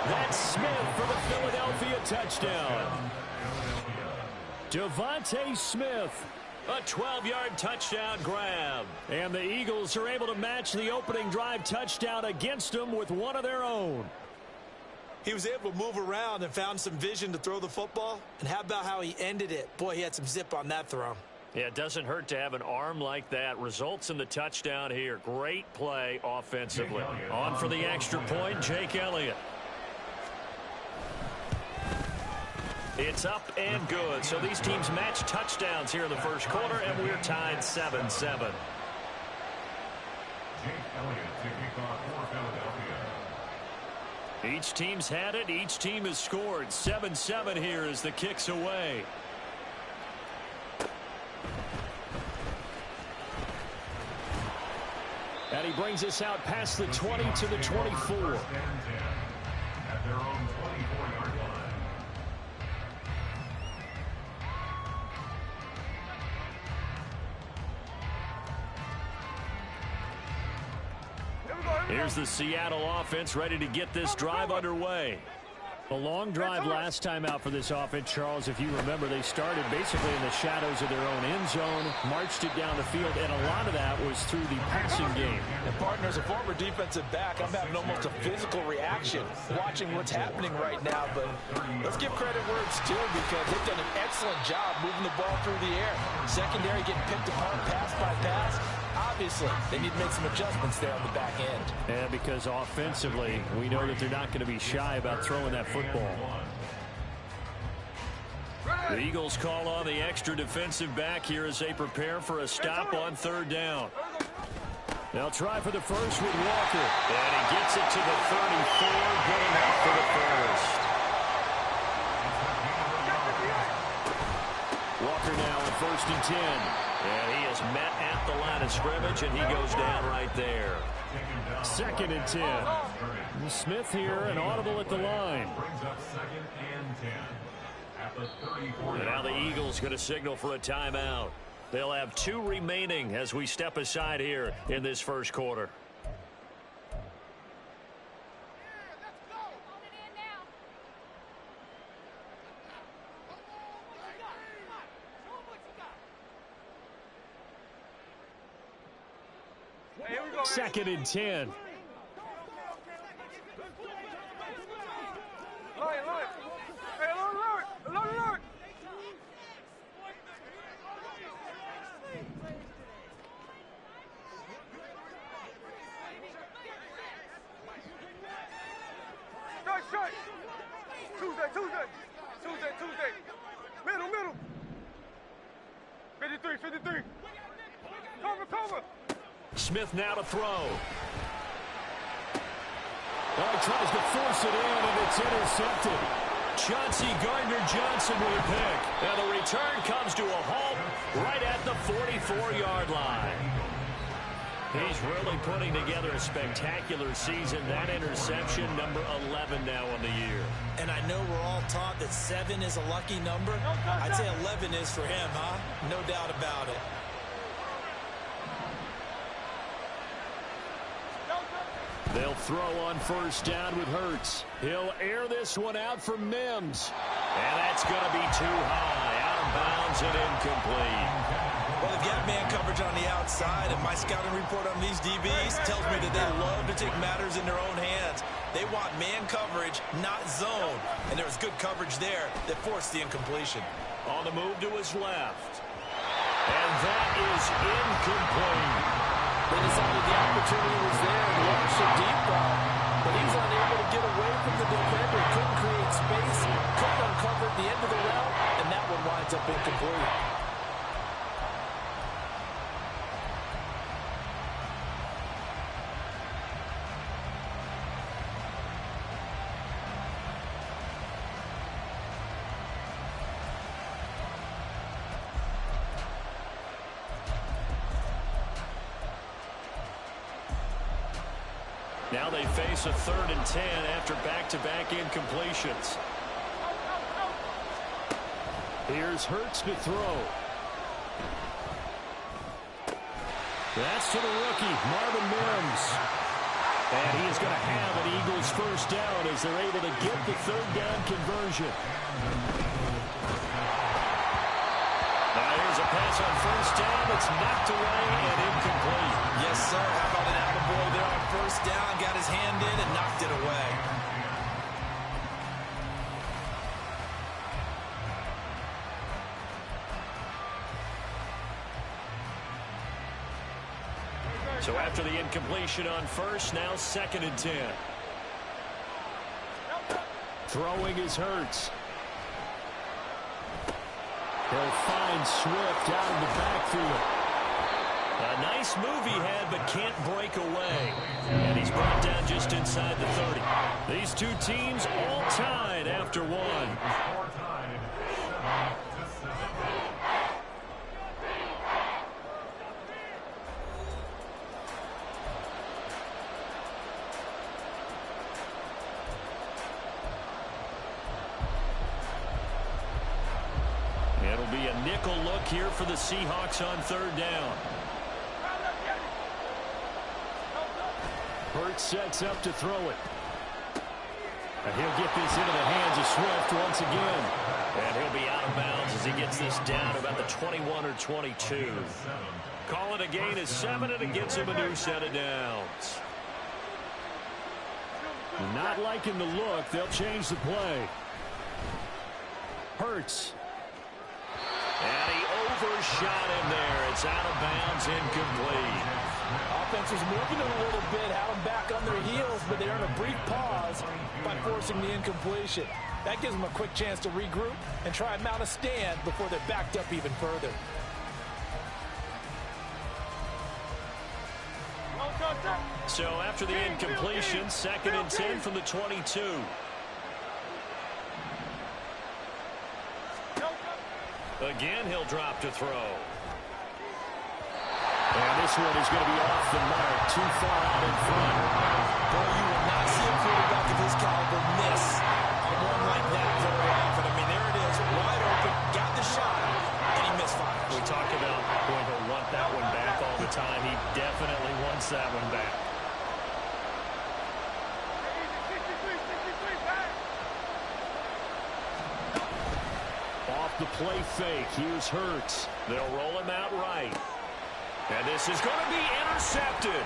That's Smith for the Philadelphia touchdown. Devontae Smith. A 12-yard touchdown grab. And the Eagles are able to match the opening drive touchdown against them with one of their own. He was able to move around and found some vision to throw the football. And how about how he ended it? Boy, he had some zip on that throw. Yeah, it doesn't hurt to have an arm like that. Results in the touchdown here. Great play offensively. On for the extra point, Jake Elliott. It's up and good. So these teams match touchdowns here in the first quarter, and we're tied 7-7. Jake Elliott to kick off for Philadelphia. Each team's had it. Each team has scored. 7-7 here as the kick's away. And he brings us out past the 20 to the 24. At their own 24-yard line. Here's the Seattle offense ready to get this drive underway. A long drive last time out for this offense, Charles. If you remember, they started basically in the shadows of their own end zone, marched it down the field, and a lot of that was through the passing game. And, partner, as a former defensive back, I'm having almost a physical reaction watching what's happening right now. But let's give credit where it's due because they've done an excellent job moving the ball through the air. Secondary getting picked apart pass by pass. Obviously, they need to make some adjustments there on the back end. And because offensively, we know that they're not going to be shy about throwing that football. The Eagles call on the extra defensive back here as they prepare for a stop on 3rd down. They'll try for the first with Walker. And he gets it to the 34, good enough for the first. Walker now on 1st and 10. And he is met at the line of scrimmage, and he goes down right there. 2nd and 10. Smith here, an audible at the line. Brings up 2nd and 10 at the 34. And now the Eagles going to signal for a timeout. They'll have 2 remaining as we step aside here in this first quarter. Second and 10. Tuesday. Middle. 53. Cover. Smith now to throw. Well, he tries to force it in, and it's intercepted. Chauncey Gardner-Johnson with a pick. And the return comes to a halt right at the 44-yard line. He's really putting together a spectacular season. That interception, number 11 now on the year. And I know we're all taught that 7 is a lucky number. I'd say 11 is for him, huh? No doubt about it. They'll throw on first down with Hurts. He'll air this one out for Mims. And that's going to be too high. Out of bounds and incomplete. Well, they've got man coverage on the outside, and my scouting report on these DBs tells me that they love to take matters in their own hands. They want man coverage, not zone. And there was good coverage there that forced the incompletion. On the move to his left. And that is incomplete. They decided the opportunity was there to launch a deep ball, but he's unable to get away from the defender. Couldn't create space, couldn't uncover the end of the route, and that one winds up incomplete. Now they face a 3rd and 10 after back-to-back incompletions. Here's Hurts to throw. That's to the rookie, Marvin Mims. And he is going to have an Eagles first down as they're able to get the 3rd down conversion. Now here's a pass on first down. It's knocked away and incomplete. Yes, sir. How about an attaboy there on first down? Got his hand in and knocked it away. So after the incompletion on first, now 2nd and 10. Throwing is Hurts. He'll find Swift out of the backfield. A nice move he had, but can't break away. And he's brought down just inside the 30. These two teams all tied after one. It'll be a nickel look here for the Seahawks on 3rd down. Hurts sets up to throw it. And he'll get this into the hands of Swift once again. And he'll be out of bounds as he gets this down about the 21 or 22. Call it a gain of 7, and it gets him a new set of downs. Not liking the look. They'll change the play. Hurts. And he overshot him there. It's out of bounds, incomplete. Offense was moving a little bit, had them back on their heels, but they earned a brief pause by forcing the incompletion. That gives them a quick chance to regroup and try and mount a stand before they're backed up even further. So after the incompletion, 2nd and 10 from the 22. Again, he'll drop to throw. And this one is going to be off the mark, too far out in front. Boy, you will not see a quarterback of his caliber miss a one like that very often. I mean, there it is, wide open, got the shot, and he misfires. We talk about going to want that one back all the time. He definitely wants that one back. Off the play fake, here's Hurts. They'll roll him out right. And this is going to be intercepted.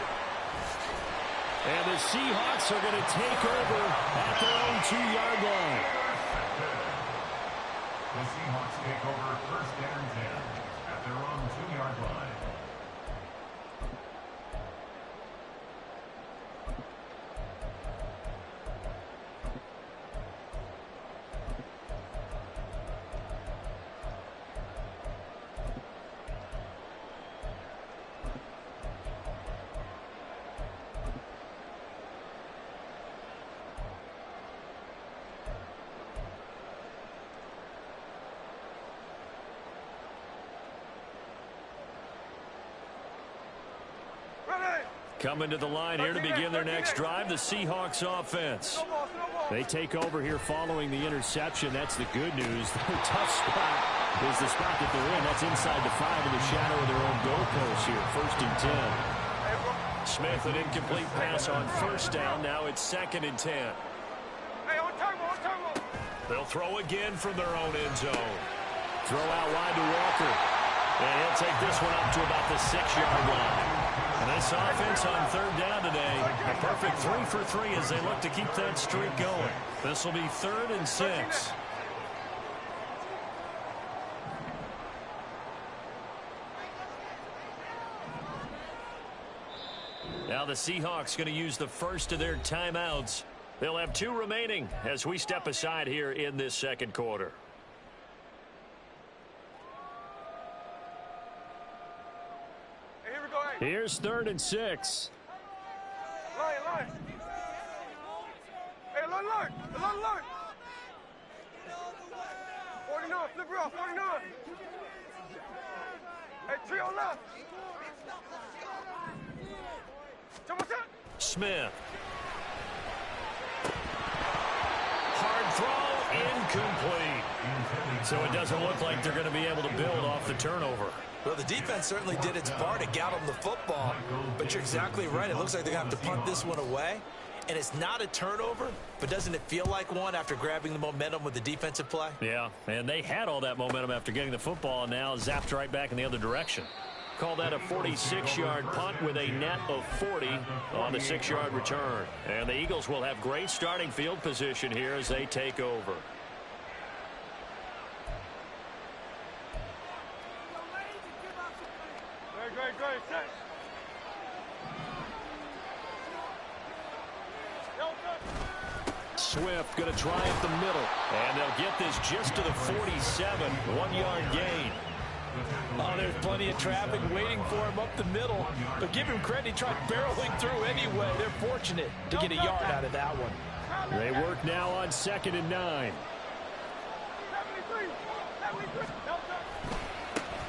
And the Seahawks are going to take over at their own 2-yard line. The Seahawks take over 1st and 10 at their own 2-yard line. Coming to the line here to begin their next drive, the Seahawks offense. They take over here following the interception. That's the good news. Their tough spot is the spot that they're in. That's inside the 5 in the shadow of their own goalpost here. 1st and 10. Smith, an incomplete pass on 1st down. Now it's 2nd and 10. They'll throw again from their own end zone. Throw out wide to Walker. And he'll take this one up to about the 6-yard line. And this offense on 3rd down today, a perfect 3 for 3 as they look to keep that streak going. This will be 3rd and 6. Now the Seahawks going to use the first of their timeouts. They'll have 2 remaining as we step aside here in this 2nd quarter. Here's 3rd and 6. Line. Hey, line. 49, flip her off, 49. Hey, 3 on left. Smith. Hard throw, incomplete. So it doesn't look like they're going to be able to build off the turnover. Well, the defense certainly did its part to get them the football, but you're exactly right. It looks like they're going to have to punt this one away, and it's not a turnover, but doesn't it feel like one after grabbing the momentum with the defensive play? Yeah, and they had all that momentum after getting the football, and now zapped right back in the other direction. Call that a 46-yard punt with a net of 40 on the 6-yard return. And the Eagles will have great starting field position here as they take over. Great. Swift going to try up the middle. And they'll get this just to the 47. 1-yard gain. Oh, there's plenty of traffic waiting for him up the middle. But give him credit, he tried barreling through anyway. They're fortunate to get a yard out of that one. They work now on 2nd and 9.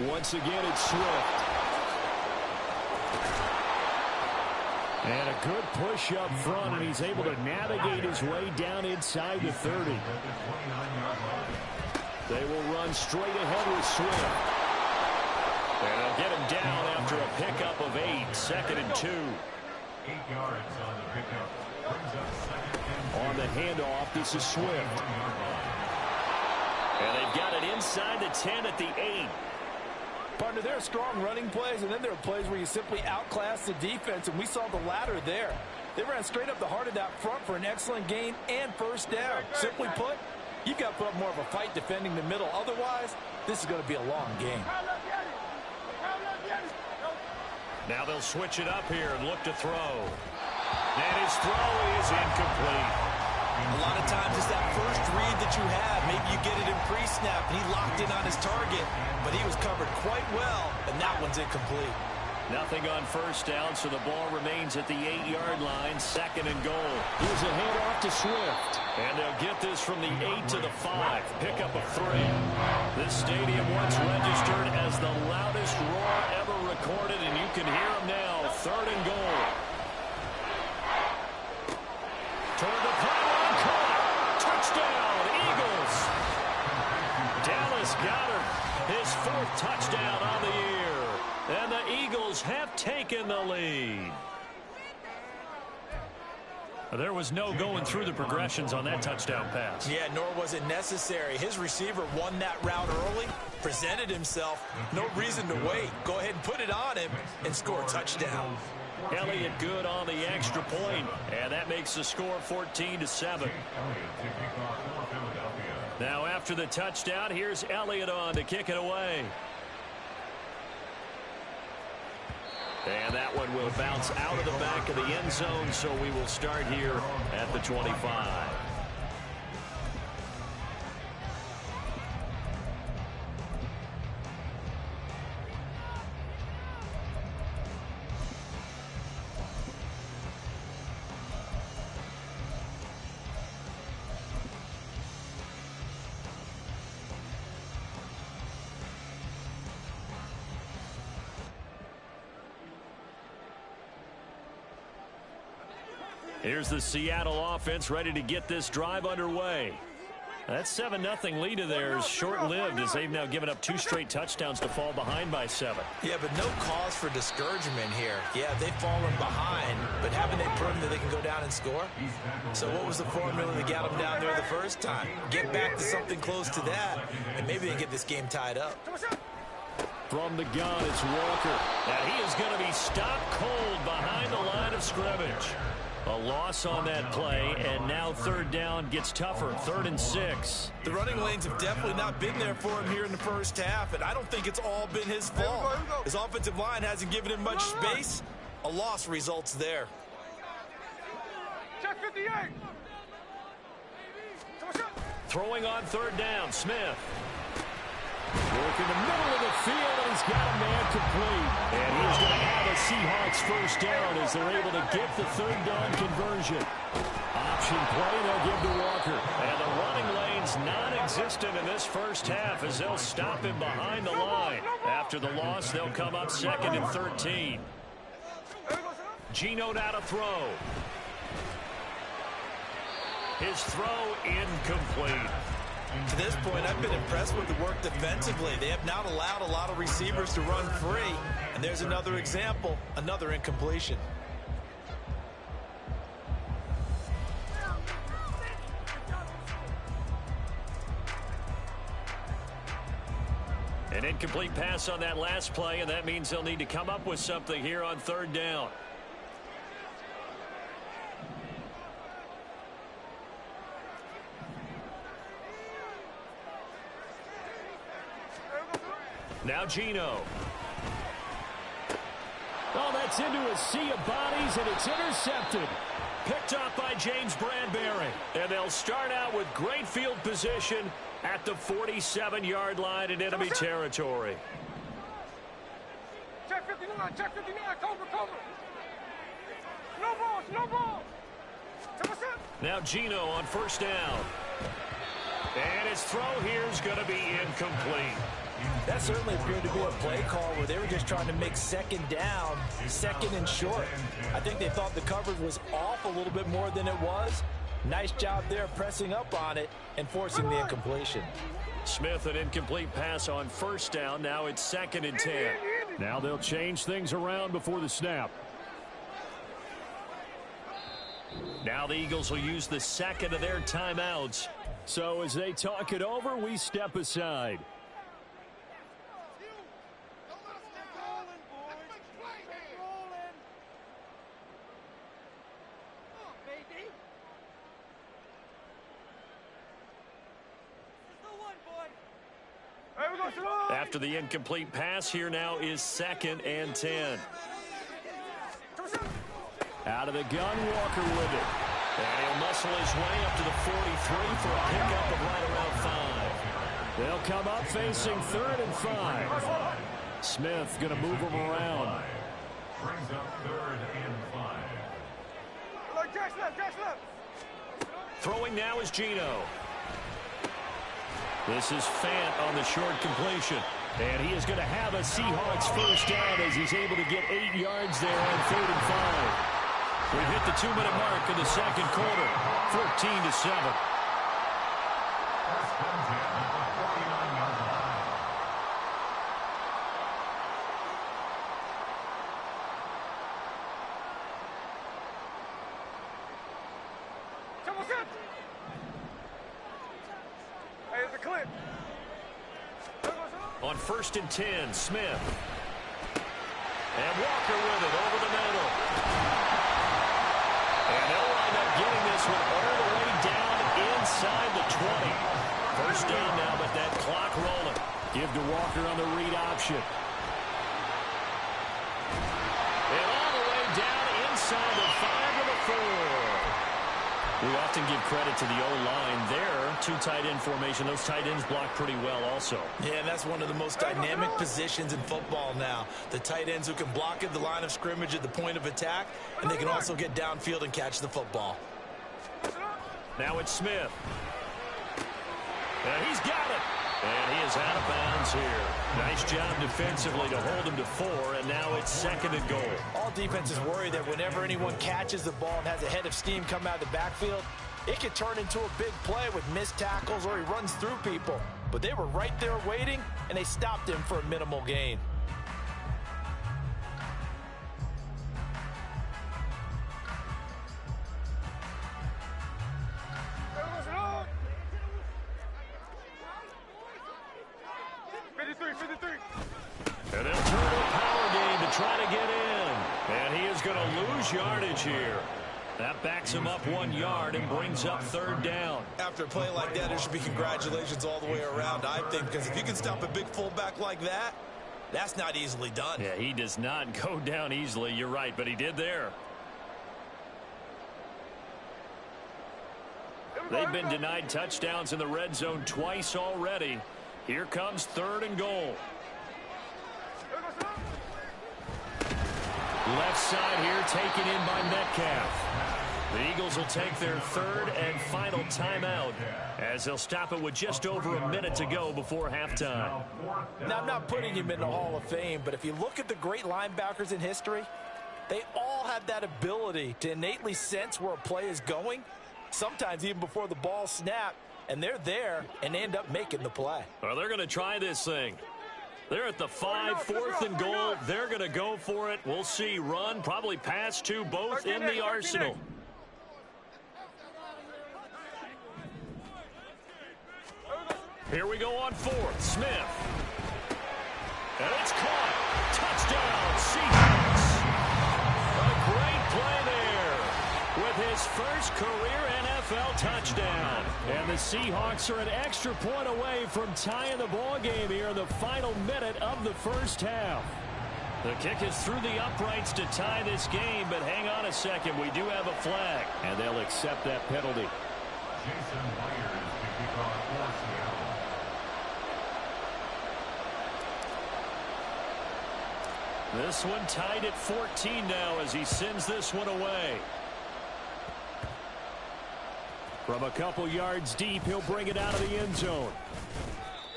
Once again, it's Swift. And a good push up front, and he's able to navigate his way down inside the 30. They will run straight ahead with Swift. And they'll get him down after a pickup of 8, 2nd and 2. 8 yards on the pickup. Brings up 2nd and 10. On the handoff, this is Swift. And they've got it inside the 10 at the 8. Partner, there are strong running plays, and then there are plays where you simply outclass the defense, and we saw the latter there. They ran straight up the heart of that front for an excellent gain and 1st down. Simply put, you've got to put up more of a fight defending the middle. Otherwise, this is going to be a long game. Now they'll switch it up here and look to throw. And his throw is incomplete. A lot of times it's that first read that you have. Maybe you get it in pre-snap, and he locked in on his target, but he was covered quite well, and that one's incomplete. Nothing on 1st down, so the ball remains at the 8-yard line, 2nd and goal. Here's a handoff to Swift. And they'll get this from the 8 to the 5. Pickup of 3. This stadium once registered as the loudest roar ever recorded, and you can hear them now. 3rd and goal. Toward the pylon, caught. Touchdown, Eagles. Dallas Goedert, his 4th touchdown on the year. And the Eagles have taken the lead. There was no going through the progressions on that touchdown pass. Yeah, nor was it necessary. His receiver won that route early, presented himself. No reason to wait. Go ahead and put it on him and score a touchdown. Elliott good on the extra point, and that makes the score 14-7. Now after the touchdown, here's Elliott on to kick it away. And that one will bounce out of the back of the end zone, so we will start here at the 25. Here's the Seattle offense ready to get this drive underway. That 7-0 lead of theirs short-lived as they've now given up 2 straight touchdowns to fall behind by 7. Yeah, but no cause for discouragement here. Yeah, they've fallen behind, but haven't they proven that they can go down and score? So what was the formula that got them down there the first time? Get back to something close to that, and maybe they get this game tied up. From the gun, it's Walker. Now he is going to be stopped cold behind the line of scrimmage. A loss on that play, and now 3rd down gets tougher, 3rd and 6. The running lanes have definitely not been there for him here in the first half, and I don't think it's all been his fault. His offensive line hasn't given him much space. A loss results there. Check 58. Throwing on 3rd down, Smith. Work in the middle of the field, and he's got a man complete. And he's going to have a Seahawks first down as they're able to get the 3rd down conversion. Option play, they'll give to Walker. And the running lane's non-existent in this first half as they'll stop him behind the line. After the loss, they'll come up 2nd and 13. Geno now to throw. His throw incomplete. To this point, I've been impressed with the work defensively. They have not allowed a lot of receivers to run free. And there's another example, another incompletion. An incomplete pass on that last play, and that means they'll need to come up with something here on 3rd down. Now Geno. Oh, that's into a sea of bodies, and it's intercepted. Picked up by James Bradbury. And they'll start out with great field position at the 47-yard line in enemy territory. Check 59, check 59, cover. No ball. Now Geno on 1st down. And his throw here is going to be incomplete. That certainly appeared to be a play call where they were just trying to make 2nd down, 2nd and short. I think they thought the coverage was off a little bit more than it was. Nice job there pressing up on it and forcing the incompletion. Smith, an incomplete pass on 1st down. Now it's 2nd and 10. Now they'll change things around before the snap. Now the Eagles will use the 2nd of their timeouts. So as they talk it over, we step aside. After the incomplete pass, here now is 2nd and 10. Out of the gun, Walker with it. And he'll muscle his way up to the 43 for a pickup of right around 5. They'll come up facing 3rd and 5. Smith going to move them around. Brings up 3rd and 5. Catch left. Throwing now is Geno. This is Fant on the short completion. And he is going to have a Seahawks first down as he's able to get 8 yards there on 3rd and 5. We've hit the 2-minute mark in the 2nd quarter. 14-7. On 1st and 10, Smith. And Walker with it over the middle. And they'll wind up getting this one all the way down inside the 20. First down now, but that clock rolling. Give to Walker on the read option. And all the way down inside the 5 to the 4. We often give credit to the O-line there. 2 tight end formation. Those tight ends block pretty well also. Yeah, and that's one of the most dynamic positions in football now. The tight ends who can block at the line of scrimmage at the point of attack, and they can also get downfield and catch the football. Now it's Smith. And he's got it. And he is out of bounds here. Nice job defensively to hold him to 4, and now it's 2nd and goal. All defenses worry that whenever anyone catches the ball and has a head of steam come out of the backfield, it could turn into a big play with missed tackles or he runs through people. But they were right there waiting, and they stopped him for a minimal gain. And they'll turn to a power game to try to get in. And he is going to lose yardage here. That backs him up 1 yard and brings up 3rd down. After a play like that, there should be congratulations all the way around, I think, because if you can stop a big fullback like that, that's not easily done. Yeah, he does not go down easily. You're right, but he did there. They've been denied touchdowns in the red zone twice already. Here comes 3rd and goal. Left side here taken in by Metcalf. The Eagles will take their 3rd and final timeout as they'll stop it with just over a minute to go before halftime. Now, I'm not putting him in the Hall of Fame, but if you look at the great linebackers in history, they all have that ability to innately sense where a play is going, sometimes even before the ball snapped, and they're there and end up making the play. Well, they're going to try this thing. They're at the 5, 4th and goal. They're going to go for it. We'll see. Run, probably pass to both in the arsenal. Here we go on 4th. Smith. And it's caught. Touchdown, Seahawks. A great play there with his first career NFL touchdown. And the Seahawks are an extra point away from tying the ball game here in the final minute of the first half. The kick is through the uprights to tie this game, but hang on a second. We do have a flag. And they'll accept that penalty. Jason Myers to kick off for Seattle. This one tied at 14 now as he sends this one away. From a couple yards deep, he'll bring it out of the end zone.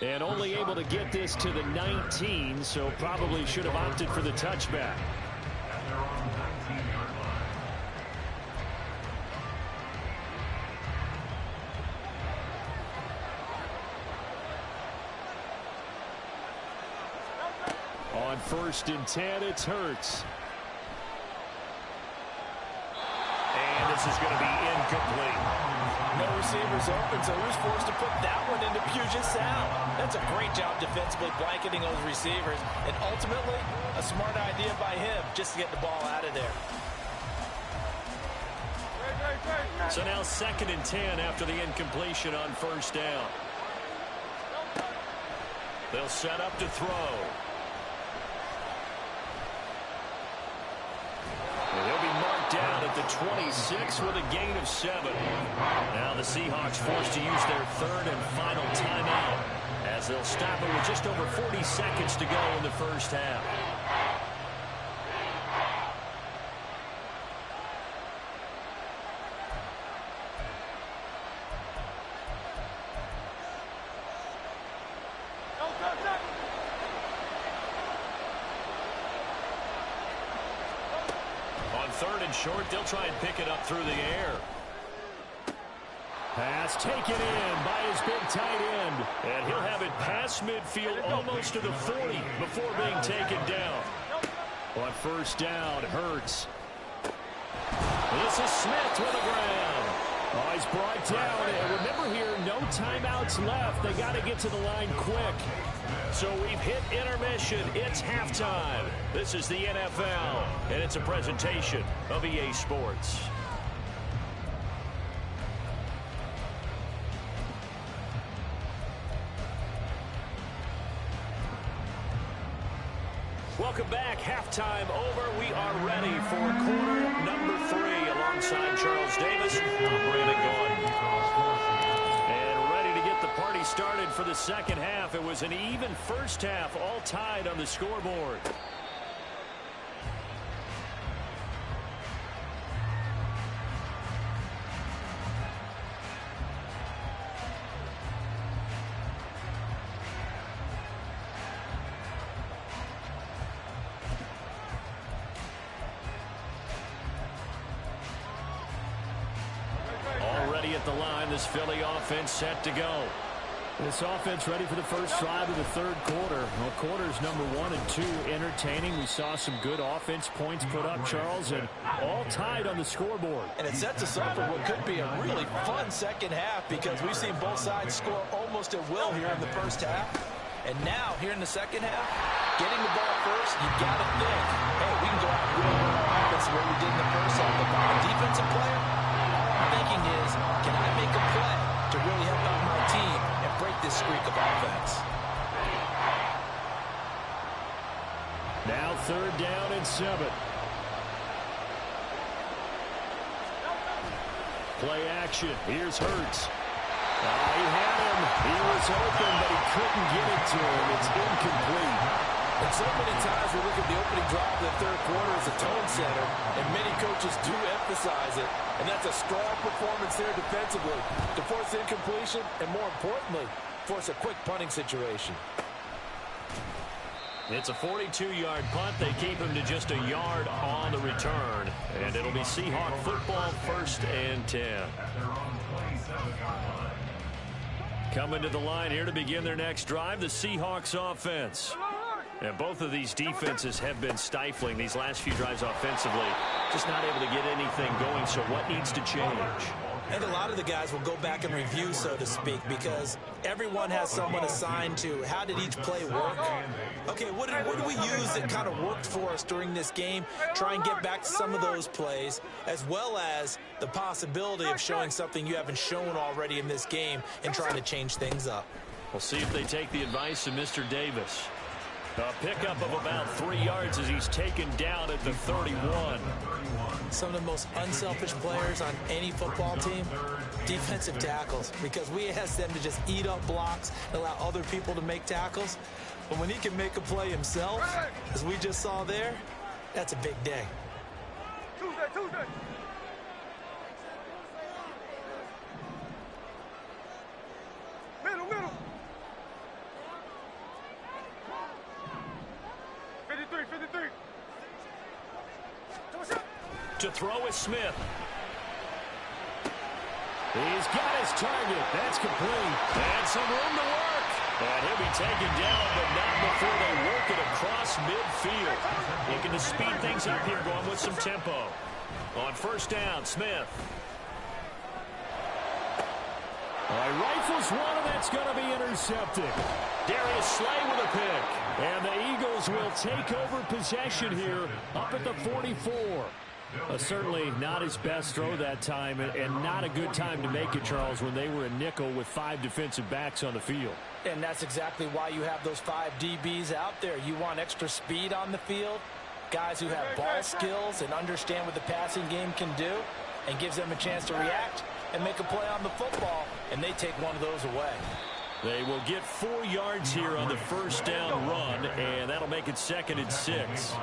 And only able to get this to the 19, so probably should have opted for the touchback. And they're on the 19-yard line. On 1st and 10, it's Hurts. And this is going to be incomplete. No receivers open, so who's forced to put that one into Puget Sound? That's a great job defensively blanketing those receivers, and ultimately a smart idea by him just to get the ball out of there. So now 2nd and 10 after the incompletion on 1st down. They'll set up to throw. They'll be marked down at the 26 with a gain of 7. Now the Seahawks forced to use their 3rd and final timeout as they'll stop it with just over 40 seconds to go in the first half. On 3rd and short, they'll try and pick it up through the air. Pass taken in by his big tight end. And he'll have it past midfield almost to the 40 before being taken down. On 1st down, Hurts. This is Smith with the ground. Oh, he's brought down. And remember here, no timeouts left. They got to get to the line quick. So we've hit intermission. It's halftime. This is the NFL, and it's a presentation of EA Sports. Welcome back. Halftime over. We are ready for quarter number 3 alongside Charles Davis. I'm Brandon Gordon. And ready to get the party started for the second half. It was an even first half, all tied on the scoreboard. the line. This Philly offense set to go. This offense ready for the first drive of the third quarter. Well, quarters number 1 and 2 entertaining. We saw some good offense points put up, Charles, and all tied on the scoreboard. And it sets us up for what could be a really fun second half because we've seen both sides score almost at will here in the first half. And now, here in the second half, getting the ball first, you got to think, hey, we can go out and really run our offense the way we did in the first half. If I'm a defensive player, all I'm thinking is, can I make a play to really help out my team and break this streak of offense? Now 3rd down and 7. Play action. Here's Hurts. He had him. He was open, but he couldn't get it to him. It's incomplete. And so many times we look at the opening drive of the third quarter as a tone setter, and many coaches do emphasize it. And that's a strong performance there defensively to force incompletion and, more importantly, force a quick punting situation. It's a 42-yard punt. They keep him to just a yard on the return. And it'll be Seahawk football, 1st and 10. Coming to the line here to begin their next drive, the Seahawks offense. And both of these defenses have been stifling these last few drives offensively. Just not able to get anything going, so what needs to change? And a lot of the guys will go back and review, so to speak, because everyone has someone assigned to how did each play work. Okay, what did we use that kind of worked for us during this game? Try and get back to some of those plays, as well as the possibility of showing something you haven't shown already in this game and trying to change things up. We'll see if they take the advice of Mr. Davis. A pickup of about 3 yards as he's taken down at the 31. Some of the most unselfish players on any football team, defensive tackles, because we ask them to just eat up blocks and allow other people to make tackles. But when he can make a play himself, as we just saw there, that's a big day. Tuesday. Middle. 53. To throw is Smith. He's got his target. That's complete. And some room to work. And he'll be taken down, but not before they work it across midfield. Looking to speed things up here, going with some tempo. On 1st down, Smith. Rifles one, and that's going to be intercepted. Darius Slay with a pick. And the Eagles will take over possession here up at the 44. Certainly not his best throw that time, and not a good time to make it, Charles, when they were a nickel with 5 defensive backs on the field. And that's exactly why you have those 5 DBs out there. You want extra speed on the field, guys who have ball skills and understand what the passing game can do, and gives them a chance to react and make a play on the football, and they take one of those away. They will get 4 yards here on the 1st down run, and that'll make it 2nd and 6.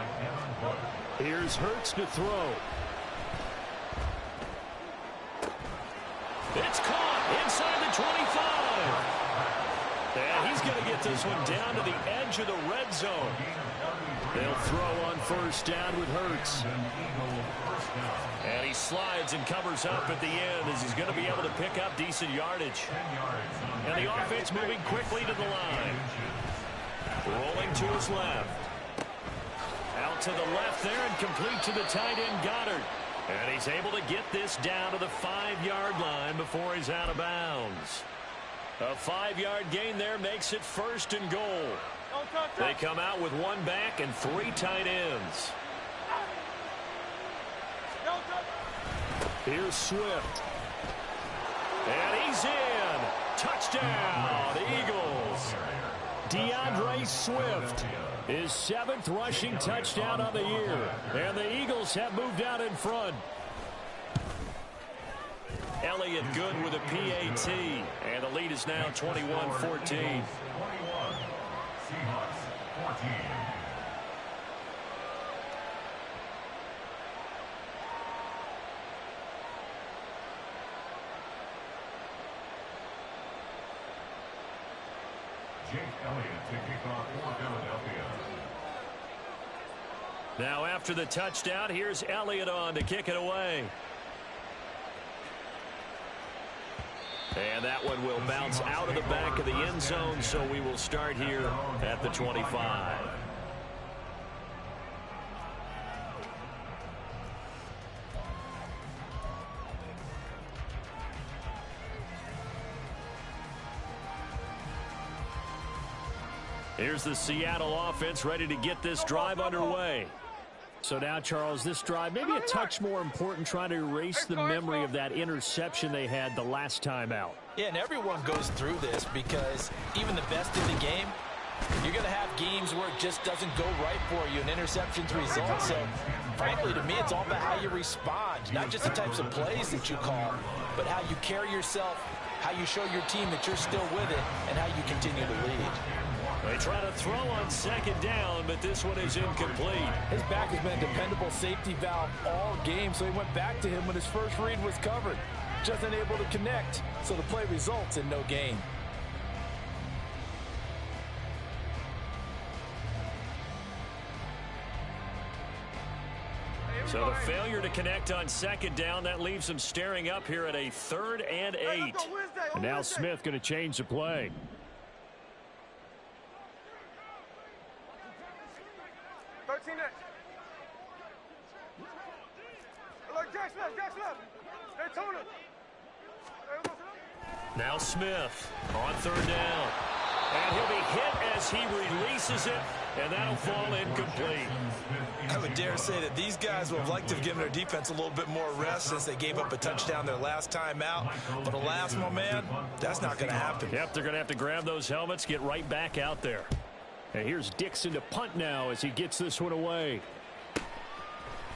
Here's Hurts to throw. It's caught inside the 25. And he's going to get this one down to the edge of the red zone. They'll throw on 1st down with Hurts. And he slides and covers up at the end as he's going to be able to pick up decent yardage. And the offense moving quickly to the line. Rolling to his left. Out to the left there and complete to the tight end Goddard. And he's able to get this down to the 5-yard line before he's out of bounds. A 5-yard gain there makes it 1st and goal. They come out with 1 back and 3 tight ends. Here's Swift. And he's in. Touchdown, Eagles. DeAndre Swift, his 7th rushing touchdown on the year. And the Eagles have moved out in front. Elliott good with a PAT. And the lead is now 21-14. Now after the touchdown, here's Elliott on to kick it away. And that one will bounce out of the back of the end zone, so we will start here at the 25. Here's the Seattle offense ready to get this drive underway. So now, Charles, this drive maybe a touch more important, trying to erase the memory of that interception they had the last time out. Yeah, and everyone goes through this because even the best in the game, you're going to have games where it just doesn't go right for you, and interceptions result. So, frankly, to me, it's all about how you respond, not just the types of plays that you call, but how you carry yourself, how you show your team that you're still with it, and how you continue to lead. They try to throw on second down, but this one is incomplete. His back has been a dependable safety valve all game, so he went back to him when his first read was covered. Just unable to connect, so the play results in no gain. So the failure to connect on second down, that leaves them staring up here at a 3rd and 8. And now Smith going to change the play. Now Smith on 3rd down. And he'll be hit as he releases it, and that'll fall incomplete. I would dare say that these guys would have liked to have given their defense a little bit more rest since they gave up a touchdown their last time out. But alas, my man, that's not going to happen. Yep, they're going to have to grab those helmets, get right back out there. And here's Dixon to punt now as he gets this one away.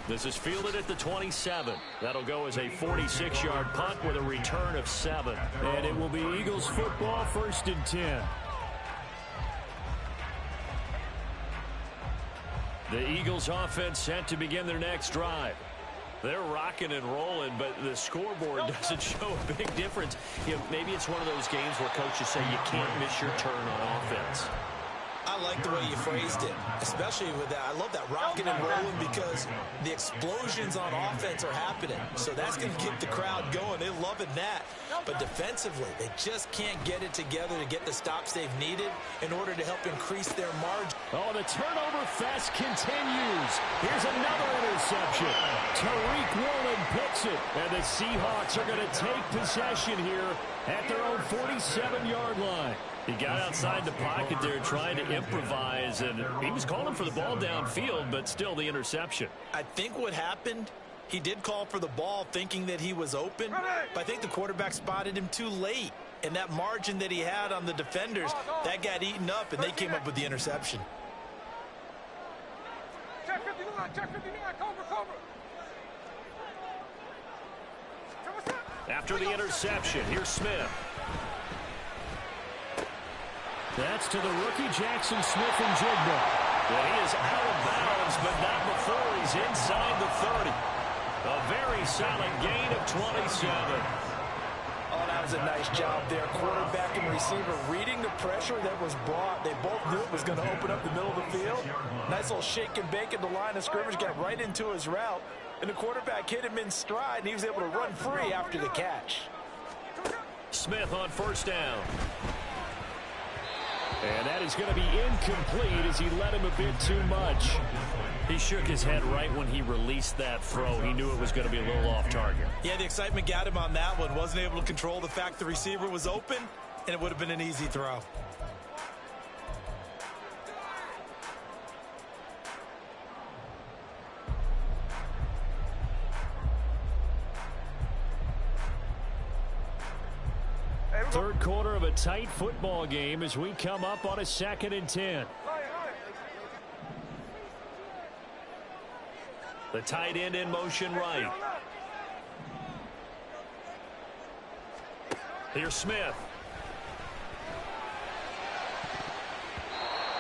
This is fielded at the 27. That'll go as a 46-yard punt with a return of 7. And it will be Eagles football, 1st and 10. The Eagles offense set to begin their next drive. They're rocking and rolling, but the scoreboard doesn't show a big difference. You know, maybe it's one of those games where coaches say you can't miss your turn on offense. I like the way you phrased it, especially with that. I love that rocking and rolling because the explosions on offense are happening. So that's going to keep the crowd going. They're loving that. But defensively, they just can't get it together to get the stops they've needed in order to help increase their margin. Oh, the turnover fest continues. Here's another interception. Tariq Woolen picks it. And the Seahawks are going to take possession here at their own 47-yard line. He got outside the pocket there trying to improvise, and he was calling for the ball downfield, but still the interception. I think what happened, he did call for the ball thinking that he was open, but I think the quarterback spotted him too late. And that margin that he had on the defenders, that got eaten up, and they came up with the interception. Check 59, check 59, cover. After the interception, here's Smith. That's to the rookie, Jackson Smith-Njigba. Well, he is out of bounds, but not before he's inside the 30. A very solid gain of 27. Oh, that was a nice job there. Quarterback and receiver reading the pressure that was brought. They both knew it was going to open up the middle of the field. Nice little shake and bake at the line of scrimmage, got right into his route. And the quarterback hit him in stride, and he was able to run free after the catch. Smith on 1st down. And that is going to be incomplete as he let him a bit too much. He shook his head right when he released that throw. He knew it was going to be a little off target. Yeah, the excitement got him on that one. Wasn't able to control the fact the receiver was open, and it would have been an easy throw. Third quarter of a tight football game as we come up on a 2nd and 10. The tight end in motion right. Here's Smith.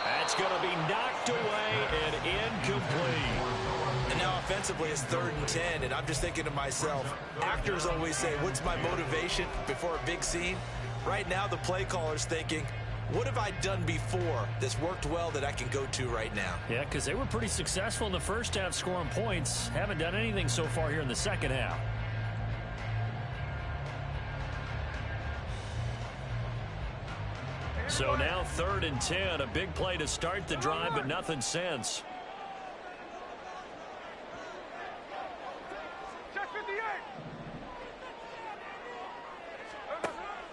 That's going to be knocked away and incomplete. And now offensively it's 3rd and 10, and I'm just thinking to myself, actors always say, what's my motivation before a big scene? Right now the play caller's thinking, what have I done before that's worked well that I can go to right now? Yeah, because they were pretty successful in the first half scoring points. Haven't done anything so far here in the second half. So now 3rd and 10. A big play to start the drive, but nothing since.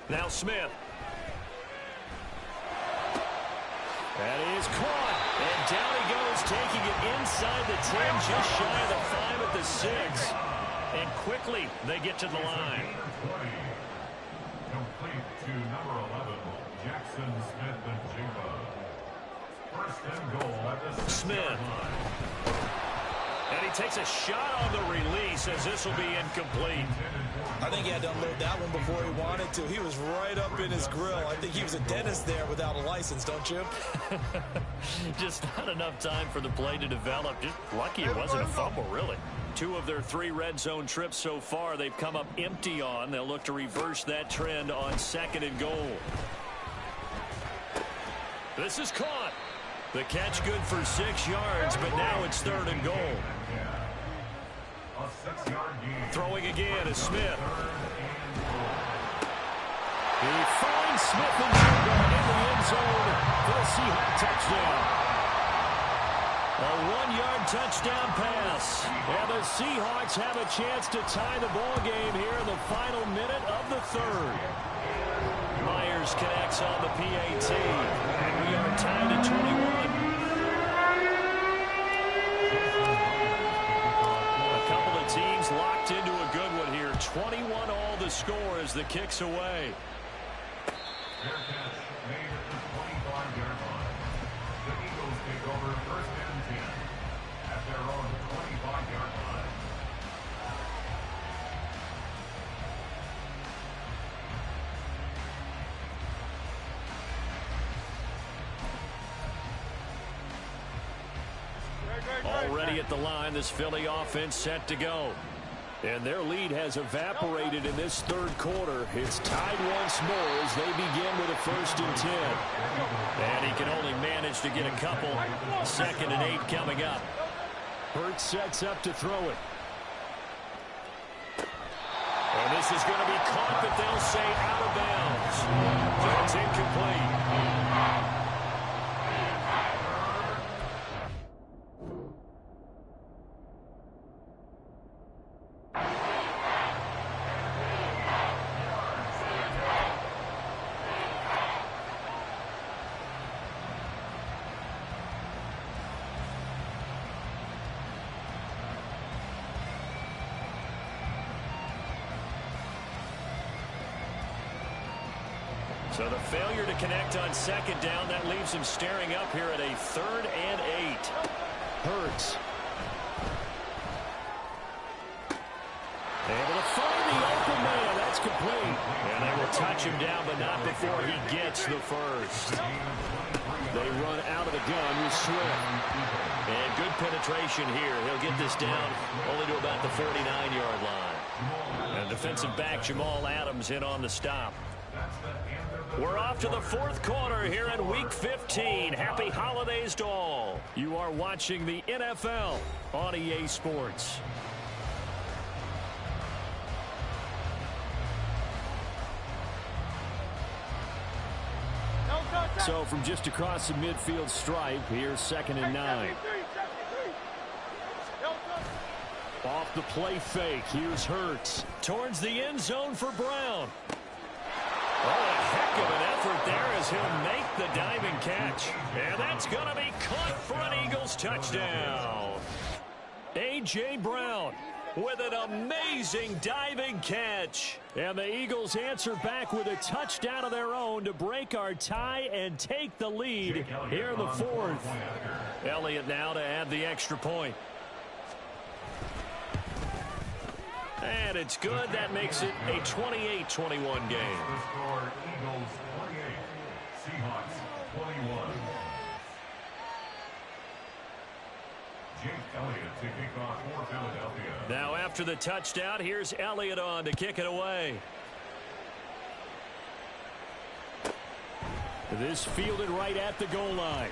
Now Smith. That is caught. And down he goes, taking it inside the 10, just shy of the 5 at the 6. And quickly, they get to the line. Complete to number 11, Jackson Smith-Njigba. First and goal at the Smith. And he takes a shot on the release as this will be incomplete. I think he had to unload that one before he wanted to. He was right up in his grill. I think he was a dentist there without a license, don't you? Just not enough time for the play to develop. Just lucky it wasn't a fumble, really. 2 of their 3 red zone trips so far they've come up empty on. They'll look to reverse that trend on 2nd and goal. This is caught. The catch good for 6 yards, but now it's 3rd and goal. Throwing again is Smith. He finds Smith-Njigba in the end zone for the Seahawks touchdown. A 1-yard touchdown pass. And the Seahawks have a chance to tie the ball game here in the final minute of the 3rd. Myers connects on the PAT. And we are tied at 21. Teams locked into a good one here. 21 all the score as the kick's away. Fair catch made at the 25-yard line. The Eagles take over 1st and 10 at their own 25-yard line. Already at the line, this Philly offense set to go. And their lead has evaporated in this 3rd quarter. It's tied once more as they begin with a 1st and 10. And he can only manage to get a couple. 2nd and 8 coming up. Hurts sets up to throw it. And this is going to be caught, but they'll say out of bounds. So it's incomplete. So the failure to connect on 2nd down, that leaves him staring up here at a 3rd and 8. Hurts. Able to find the open man. That's complete. And they will touch him down, but not before he gets the 1st. They run out of the gun with Swift. And good penetration here. He'll get this down only to about the 49-yard line. And defensive back Jamal Adams in on the stop. We're off to the 4th quarter here in Week 15. Happy holidays to all. You are watching the NFL on EA Sports. So from just across the midfield stripe, here's 2nd and 9. Off the play fake, here's Hurts. Towards the end zone for Brown. Oh, a heck of an effort there as he'll make the diving catch. And that's going to be caught for an Eagles touchdown. A.J. Brown with an amazing diving catch. And the Eagles answer back with a touchdown of their own to break our tie and take the lead here in the 4th. Elliott now to add the extra point. And it's good. That makes it a 28-21 game. Eagles 28, Seahawks 21. Jake Elliott to kick off for Philadelphia. Now after the touchdown, here's Elliott on to kick it away. This fielded right at the goal line.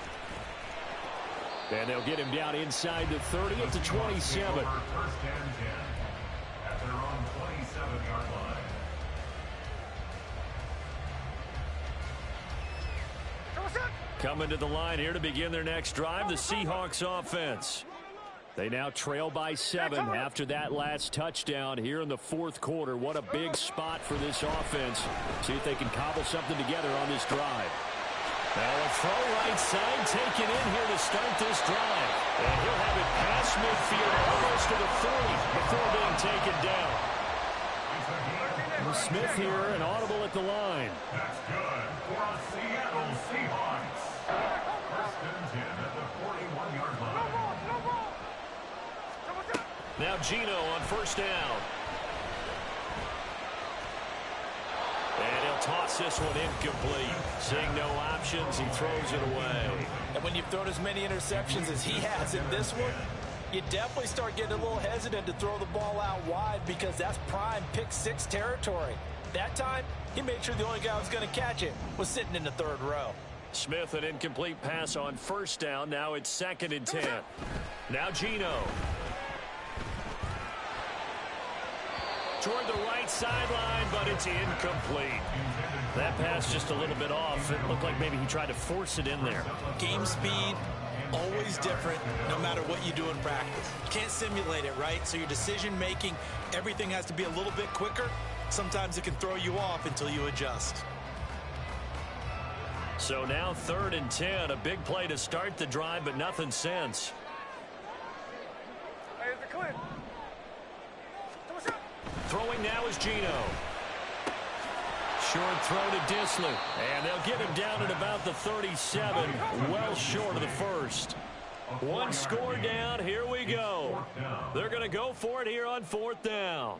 And they'll get him down inside the 30 at the 27. First and 10 at their own 27-yard line. Coming to the line here to begin their next drive, the Seahawks offense. They now trail by 7 after that last touchdown here in the fourth quarter. What a big spot for this offense. See if they can cobble something together on this drive. Now a throw right side taken in here to start this drive. And he'll have it past midfield almost to the 40 before being taken down. Smith here, an audible at the line. That's good for the Seattle Seahawks. First and 10 at the 41-yard line. Now Geno on first down. And he'll toss this one incomplete. Seeing no options, he throws it away. And when you've thrown as many interceptions as he has in this one, you definitely start getting a little hesitant to throw the ball out wide because that's prime pick-6 territory. That time, he made sure the only guy who was going to catch it was sitting in the third row. Smith, an incomplete pass on first down. Now it's 2nd and 10. Now Geno. Toward the right sideline, but it's incomplete. That pass just a little bit off. It looked like maybe he tried to force it in there. Game speed, always different, no matter what you do in practice. You can't simulate it, right? So your decision-making, everything has to be a little bit quicker. Sometimes it can throw you off until you adjust. So now 3rd and 10, a big play to start the drive, but nothing since. Hey, is it clear? Throwing now is Geno. Short throw to Dissler. And they'll get him down at about the 37, well short of the first. One score down, here we go. They're going to go for it here on 4th down.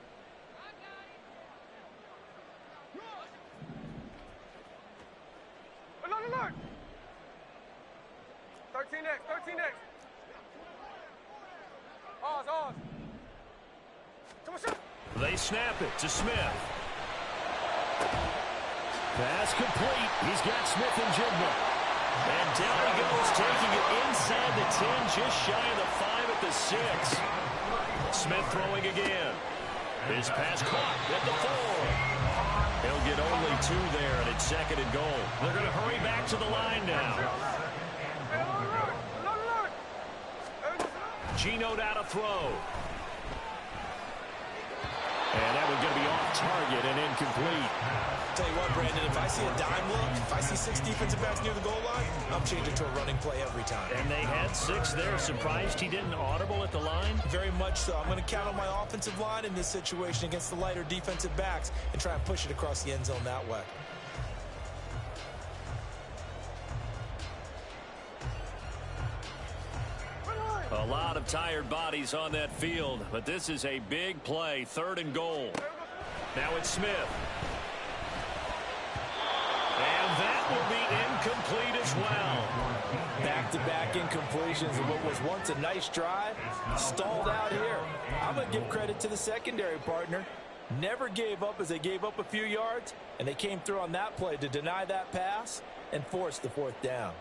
Alert! 13X. Ours. They snap it to Smith. Pass complete. He's got Smith and Jigba. And down he goes, taking it inside the 10, just shy of the 5 at the 6. Smith throwing again. His pass caught at the 4. He'll get only 2 there, and it's 2nd and goal. They're going to hurry back to the line now. Geno out to throw. And that one's going to be off target and incomplete. Tell you what, Brandon, if I see a dime look, if I see 6 defensive backs near the goal line, I'm changing to a running play every time. And they had 6 there. Surprised he didn't audible at the line? Very much so. I'm going to count on my offensive line in this situation against the lighter defensive backs and try and push it across the end zone that way. A lot of tired bodies on that field, but this is a big play. 3rd and goal. Now it's Smith. And that will be incomplete as well. Back-to-back incompletions of what was once a nice drive, stalled out here. I'm going to give credit to the secondary partner. Never gave up as they gave up a few yards, and they came through on that play to deny that pass and force the 4th down.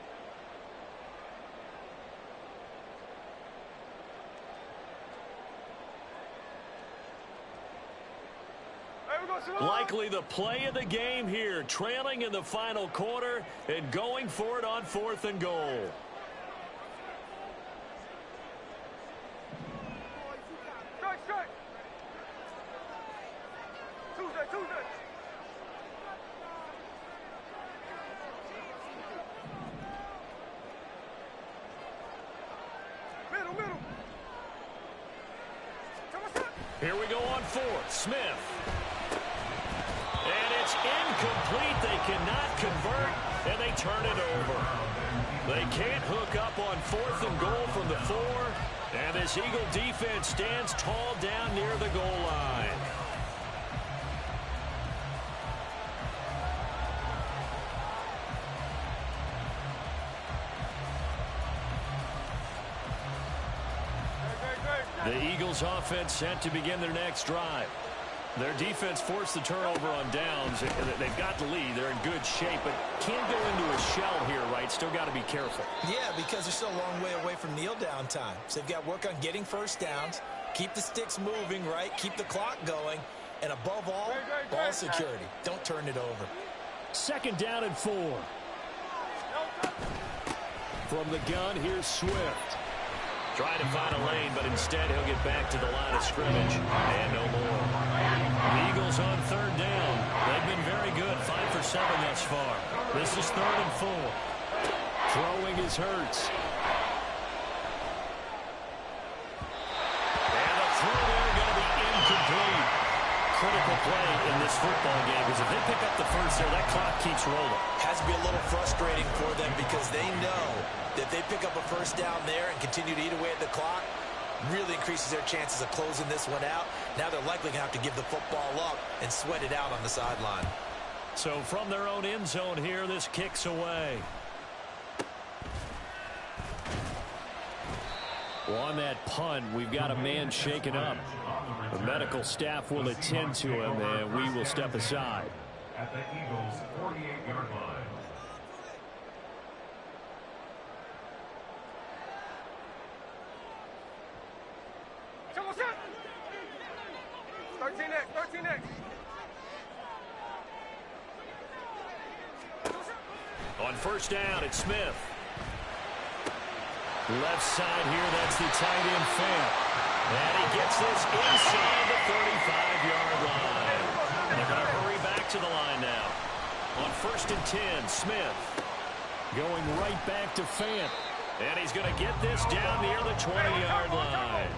Likely the play of the game here, trailing in the final quarter and going for it on 4th and goal. Strike. Tuesday. Middle. Here we go on 4th. Smith. And it's incomplete. They cannot convert, and they turn it over. They can't hook up on 4th and goal from the 4, and this Eagle defense stands tall down near the goal line. The Eagles offense set to begin their next drive. Their defense forced the turnover on downs. They've got the lead. They're in good shape, but can't go into a shell here, right? Still got to be careful. Yeah, because they're still a long way away from kneel down time. So they've got to work on getting first downs, keep the sticks moving, right? Keep the clock going. And above all, ball security. Don't turn it over. 2nd down and 4. From the gun, here's Swift. Trying to find a lane, but instead he'll get back to the line of scrimmage. And no more. The Eagles on third down. They've been very good, 5 for 7 thus far. This is 3rd and 4. Throwing is Hurts. And the throw there going to be incomplete. Critical play in this football game because if they pick up the first there, that clock keeps rolling. Has to be a little frustrating for them because they know that they pick up a first down there and continue to eat away at the clock, really increases their chances of closing this one out. Now they're likely going to have to give the football up and sweat it out on the sideline. So from their own end zone here, this kicks away. Well, on that punt, we've got a man shaken up. The medical staff will attend to him, and we will step aside. At the Eagles' 48-yard line. What's up? 13X. On first down, it's Smith. Left side here, that's the tight end Fant. And he gets this inside the 35-yard line. And they're going to hurry back to the line now. On 1st and 10, Smith. Going right back to Fant. And he's going to get this down near the 20-yard line.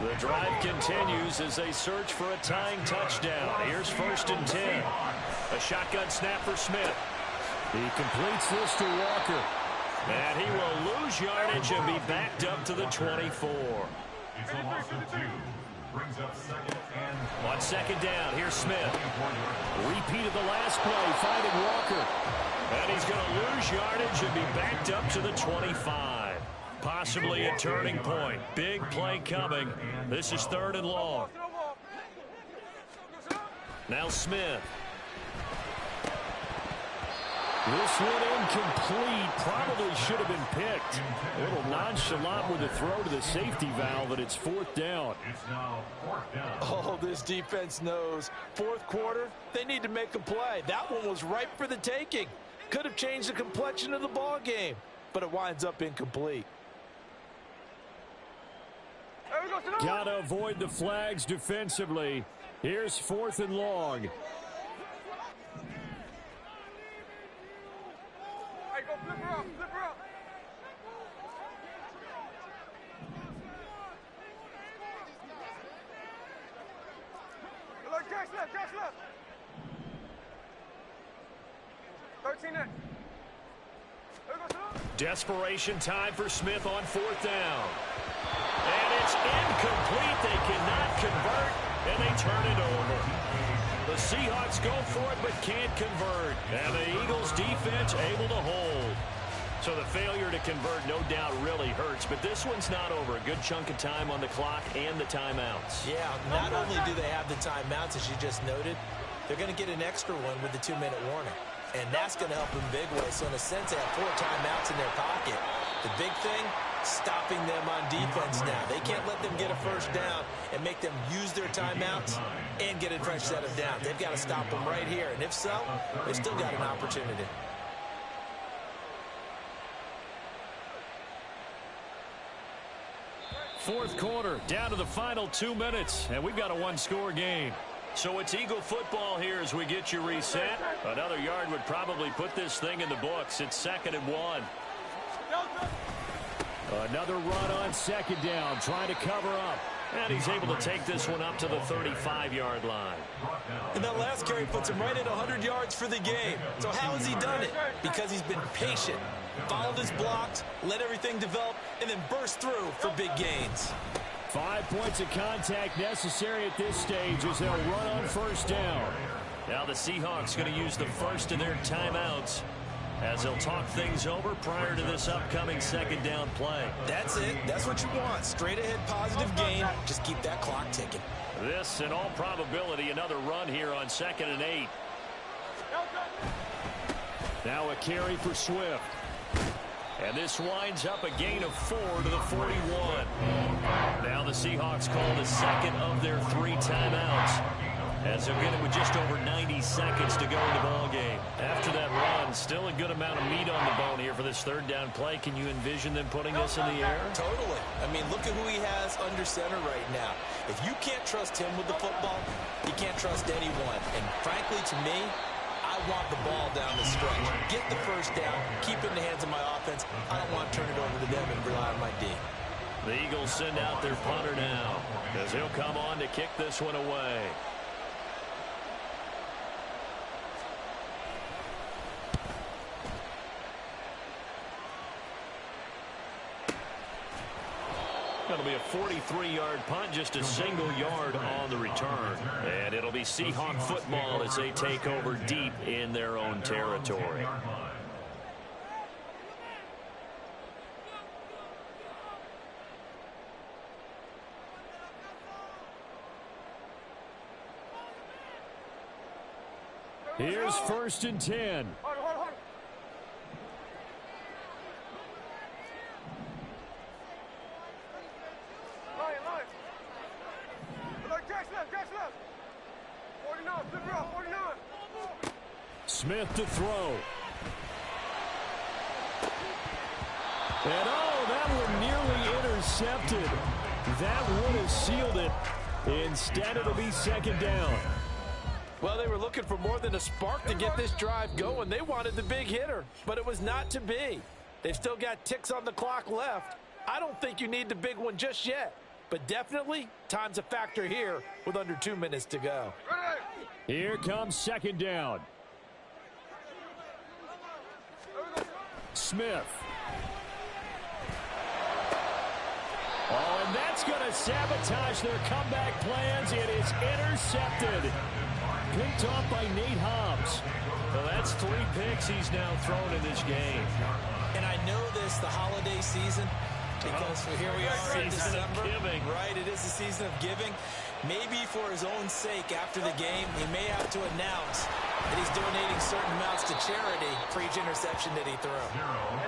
The drive continues as they search for a tying touchdown. Here's 1st and 10. A shotgun snap for Smith. He completes this to Walker. And he will lose yardage and be backed up to the 24. It's a loss of 2. Brings up 2nd and... On 2nd down, here's Smith. Repeat of the last play, finding Walker. And he's going to lose yardage and be backed up to the 25. Possibly a turning point. Big play coming. This is 3rd and long. Now Smith. This one incomplete. Probably should have been picked. A little nonchalant with the throw to the safety valve, and it's 4th down. It's now 4th down. Oh, this defense knows. 4th quarter, they need to make a play. That one was ripe for the taking. Could have changed the complexion of the ball game, but it winds up incomplete. Got to avoid the flags defensively. Here's 4th and long. Hey, go flip her up. Look, Jack's left. 13X. Desperation time for Smith on 4th down. And it's incomplete. They cannot convert, and they turn it over. The Seahawks go for it, but can't convert. And the Eagles defense able to hold. So the failure to convert, no doubt, really hurts. But this one's not over. A good chunk of time on the clock and the timeouts. Yeah, not only do they have the timeouts, as you just noted, they're going to get an extra one with the 2-minute warning. And that's going to help them big way. So in a sense, they have 4 timeouts in their pocket. The big thing, stopping them on defense now. They can't let them get a first down and make them use their timeouts and get a fresh set of downs. They've got to stop them right here. And if so, they've still got an opportunity. Fourth quarter, down to the final 2 minutes, and we've got a one-score game. So it's Eagle football here as we get you reset. Another yard would probably put this thing in the books. It's 2nd and 1. Another run on 2nd down, trying to cover up. And he's able to take this one up to the 35-yard line. And that last carry puts him right at 100 yards for the game. So how has he done it? Because he's been patient, followed his blocks, let everything develop, and then burst through for big gains. 5 points of contact necessary at this stage as they'll run on 1st down. Now the Seahawks going to use the first of their timeouts as they'll talk things over prior to this upcoming 2nd down play. That's it. That's what you want. Straight ahead positive gain. Just keep that clock ticking. This, in all probability, another run here on 2nd and 8. Now a carry for Swift. And this winds up a gain of 4 to the 41. Now the Seahawks call the 2nd of their 3 timeouts. as they'll get it with just over 90 seconds to go in the ball game. After that run, still a good amount of meat on the bone here for this third down play. Can you envision them putting this in the air? Totally. I mean, look at who he has under center right now. If you can't trust him with the football, you can't trust anyone. And frankly, to me, I want the ball down the stretch. Get the first down, keep it in the hands of my offense. I don't want to turn it over to them and rely on my D. The Eagles send out their punter now, as he'll come on to kick this one away. It'll be a 43-yard punt, just a single yard on the return. And it'll be Seahawk football as they take over deep in their own territory. Here's 1st and 10. Smith to throw. And oh, that one nearly intercepted. That would have sealed it. Instead, it'll be 2nd down. Well, they were looking for more than a spark to get this drive going. They wanted the big hitter, but it was not to be. They've still got ticks on the clock left. I don't think you need the big one just yet, but definitely time's a factor here with under 2 minutes to go. Here comes 2nd down. Smith. Oh, and that's going to sabotage their comeback plans. It is intercepted. Picked off by Nate Hobbs. Well, that's 3 picks he's now thrown in this game. And I know this, the holiday season, because here we are in December. Right, it is the season of giving. Maybe for his own sake, after the game, he may have to announce that he's donating certain amounts to charity for each interception that he threw.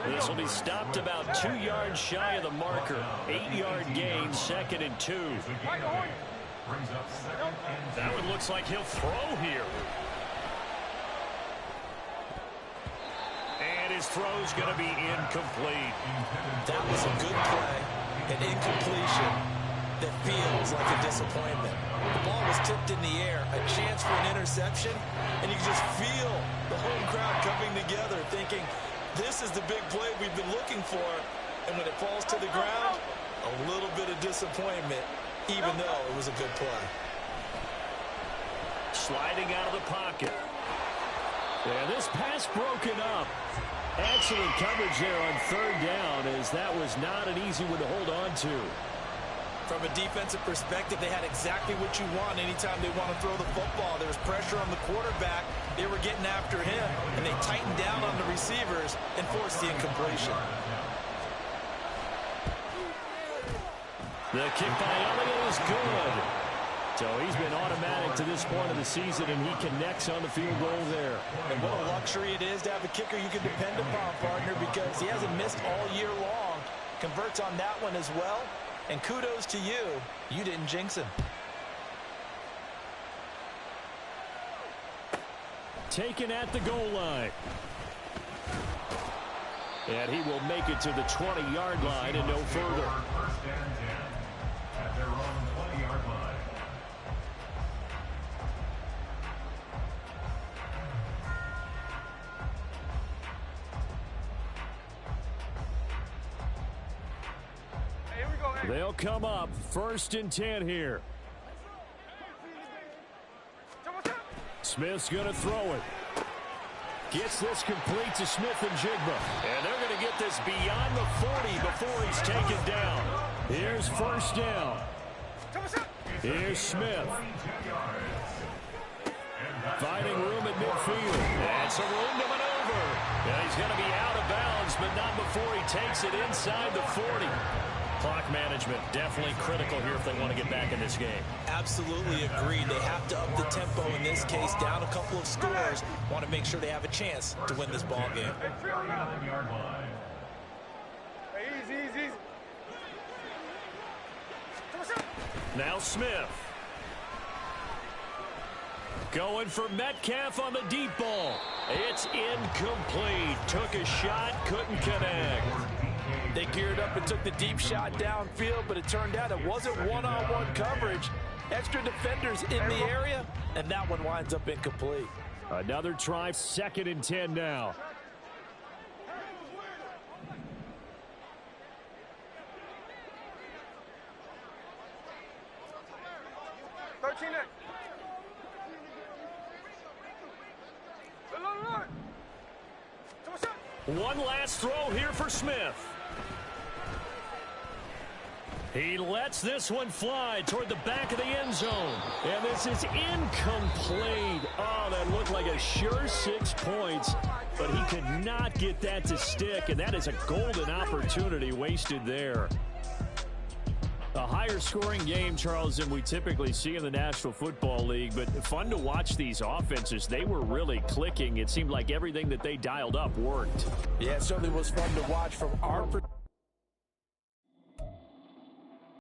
This will be stopped about 2 yards shy of the marker. 8-yard gain, 2nd and 2. That one looks like he'll throw here. And his throw's going to be incomplete. That was a good play, an incompletion that feels like a disappointment. The ball was tipped in the air, a chance for an interception, and you can just feel the home crowd coming together thinking, this is the big play we've been looking for. And when it falls to the ground, a little bit of disappointment, even though it was a good play. Sliding out of the pocket. Yeah, this pass broken up. Excellent coverage there on 3rd down, as that was not an easy one to hold on to. From a defensive perspective, they had exactly what you want anytime they want to throw the football. There was pressure on the quarterback. They were getting after him, and they tightened down on the receivers and forced the incompletion. The kick by Elliott is good. So he's been automatic to this point of the season, and he connects on the field goal there. And what a luxury it is to have a kicker you can depend upon, partner, because he hasn't missed all year long. Converts on that one as well. And kudos to you. You didn't jinx him. Taken at the goal line. And he will make it to the 20-yard line and no further. At their own 20-yard line. They'll come up 1st and 10 here. Smith's going to throw it. Gets this complete to Smith and Jigba. And they're going to get this beyond the 40 before it's taken down. Here's 1st down. Here's Smith. Finding room at midfield. That's a room to maneuver. And he's going to be out of bounds, but not before he takes it inside the 40. Clock management definitely critical here if they want to get back in this game. Absolutely agreed. They have to up the tempo in this case, down a couple of scores. Want to make sure they have a chance to win this ball game. Easy. Now Smith. Going for Metcalf on the deep ball. It's incomplete. Took a shot, couldn't connect. They geared up and took the deep shot downfield, but it turned out it wasn't one-on-one coverage. Extra defenders in the area, and that one winds up incomplete. Another try, 2nd and 10 now. One last throw here for Smith. He lets this one fly toward the back of the end zone. And this is incomplete. Oh, that looked like a sure 6 points. But he could not get that to stick. And that is a golden opportunity wasted there. A higher scoring game, Charles, than we typically see in the National Football League. But fun to watch these offenses. They were really clicking. It seemed like everything that they dialed up worked. Yeah, it certainly was fun to watch from our perspective.